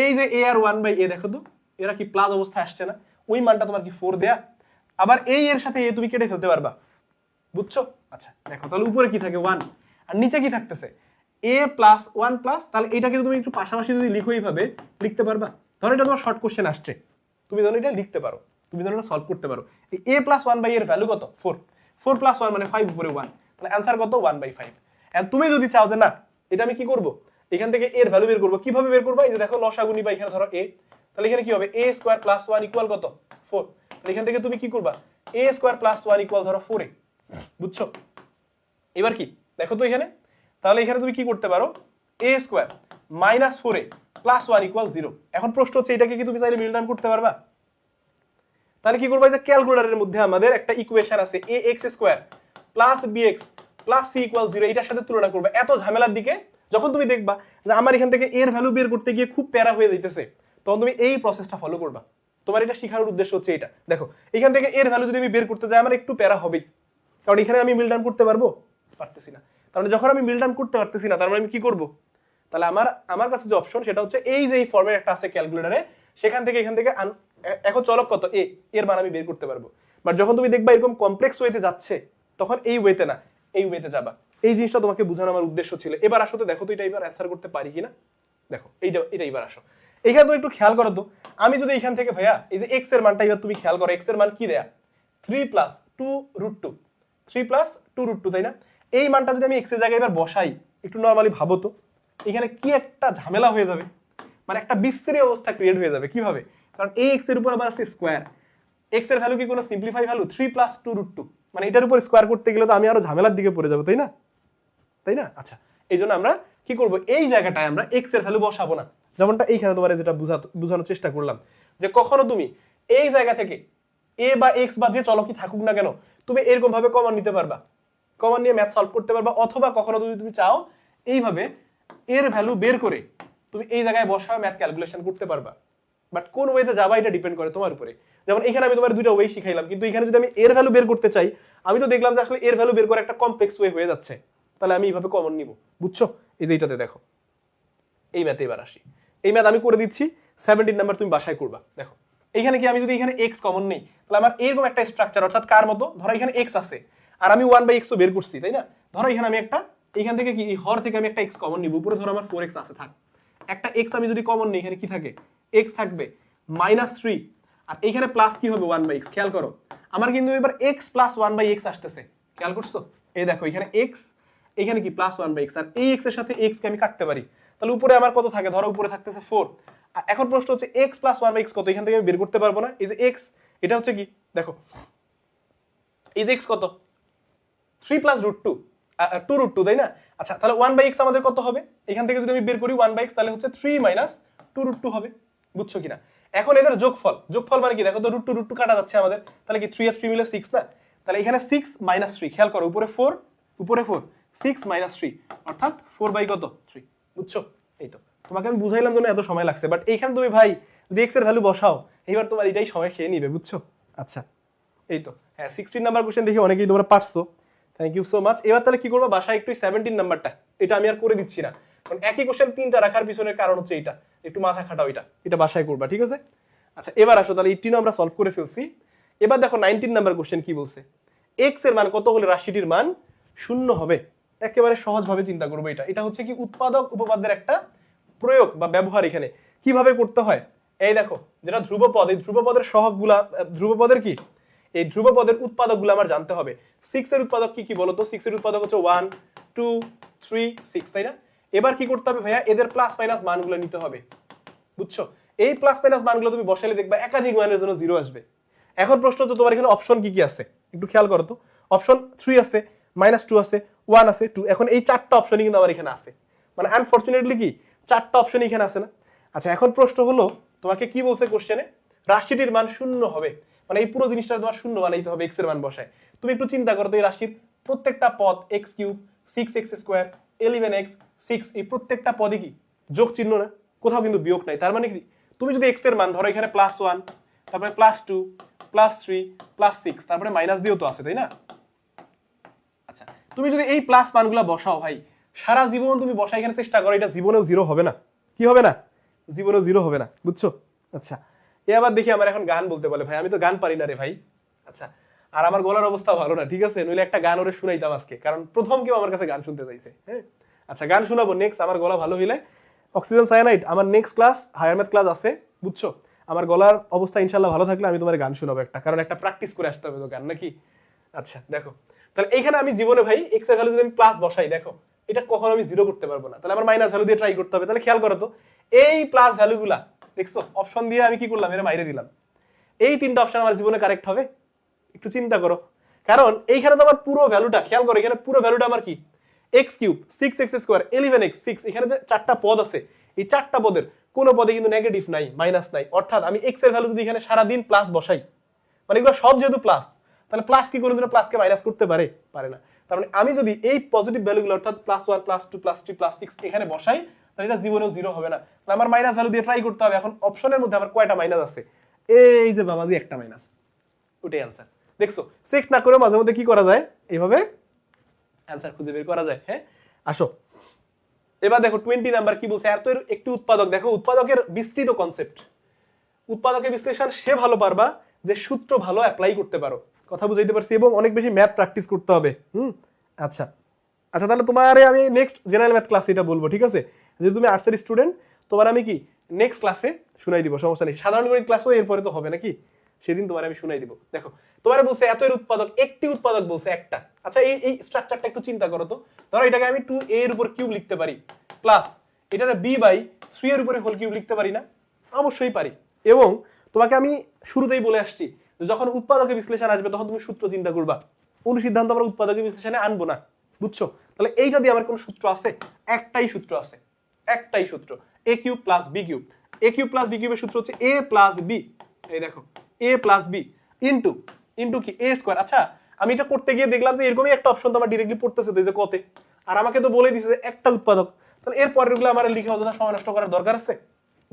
এই যে এ আর 1/a দেখো তো এরা কি প্লাস অবস্থায় আসছে না, ওই মানটা তোমার কি 4 দেয়া, আবার এই এর সাথে এ তুমি কেটে ফেলতে পারবা, বুঝছো? আচ্ছা দেখো তাহলে উপরে কি থাকে 1 আর নিচে কি থাকতেছে a প্লাস 1 প্লাস, তাহলে এটাকে তুমি একটু পাশাপাশি যদি লিখো এইভাবে লিখতে পারবা। ধরো এটা তোমার শর্ট কোশ্চেন আসছে, তুমি ধরো এটা লিখতে পারো, তুমি ধরো এটা সলভ করতে পারো। এই a প্লাস 1/a এর ভ্যালু কত? 4, 4 প্লাস 1 মানে 5 উপরে 1, তাহলে অ্যানসার কত? 1/5। এন্ড তুমি যদি চাও যে না এটা আমি কি করব, এখান থেকে এর ভ্যালু বের করব, কিভাবে বের করবা? এই যে দেখো লসাগু নিবা, এখানে ধরো a, তাহলে এখানে কি হবে a স্কয়ার প্লাস 1 ইকুয়াল কত? 4। তাহলে এখান থেকে তুমি কি করবা, a স্কয়ার প্লাস 1 ইকুয়াল ধরো 4a, বুঝছো? এবার কি দেখো তো এখানে, তাহলে এখানে তুমি কি করতে পারো, a square minus 4a plus 1 equal 0। এখন প্রশ্ন হচ্ছে এটাকে কি তুমি চাইলে মিল ডাউন করতে পারবা? তাহলে কি করবা, যে ক্যালকুলেটরের মধ্যে আমাদের একটা ইকুয়েশন আছে ax square plus bx plus c equal 0, এটার সাথে তুলনা করবা। এত ঝামেলার দিকে যখন তুমি দেখবা যে আমার এখান থেকে এর ভ্যালু বের করতে গিয়ে খুব প্যারা হয়ে যাইতেছে, তখন তুমি এই প্রসেসটা ফলো করবা। তোমার এটা শেখার উদ্দেশ্য হচ্ছে এটা। দেখো এখান থেকে এর ভ্যালু যদি আমি বের করতে যাই আমার একটু প্যারা হবেই, কারণ এখানে আমি মিল ডাউন করতে পারবো, পারতেছি না। তাহলে যখন আমি মিল ডাউন করতে পারতেছি না, তার মানে আমি কি করব, তাহলে আমার কাছে যে অপশন সেটা হচ্ছে এই যে এই ফর্মের একটা আছে ক্যালকুলেটরে, সেখান থেকে এখান থেকে এখন চলক কত এ, এর মান আমি বের করতে পারবো। বাট যখন তুমি দেখবা এরকম কমপ্লেক্স ওয়েতে যাচ্ছে, তখন এই ওয়েতে না এই ওয়েতে যাবা। এই জিনিসটা তোমাকে বোঝানো আমার উদ্দেশ্য ছিল। এবার আসো তো দেখো তো এটা এবার অ্যানসার করতে পারি কিনা। দেখো এটা এবার আসো, এখানে তুমি একটু খেয়াল করো তো, আমি যদি এখান থেকে ভাইয়া এই যে x এর মানটা এবার তুমি খেয়াল করো, x এর মান কি দেয়া 3 প্লাস 2√2, 3 প্লাস 2√2, তাই না? এই মানটা যদি আমি x এর জায়গায় এবার বসাই, একটু নরমালি ভাবো তো এখানে কি একটা ঝামেলা হয়ে যাবে, মানে একটা বিশ্রী অবস্থা ক্রিয়েট হয়ে যাবে। কিভাবে? কারণ এই x এর উপর আবার আছে স্কয়ার, x এর ভ্যালু কি কোনো সিম্পলিফাই ভ্যালু 3 প্লাস 2√2, মানে এটার উপর স্কয়ার করতে গেলে তো আমি আরো ঝামেলার দিকে পড়ে যাবো, তাই না? তাই না? আচ্ছা এই জন্য আমরা কি করব, এই জায়গাটায় আমরা x এর ভ্যালু বসাবো না, যেমনটা এইখানে তোমার যেটা বোঝানোর চেষ্টা করলাম, যে কখনো তুমি এই জায়গা থেকে a বা x বা যে চলকই থাকুক না কেন তুমি এরকম ভাবে কমন নিতে পারবা, কমন নিয়ে ম্যাথ সলভ করতে পারবা। অথবা কখনো যদি তুমি চাও এইভাবে এর ভ্যালু বের করে তুমি এই জায়গায় বসাও ম্যাথ ক্যালকুলেশন করতে পারবা। বাট কোন ওয়েতে যাবা এটা ডিপেন্ড করে তোমার উপরে। যেমন এখানে আমি তোমার দুইটা ওয়ে শিখাইলাম, কিন্তু এখানে যদি আমি এর ভ্যালু বের করতে চাই, আমি তো দেখলাম যে আসলে এর ভ্যালু বের করে একটা কমপ্লেক্স ওয়ে হয়ে যাচ্ছে, তাহলে আমি এইভাবে কমন নিব, বুঝছো? এই যে এইটাতে দেখো এই ম্যাথে এবার আসি, এই ম্যাথ আমি করে দিচ্ছি 17 নাম্বার, তুমি বাসায় করবা। দেখো এইখানে কি আমি যদি এখানে x কমন নেই, তাহলে আমার এরকম একটা স্ট্রাকচার, অর্থাৎ কার মতো, ধরো এখানে x আছে আর আমি 1/x তো বের করছি, তাই না? ধরো এখানে আমি একটা এখান থেকে কি এই হর থেকে আমি একটা x কমন নিব, উপরে ধরো আমার 4x আছে, থাক একটা x আমি যদি কমন নেই, এখানে কি থাকে x থাকবে -3, আর এখানে প্লাস কি হবে 1/x। খেয়াল করো আমার কিন্তু এবার x প্লাস 1/x আসতেছে, খেয়াল করছো? এই দেখো এখানে x, এখানে কি প্লাস 1/x, আর এই x এর সাথে x কে আমি কাটতে পারি, তাহলে উপরে আমার কত থাকে, ধরো উপরে থাকতেছে 4। আর এখন প্রশ্ন হচ্ছে x প্লাস 1/x কত, এখান থেকে আমি বের করতে পারবো না। এই যে x, এটা হচ্ছে কি দেখো এই যে x কত 3 প্লাস √2, 2√2, তাই না? আচ্ছা তাহলে 1/x আমাদের কত হবে, এখান থেকে যদি আমি বের করি 1/x, তাহলে হচ্ছে 3 মাইনাস 2√2 হবে, বুঝছো কিনা? এখন এদের যোগফল মানে কি দেখো তো, √2 কাটা যাচ্ছে আমাদের, তাহলে কি 3 আর 3 মিলে 6 না? তাহলে এখানে 6 মাইনাস 3, খেয়াল করো উপরে 4 6 মাইনাস 3 অর্থাৎ 4/3, বুঝছো? এই তো তোমাকে আমি বুঝাইলাম জন্য এত সময় লাগছে, বাট এইখানে তুমি ভাই যদি x এর ভ্যালু বসাও, এইবার তোমার এটাই সময় খেয়ে নিবে, বুঝছো? আচ্ছা এই তো হ্যাঁ 16 নাম্বার কোশ্চেন দেখি অনেকেই তোমরা পারছো, থ্যাংক ইউ সো মাচ। এবার তাহলে কি করবো, বাসায় একটু 17 নাম্বারটা, এটা আমি আর করে দিচ্ছি না, কারণ একই কোশ্চেন তিনটা রাখার পিছনের কারণ হচ্ছে এটা, একটু মাথা খাটাও, এটা বাসায় করবা, ঠিক আছে? আচ্ছা এবার আসো, তাহলে 18 আমরা সলভ করে ফেলছি। এবার দেখো 19 নাম্বার কোশ্চেন কি বলছে, x এর মান কত হলে রাশিটির মান 0 হবে। একেবারে সহজভাবে চিন্তা করবো, এটা হচ্ছে কি উৎপাদক উপপাদ্যের একটা প্রয়োগ বা ব্যবহার। এখানে কিভাবে করতে হয়, এই দেখো যেটা ধ্রুবপদ, এই ধ্রুবপদের সহগগুলা, ধ্রুবপদের কি এই ধ্রুবপদের উৎপাদকগুলো আমার জানতে হবে। 6 এর উৎপাদক কি কি বলতো, 6 এর উৎপাদক হচ্ছে 1 2 3 6, তাই না? এবার কি করতে হবে ভাইয়া, এদের প্লাস মাইনাস মানগুলো নিতে হবে, বুঝছো? এই প্লাস মাইনাস মানগুলো তুমি বসালে দেখবা একাধিক মানের জন্য 0 আসবে। এখন প্রশ্ন হচ্ছে তোমার এখানে অপশন কি কি আছে, একটু খেয়াল করো তো। অপশন 3 আছে -2 আছে, 1 আছে, 2। এখন এই চারটা অপশনই কিন্তু আমার এখানে আছে, মানে আনফরচুনেটলি কি চারটা অপশনই এখানে আছে না। আচ্ছা এখন প্রশ্ন হলো তোমাকে কি বলছে কোশ্চেনে, রাশিটির মান শূন্য হবে, মানে এই পুরো জিনিসটা তোমার শূন্য বানাইতে হবে এক্স এর মান বসায়। তুমি একটু চিন্তা করো তো এই রাশির প্রত্যেকটা পদ x³ 6x², 11x 6, এই প্রত্যেকটা পদে কি যোগ চিহ্ন না, কোথাও কিন্তু বিয়োগ নাই। তার মানে কি তুমি যদি x এর মান ধরো এখানে +1, তারপরে +2, +3, +6, তারপরে মাইনাস দিয়েও তো আছে, তাই না? আচ্ছা তুমি যদি এই প্লাস মানগুলো বসাও ভাই, সারা জীবন তুমি বসাই এখানে চেষ্টা করো, এটা জীবনেও জিরো হবে না। কি হবে না? জীবনেও জিরো হবে না, বুঝছো? আচ্ছা এবার দেখি আমার এখন গান বলতে বলে, ভাই আমি তো গান পারি না রে ভাই। আচ্ছা আর আমার গলার অবস্থা ভালো না, ঠিক আছে, নইলে একটা গান ওরে শুনাইতাম আজকে, কারণ প্রথম কেউ আমার কাছে গান শুনতে চাইছে। হ্যাঁ আচ্ছা গান শোনাবো নেক্সট, আমার গলা ভালো হইলে। অক্সিজেন সায়ানাইড আমার next class higher math class আছে, বুঝছো? আমার গলার অবস্থা ইনশাল্লাহ ভালো থাকলে আমি তোমার গান শোনাবো একটা, কারণ একটা প্র্যাকটিস করে আসতে হবে তো গান, নাকি? আচ্ছা দেখো তাহলে এইখানে আমি জীবনে ভাই এক্স এর ভ্যালু যদি আমি প্লাস বসাই, দেখো এটা কখনো আমি জিরো করতে পারবো না, তাহলে আমার মাইনাস ভ্যালু দিয়ে ট্রাই করতে হবে। তাহলে খেয়াল করো তো এই প্লাস ভ্যালুগুলা দেখছো অপশন দিয়ে আমি কি করলাম, এর মাইরে দিলাম। এই তিনটা অপশন আমার জীবনে কারেক্ট হবে? একটু চিন্তা করো, কারণ এইখানে তো আমার পুরো ভ্যালুটা খেয়াল করো, এখানে পুরো ভ্যালুটা আমার কি x³ 6x², 11x 6, এখানে যে চারটা পদ আছে এই চারটা পদের কোনো পদে কিন্তু নেগেটিভ নাই, মাইনাস নাই, অর্থাৎ আমি x এর ভ্যালু যদি এখানে সারা দিন প্লাস বসাই, মানে এগুলো সব যেহেতু প্লাস, তাহলে প্লাস কি কোনোদিনও প্লাসকে মাইনাস করতে পারে? পারে না। তার মানে আমি যদি এই পজিটিভ ভ্যালুগুলো অর্থাৎ +1, +2, +3, +6 এখানে বসাই, তাহলে এটা জীবনেও জিরো হবে না। তাহলে আমার মাইনাস ভ্যালু দিয়ে ট্রাই করতে হবে। এখন অপশনের মধ্যে আমার কয়টা মাইনাস আছে? এই যে বাবাজি একটা মাইনাস, ওটাই অ্যান্সার। দেখছো চেক না করে মাঝে মধ্যে কি করা যায়, এইভাবে অ্যান্সার খুঁজে বের করা যায়। হ্যাঁ আসো এবার দেখো 20 নাম্বার কি বলছে, এত একটি উৎপাদক, দেখো উৎপাদকের বিস্তৃত কনসেপ্ট, উৎপাদকের বিশ্লেষণ সে ভালো পারবা যে সূত্র ভালো অ্যাপ্লাই করতে পারো, কথা বুঝাইতে পারছি, এবং অনেক বেশি ম্যাথ প্র্যাকটিস করতে হবে। আচ্ছা আচ্ছা তাহলে তোমারে আমি নেক্সট জেনারেল ম্যাথ ক্লাসে এটা বলবো, ঠিক আছে? যদি তুমি আর্টসের স্টুডেন্ট তোমার আমি কি নেক্সট ক্লাসে শুনাই দিব, সমস্যা নেই। সাধারণ গণিত ক্লাসও এরপরে তো হবে নাকি, সেদিন তোমার আমি শুনাই দিব। দেখো তোমার বলছে এত এর উৎপাদক, একটি উৎপাদক বলছে একটা। আচ্ছা এই এই স্ট্রাকচারটা একটু চিন্তা করো তো, ধরো এটাকে আমি 2a এর উপর কিউব লিখতে পারি, প্লাস এটা b/3 এর উপরে হোল কিউব লিখতে পারি না? অবশ্যই পারি। এবং তোমাকে আমি শুরুতেই বলে আসছি যে যখন উৎপাদকের বিশ্লেষণ আসবে তখন তুমি সূত্র চিন্তা করবা, অনুসিদ্ধান্ত আমরা উৎপাদকের বিশ্লেষণে আনবো না, বুঝছো? তাহলে এইটা দিয়ে আমার কোন সূত্র আছে? একটাই সূত্র আছে, একটাই সূত্র, a³ + b³ a³ + b³ এর সূত্র হচ্ছে a + b, এই দেখো a + b ইনটু কি a²। আচ্ছা আমি এটা করতে গিয়ে দেখলাম যে এরকমই একটা অপশন তো আমার डायरेक्टली পড়তেছে যে কতে, আর আমাকে তো বলে দিয়েছে যে একটা উৎপাদক, তাহলে এর পরেরগুলো আমার লিখে অযথা সময় নষ্ট করার দরকার আছে?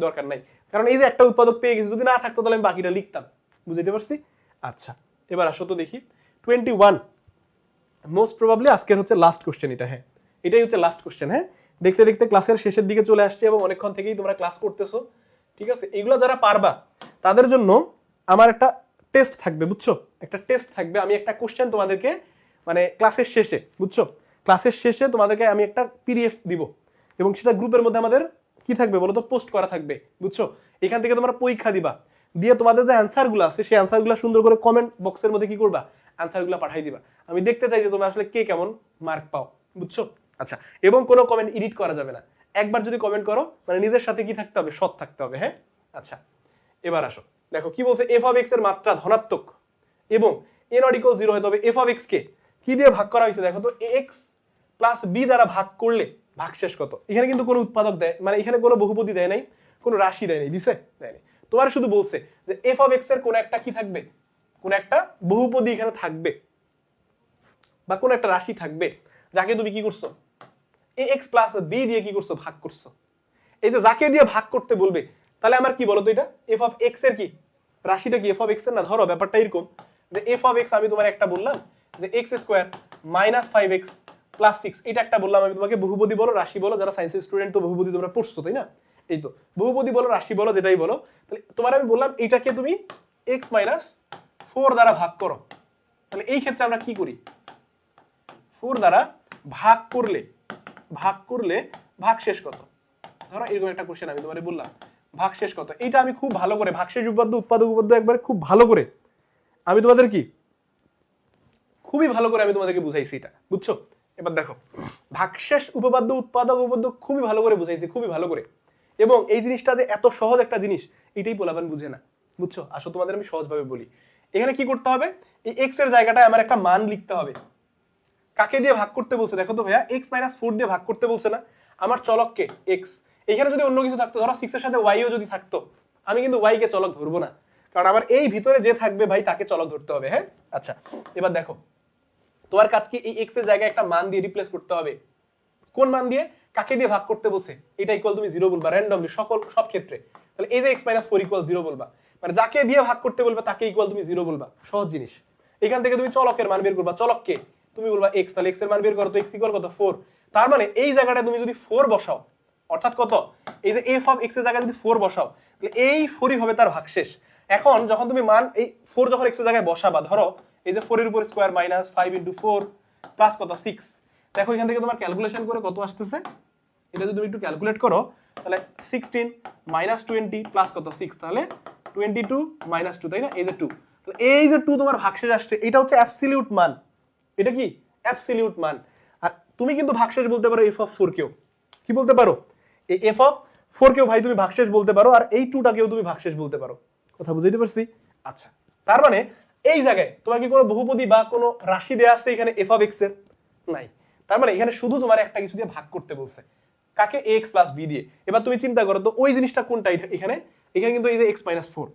দরকার নাই, কারণ এই যে একটা উৎপাদক পেয়ে গেছি, যদি না থাকতো তাহলে আমি বাকিটা লিখতাম, বুঝতে পারছি? আচ্ছা এবার আসো তো দেখি 21 মোস্ট প্রবাবলি আজকের হচ্ছে লাস্ট কোশ্চেন এটা। হ্যাঁ এটাই হচ্ছে লাস্ট কোশ্চেন। হ্যাঁ দেখতে দেখতে ক্লাসের শেষের দিকে চলে আসছে এবং অনেকক্ষণ থেকেই তোমরা ক্লাস করতেছো, ঠিক আছে? এগুলো যারা পারবা তাদের জন্য আমার একটা টেস্ট থাকবে, বুঝছো? একটা টেস্ট থাকবে, আমি একটা কোশ্চেন তোমাদেরকে মানে ক্লাসের শেষে, বুঝছো, ক্লাসের শেষে তোমাদেরকে আমি একটা পিডিএফ দিব এবং সেটা গ্রুপের মধ্যে আমাদের কি থাকবে বলো তো, পোস্ট করা থাকবে, বুঝছো? এখান থেকে তোমরা পরীক্ষা দিবা, দিয়ে তোমাদের যে অ্যান্সারগুলো আছে সেই অ্যান্সারগুলো সুন্দর করে কমেন্ট বক্সের মধ্যে কি করবা, অ্যান্সারগুলো পাঠিয়ে দিবা। আমি দেখতে চাই যে তোমরা আসলে কে কেমন মার্ক পাও, বুঝছো? আচ্ছা এবং কোনো কমেন্ট এডিট করা যাবে না, একবার যদি কমেন্ট করো মানে নিজের সাথে কি থাকতে হবে, সৎ থাকতে হবে। হ্যাঁ আচ্ছা এবার আসো দেখো কি বলছে, f(x) এর মাত্রা ধনাত্মক এবং a ≠ 0 হতে হবে। f(x) কে কি দিয়ে ভাগ করা হয়েছে দেখো তো, x + b দ্বারা ভাগ করলে ভাগশেষ কত? এখানে কিন্তু কোনো উৎপাদক দেয়, মানে এখানে কোনো বহুপদী দেয় নাই, কোনো রাশি দেয় নাই, দিছে? দেয় নাই। তোমার শুধু বলছে যে f(x) এর কোন একটা কি থাকবে, কোন একটা বহুপদী এখানে থাকবে বা কোন একটা রাশি থাকবে যাকে তুমি কি করছো, ax + b দিয়ে কি করছো, ভাগ করছো। এই যে যাকে দিয়ে ভাগ করতে বলবে তাহলে আমার কি বলতো, এটা f(x) এর কি রাশিটা কি f(x) এর না? ধরো ব্যাপারটা এরকম যে f(x) আমি তোমার একটা বললাম যে x² - 5x + 6, এটা একটা বললাম আমি তোমাকে, বহুপদী বলো রাশি বলো, যারা সায়েন্সের স্টুডেন্ট তো বহুপদী তোমরা পড়ছো তাই না? এই তো বহুপদী বলো রাশি বলো যেটাই বলো, তাহলে তোমার আমি বললাম এটাকে তুমি x - 4 দ্বারা ভাগ করো। তাহলে এই ক্ষেত্রে আমরা কি করি, 4 দ্বারা ভাগ করলে ভাগশেষ কত? ধরো এরকম একটা কোশ্চেন আমি তোমারে বললাম, ভাগশেষ কত? এটা আমি খুব ভালো করে ভাগশেষ উপপাদ্য উৎপাদক উপপাদ্য একবারে খুব ভালো করে আমি তোমাদের কি খুবই ভালো করে আমি তোমাদেরকে বুঝাইছি এটা, বুঝছো? এবার দেখো ভাগশেষ উপপাদ্য উৎপাদক উপপাদ্য খুবই ভালো করে বুঝাইছি, খুবই ভালো করে। এবং এই জিনিসটা যে এত সহজ একটা জিনিস এটাই পোলাপান বুঝে না, বুঝছো? আসো তোমাদের আমি সহজভাবে বলি। এখানে কি করতে হবে, এই x এর জায়গাটায় আমার একটা মান লিখতে হবে, কাকে দিয়ে ভাগ করতে বলছে দেখো তো ভাইয়া, x - 4 দিয়ে ভাগ করতে বলছে না, আমার চলককে x। এখানে যদি অন্য কিছু থাকতো, ধরো 6 এর সাথে y ও যদি থাকতো, আমি কিন্তু y কে চলক ধরবো না, কারণ আমার এই ভিতরে যে থাকবে ভাই তাকে চলক ধরতে হবে। হ্যাঁ, আচ্ছা এবার দেখো তোমার কাজ কি, এই x এর জায়গায় একটা মান দিয়ে রিপ্লেস করতে হবে। কোন মান দিয়ে? কাকে দিয়ে ভাগ করতে বলছে এটা ইকুয়াল তুমি 0 বলবা র্যান্ডমলি সব ক্ষেত্রে। তাহলে এই যে x - 4 ইকুয়াল 0 বলবা, মানে যাকে দিয়ে ভাগ করতে বলবে তাকে ইকুয়াল তুমি 0 বলবা। সহজ জিনিস। এখান থেকে তুমি চলকের মান বের করবা, চলককে তুমি বলবা x, তাহলে x এর মান বের করো, তো x ইকুয়াল কত 4। তার মানে এই জায়গাটা তুমি যদি 4 বসাও, অর্থাৎ কত, এই যে f অফ x এর জায়গায় যদি 4 বসাও, তাহলে এই 4ই হবে তার ভাগশেষ। এখন যখন তুমি মান এই 4 যখন x এর জায়গায় বসাবা, ধরো এই যে 4 এর উপর স্কয়ার মাইনাস 5 * 4 প্লাস কত 6, দেখো এখান থেকে তোমার ক্যালকুলেশন করে কত আসতেছে, এটা যদি তুমি একটু ক্যালকুলেট করো তাহলে 16 - 20 প্লাস কত 6, তাহলে 22 - 2, তাই না, এই যে 2, তাহলে এই যে 2 তোমার ভাগশেষ আসছে, এটা হচ্ছে অ্যাবসলিউট মান। এটা কি অ্যাবসলিউট মান। আর তুমি কিন্তু ভাগশেষ বলতে পারো f অফ 4 কেও, কি বলতে পারো, এই f অফ 4 কেও ভাই তুমি ভাগশেষ বলতে পারো, আর এই 2টাকেও তুমি ভাগশেষ বলতে পারো। কথা বুঝাইতে পারছি? আচ্ছা, তার মানে এই জায়গায় তোমার কি কোনো বহুপদী বা কোনো রাশি দেয়া আছে এখানে f অফ x এর? নাই। তার মানে এখানে শুধু তোমার একটা কিছু দিয়ে ভাগ করতে বলছে, কাকে, ax + b দিয়ে। এবার তুমি চিন্তা করো তো ওই জিনিসটা কোনটা, এখানে কিন্তু এই যে x - 4,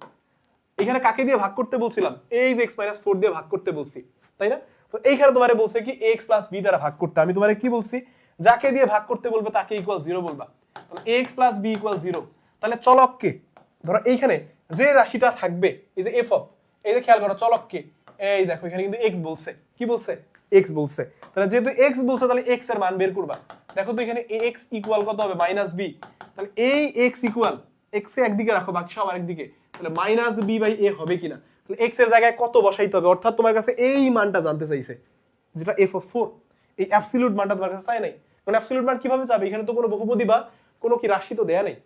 এখানে কাকে দিয়ে ভাগ করতে বলছিলাম, এই যে x - 4 দিয়ে ভাগ করতে বলছি, তাই না। তো এইখানে তোমারে বলছে কি ax + b দ্বারা ভাগ করতে, আমি তোমারে কি বলছি, যাকে দিয়ে ভাগ করতে বলবে তাকে ইকুয়াল 0 বলবা। তাহলে ax + b = 0। তাহলে চলককে ধরো এইখানে যে রাশিটা থাকবে, এই যে f অফ, এই যে খেয়াল করো চলককে, এই দেখো এখানে কিন্তু x বলছে, কি বলছে, x বলছে। তাহলে যেহেতু x বলছে তাহলে x এর মান বের করবা। দেখো তো এখানে ax ইকুয়াল কত হবে, -b। তাহলে এই x ইকুয়াল, x কে একদিকে রাখো, বাকি সব আরেকদিকে, তাহলে -b/a হবে কিনা। তাহলে x এর জায়গায় কত বসাইতে হবে, অর্থাৎ তোমার কাছে এই মানটা জানতে চাইছে, যেটা f অফ 4, এই অ্যাবসলিউট মানটা তোমার কাছে চাই নাই। মানে অ্যাবসলিউট মান কিভাবে চাবে, এখানে তো কোনো বহুপদী বা কোনো কি রাশি তো দেয়া নেই,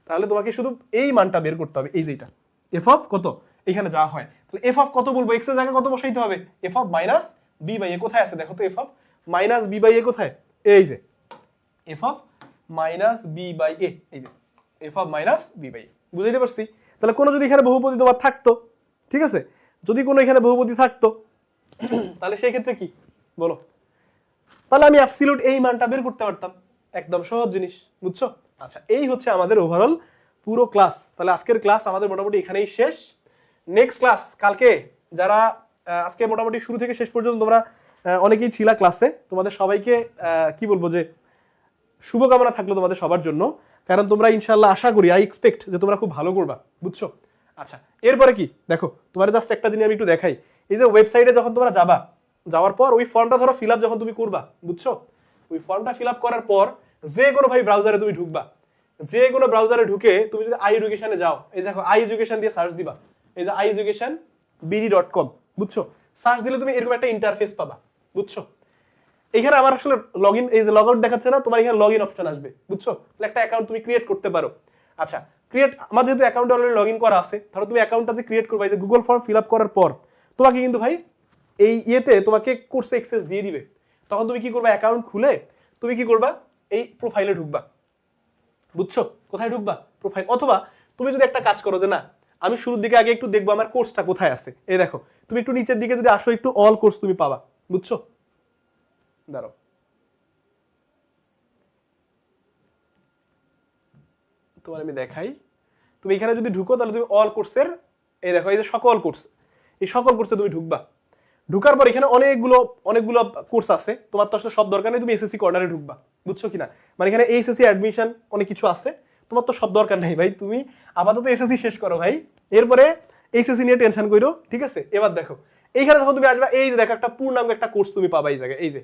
তাহলে তোমাকে শুধু এই মানটা বের করতে হবে, এই যেটা f অফ কত এখানে যা হয়। তাহলে f অফ কত বলবো, x এর জায়গায় কত বসাইতে হবে, f অফ -b/a কোথায় আছে, দেখো তো f অফ -b/a কোথায়, এই যে f অফ -b/a, এই যে f অফ -b/a, বুঝাইতে পারছি। তাহলে কোনো যদি এখানে বহুপদী তোমার থাকতো, ঠিক আছে, যদি কোনো এখানে বহুপদী থাকতো তাহলে সেই ক্ষেত্রে কি বলো, তাহলে আমি অ্যাবসলিউট এই মানটা বের করতে পারতাম, একদম সহজ জিনিস, বুঝছো। আচ্ছা, এই হচ্ছে আমাদের ওভারঅল পুরো ক্লাস। তাহলে আজকের ক্লাস আমাদের মোটামুটি এখানেই শেষ। নেক্সট ক্লাস কালকে, যারা আজকে মোটামুটি শুরু থেকে শেষ পর্যন্ত তোমরা অনেকেই ছিলা ক্লাসে, তোমাদের সবাইকে কি বলবো যে শুভকামনা থাকলো তোমাদের সবার জন্য, কারণ তোমরা ইনশাআল্লাহ আশা করি, আই এক্সপেক্ট যে তোমরা খুব ভালো করবা, বুঝছো। আচ্ছা, এরপরে কি দেখো, তোমার জাস্ট একটা জিনিস আমি একটু দেখাই। এই যে ওয়েবসাইটে যখন তোমরা যাবা, যাওয়ার পর ওই ফর্মটা ধরো ফিল আপ যখন তুমি করবা, বুঝছো, ওই ফর্মটা ফিল আপ করার পর যে কোনো ভাই ব্রাউজারে তুমি ঢুকবা, যে কোনো ব্রাউজারে ঢুকে তুমি যদি আই এডুকেশনে যাও, এই দেখো আই এডুকেশন দিয়ে সার্চ দিবা, এই যে iEducationBD.com, বুঝছো, সার্চ দিলে তুমি এরকম একটা ইন্টারফেস পাবা, বুঝছো। এখানে আমার আসলে লগইন, এই যে লগ আউট দেখাচ্ছে না, তোমার এখানে লগইন অপশন আসবে, বুঝছো। তাহলে একটা অ্যাকাউন্ট তুমি ক্রিয়েট করতে পারো। আচ্ছা, ক্রিয়েট, আমার যেহেতু অ্যাকাউন্টে অলরেডি লগইন করা আছে, ধরো তুমি অ্যাকাউন্টটা যে ক্রিয়েট করবা, এই যে গুগল ফর্ম ফিল আপ করার পর তোমাকে কিন্তু ভাই এই ইয়েতে তোমাকে কোর্সে অ্যাক্সেস দিয়ে দিবে। তখন তুমি কি করবা, অ্যাকাউন্ট খুলে তুমি কি করবা, এই প্রোফাইলে ঢুকবা, বুঝছো, কোথায় ঢুকবা, প্রোফাইল। অথবা তুমি যদি একটা কাজ করো যে না, আমি শুরুর দিকে আগে একটু দেখবো আমার কোর্সটা কোথায় আছে, এই দেখো তুমি একটু নিচের দিকে যদি আসো, একটু অল কোর্স তুমি পাবা, বুঝছো। দাঁড়াও, তোমার আমি দেখাই। তুমি এখানে যদি ঢুকো তাহলে তুমি অল কোর্সের, এই দেখো এই যে সকল কোর্স, এই সকল কোর্সে তুমি ঢুকবা। ঢুকার পর এখানে অনেকগুলো কোর্স আছে, তোমার তো আসলে সব দরকার নেই, তুমি এসএসসি কর্নারে ঢুকবা, বুঝছো কিনা। মানে এখানে এইচএসসি অ্যাডমিশন অনেক কিছু আছে, তোমার তো সব দরকার নেই ভাই, তুমি আপাতত এসএসসি শেষ করো ভাই, এরপরে এইচএসসি নিয়ে টেনশন করো, ঠিক আছে। এবার দেখো এইখানে যখন তুমি আসবা, এই যে দেখো একটা পূর্ণাঙ্গ একটা কোর্স তুমি পাবা এই জায়গায়, এই যে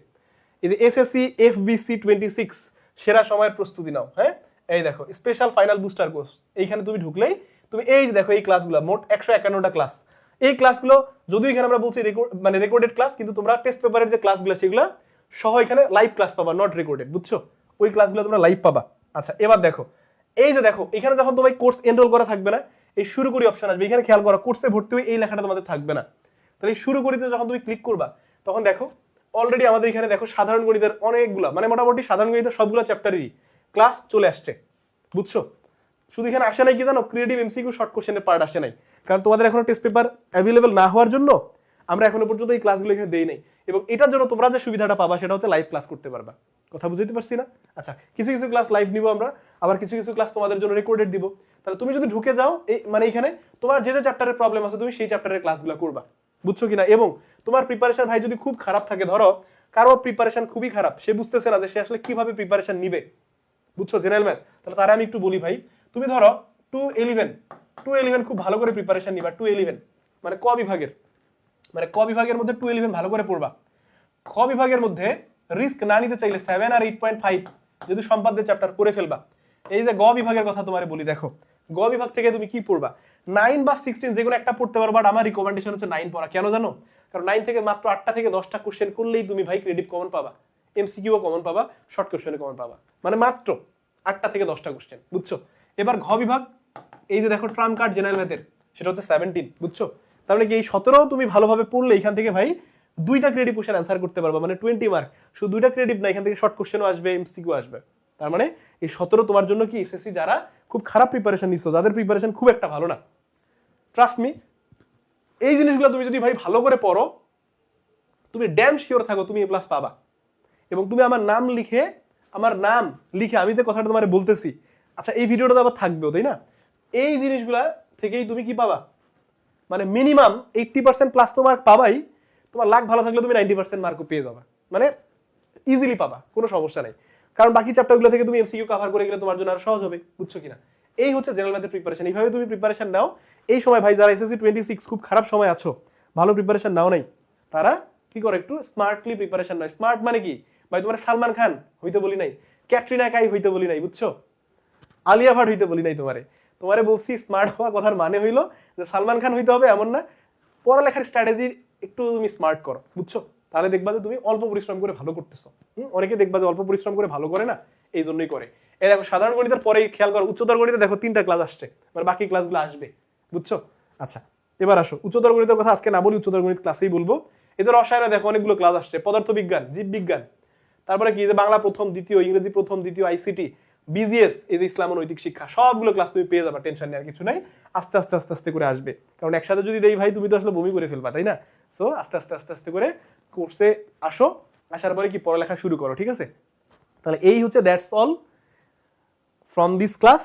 এসএসসি FBC 26 সেরা সময়ের প্রস্তুতি নাও। হ্যাঁ, এই দেখো স্পেশাল ফাইনাল বুস্টার কোর্স, এইখানে তুমি ঢুকলেই তুমি এই যে দেখো এই ক্লাসগুলো মোট 151টা ক্লাস। এই ক্লাসগুলো যদিও এখানে আমরা বলছি রেকর্ডেড ক্লাস, কিন্তু তোমরা টেস্ট পেপারের যে ক্লাসগুলো সেগুলো সহ এখানে লাইভ ক্লাস পাবা, নট রেকর্ডেড, বুঝছো। ওই ক্লাসগুলো তোমরা লাইভ পাবা। আচ্ছা, এবার দেখো এই যে দেখো এখানে যখন তোমার কোর্স এনরোল করা থাকবে না, এই শুরু করি অপশন আসবে, এখানে খেয়াল করো কোর্সে ভর্তি হয়ে এই লেখাটা তোমাদের থাকবে না। তাহলে শুরু করিতে যখন তুমি ক্লিক করবা, তখন দেখো অলরেডি আমাদের এখানে দেখো সাধারণ গণিতের অনেকগুলা, মানে মোটামুটি সাধারণ গণিতের সবগুলো চ্যাপ্টারেরই ক্লাস চলে আসছে, বুঝছো। শুধু এখানে আসে নাই কি জানো, ক্রিয়েটিভ এমসিকিউ শর্ট কোশ্চেনের পার্ট আসে নাই, কারণ তোমাদের এখনো টেস্ট পেপার অ্যাভেলেবল না হওয়ার জন্য আমরা এখনো পর্যন্ত এই ক্লাসগুলো এখানে দেই নাই, এবং এটার জন্য তোমরা যে সুবিধাটা পাবা সেটা হচ্ছে লাইভ ক্লাস করতে পারবা। কথা বুঝতে পারছি না? আচ্ছা, কিছু কিছু ক্লাস লাইভ নিব আমরা, আবার কিছু কিছু ক্লাস তোমাদের জন্য রেকর্ডেড দিব। তাহলে তুমি যদি ঢুকে যাও এই মানে এখানে তোমার যে যে চ্যাপ্টারের প্রবলেম আছে তুমি সেই চ্যাপ্টারের ক্লাসগুলো করবা, বুঝছো কিনা? এবং তোমার প্রিপারেশন ভাই যদি খুব খারাপ থাকে, ধরো কারো প্রিপারেশন খুবই খারাপ, সে বুঝতেছে না যে সে আসলে কিভাবে প্রিপারেশন নিবে, বুঝছো জেনারেল ম্যাথ, তাহলে তারা আমি একটু বলি ভাই, তুমি ধরো 211 খুব ভালো করে প্রিপারেশন নিবা। 211 মানে ক বিভাগের মধ্যে 211 ভালো করে পড়বা। খ বিভাগের মধ্যে রিস্ক না নিতে চাইলে 7 আর 8.5 যদি সম্পাদ্যের চ্যাপ্টার করে ফেলবা। এই যে গ বিভাগের কথা তোমারে বলি, দেখো গ বিভাগ থেকে তুমি কি পড়বা, 9 বা 16 যেকোনো একটা পড়তে পারো, বাট আমার রিকমেন্ডেশন হচ্ছে 9 পড়া। কেন জানো? কারণ 9 থেকে মাত্র 8টা থেকে 10টা কোশ্চেন করলেই তুমি ভাই ক্রেডিট কমন পাবা, এমসিকিউ কমন পাবা, শর্ট কোশ্চেনে কমন পাবা, মানে মাত্র 8টা থেকে 10টা কোশ্চেন, বুঝছো? এবার ঘ বিভাগ, এই যে দেখো ট্রাম কার্ড জেনারেল ম্যাথের, সেটা হচ্ছে 17, বুঝছো? তার মানে কি এই 17 তুমি ভালোভাবে পড়লে এখান থেকে ভাই 2টা ক্রেডিট কোশ্চেন অ্যান্সার করতে পারবা, মানে 20 মার্ক। শুধু 2টা ক্রেডিট না, এখান থেকে শর্ট কোশ্চেনও আসবে, এমসিকিউ আসবে। তার মানে এই 17 তোমার জন্য কি এসএসসি যারা খুব খারাপ প্রিপারেশন নিচ্ছ, যাদের প্রিপারেশন খুব একটা ভালো না, ট্রাস্ট মি, এই জিনিসগুলো তুমি যদি ভাই ভালো করে পড়ো, তুমি ড্যাম শিওর থাকো তুমি A+ পাবা। এবং তুমি আমার নাম লিখে আমি যে কথাটা তোমার বলতেছি, আচ্ছা এই ভিডিওটা তো আবার থাকবেও, তাই না? এই জিনিসগুলা থেকেই তুমি কি পাবা, মানে মিনিমাম 80% প্লাস তো মার্ক পাবাই। তোমার লাক ভালো থাকলে তুমি 90% মার্কও পেয়ে যাবে, মানে ইজিলি পাবা, কোনো সমস্যা নেই। কারণ বাকি চ্যাপ্টারগুলো থেকে তুমি এমসিকিউ কভার করে গেলে তোমার জন্য আরো সহজ হবে, বুঝছো কিনা? এই হচ্ছে জেনারেল ম্যাথের প্রিপারেশন। এইভাবে তুমি প্রিপারেশন নাও। এই সময় ভাই যারা এসএসসি 26 খুব খারাপ সময় আছো, ভালো প্রিপারেশন নাও নাই, তারা কি করে একটু স্মার্টলি প্রিপারেশন নাও। স্মার্ট মানে কি ভাই, তোমার সালমান খান হইতে বলি নাই, ক্যাটরিনা কাই হইতে বলি নাই, বুঝছো? আলিয়া ভাট হইতে বলি নাই, তোমারে বলছি স্মার্ট হওয়া কথার মানে হইলো যে সালমান খান হইতে হবে এমন না, পড়ালেখার স্ট্র্যাটেজি একটু তুমি স্মার্ট করো, বুঝছো? তাহলে দেখবা যে তুমি অল্প পরিশ্রম করে ভালো করতেছো। অনেকে দেখবা যে অল্প পরিশ্রম করে ভালো করে না, এই জন্যই করে। এই দেখো সাধারণ গণিতের পরেই খেয়াল করো, উচ্চতর গণিতে দেখো 3টা ক্লাস আসছে, মানে বাকি ক্লাসগুলো আসবে, বুঝছো? আচ্ছা এবার আসো উচ্চতর গণিতের কথা আজকে না বলি, উচ্চতর গণিত ক্লাসেই বলবো। এদের রসায়নে দেখো অনেকগুলো ক্লাস আসছে, পদার্থবিজ্ঞান, জীববিজ্ঞান, তারপরে কি যে বাংলা প্রথম দ্বিতীয়, ইংরেজি প্রথম দ্বিতীয়, আইসিটি, বিজিএস, এই যে ইসলাম ও নৈতিক শিক্ষা, সবগুলো ক্লাস তুমি পেয়ে যাবে, টেনশন নেওয়ার কিছু নাই। আস্তে আস্তে আস্তে আস্তে করে আসবে, কারণ একসাথে যদি দেই ভাই তুমি তো আসলে বমি করে ফেলবা, তাই না? সো আস্তে আস্তে আস্তে আস্তে করে কোর্সে আসো, আসার পরে কি পড়ালেখা শুরু করো, ঠিক আছে? তাহলে এই হচ্ছে that's all from this class.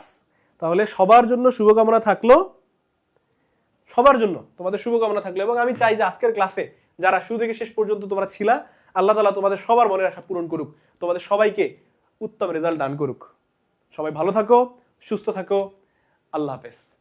তাহলে সবার জন্য শুভকামনা থাকলো, সবার জন্য তোমাদের শুভকামনা থাকলো। এবং আমি চাই যে আজকের ক্লাসে যারা শুরু থেকে শেষ পর্যন্ত তোমরা ছিলা, আল্লাহ তাআলা তোমাদের সবার মনের আশা পূরণ করুক, তোমাদের সবাইকে উত্তম রেজাল্ট দান করুক। সবাই ভালো থাকো, সুস্থ থাকো, আল্লাহ হাফেজ।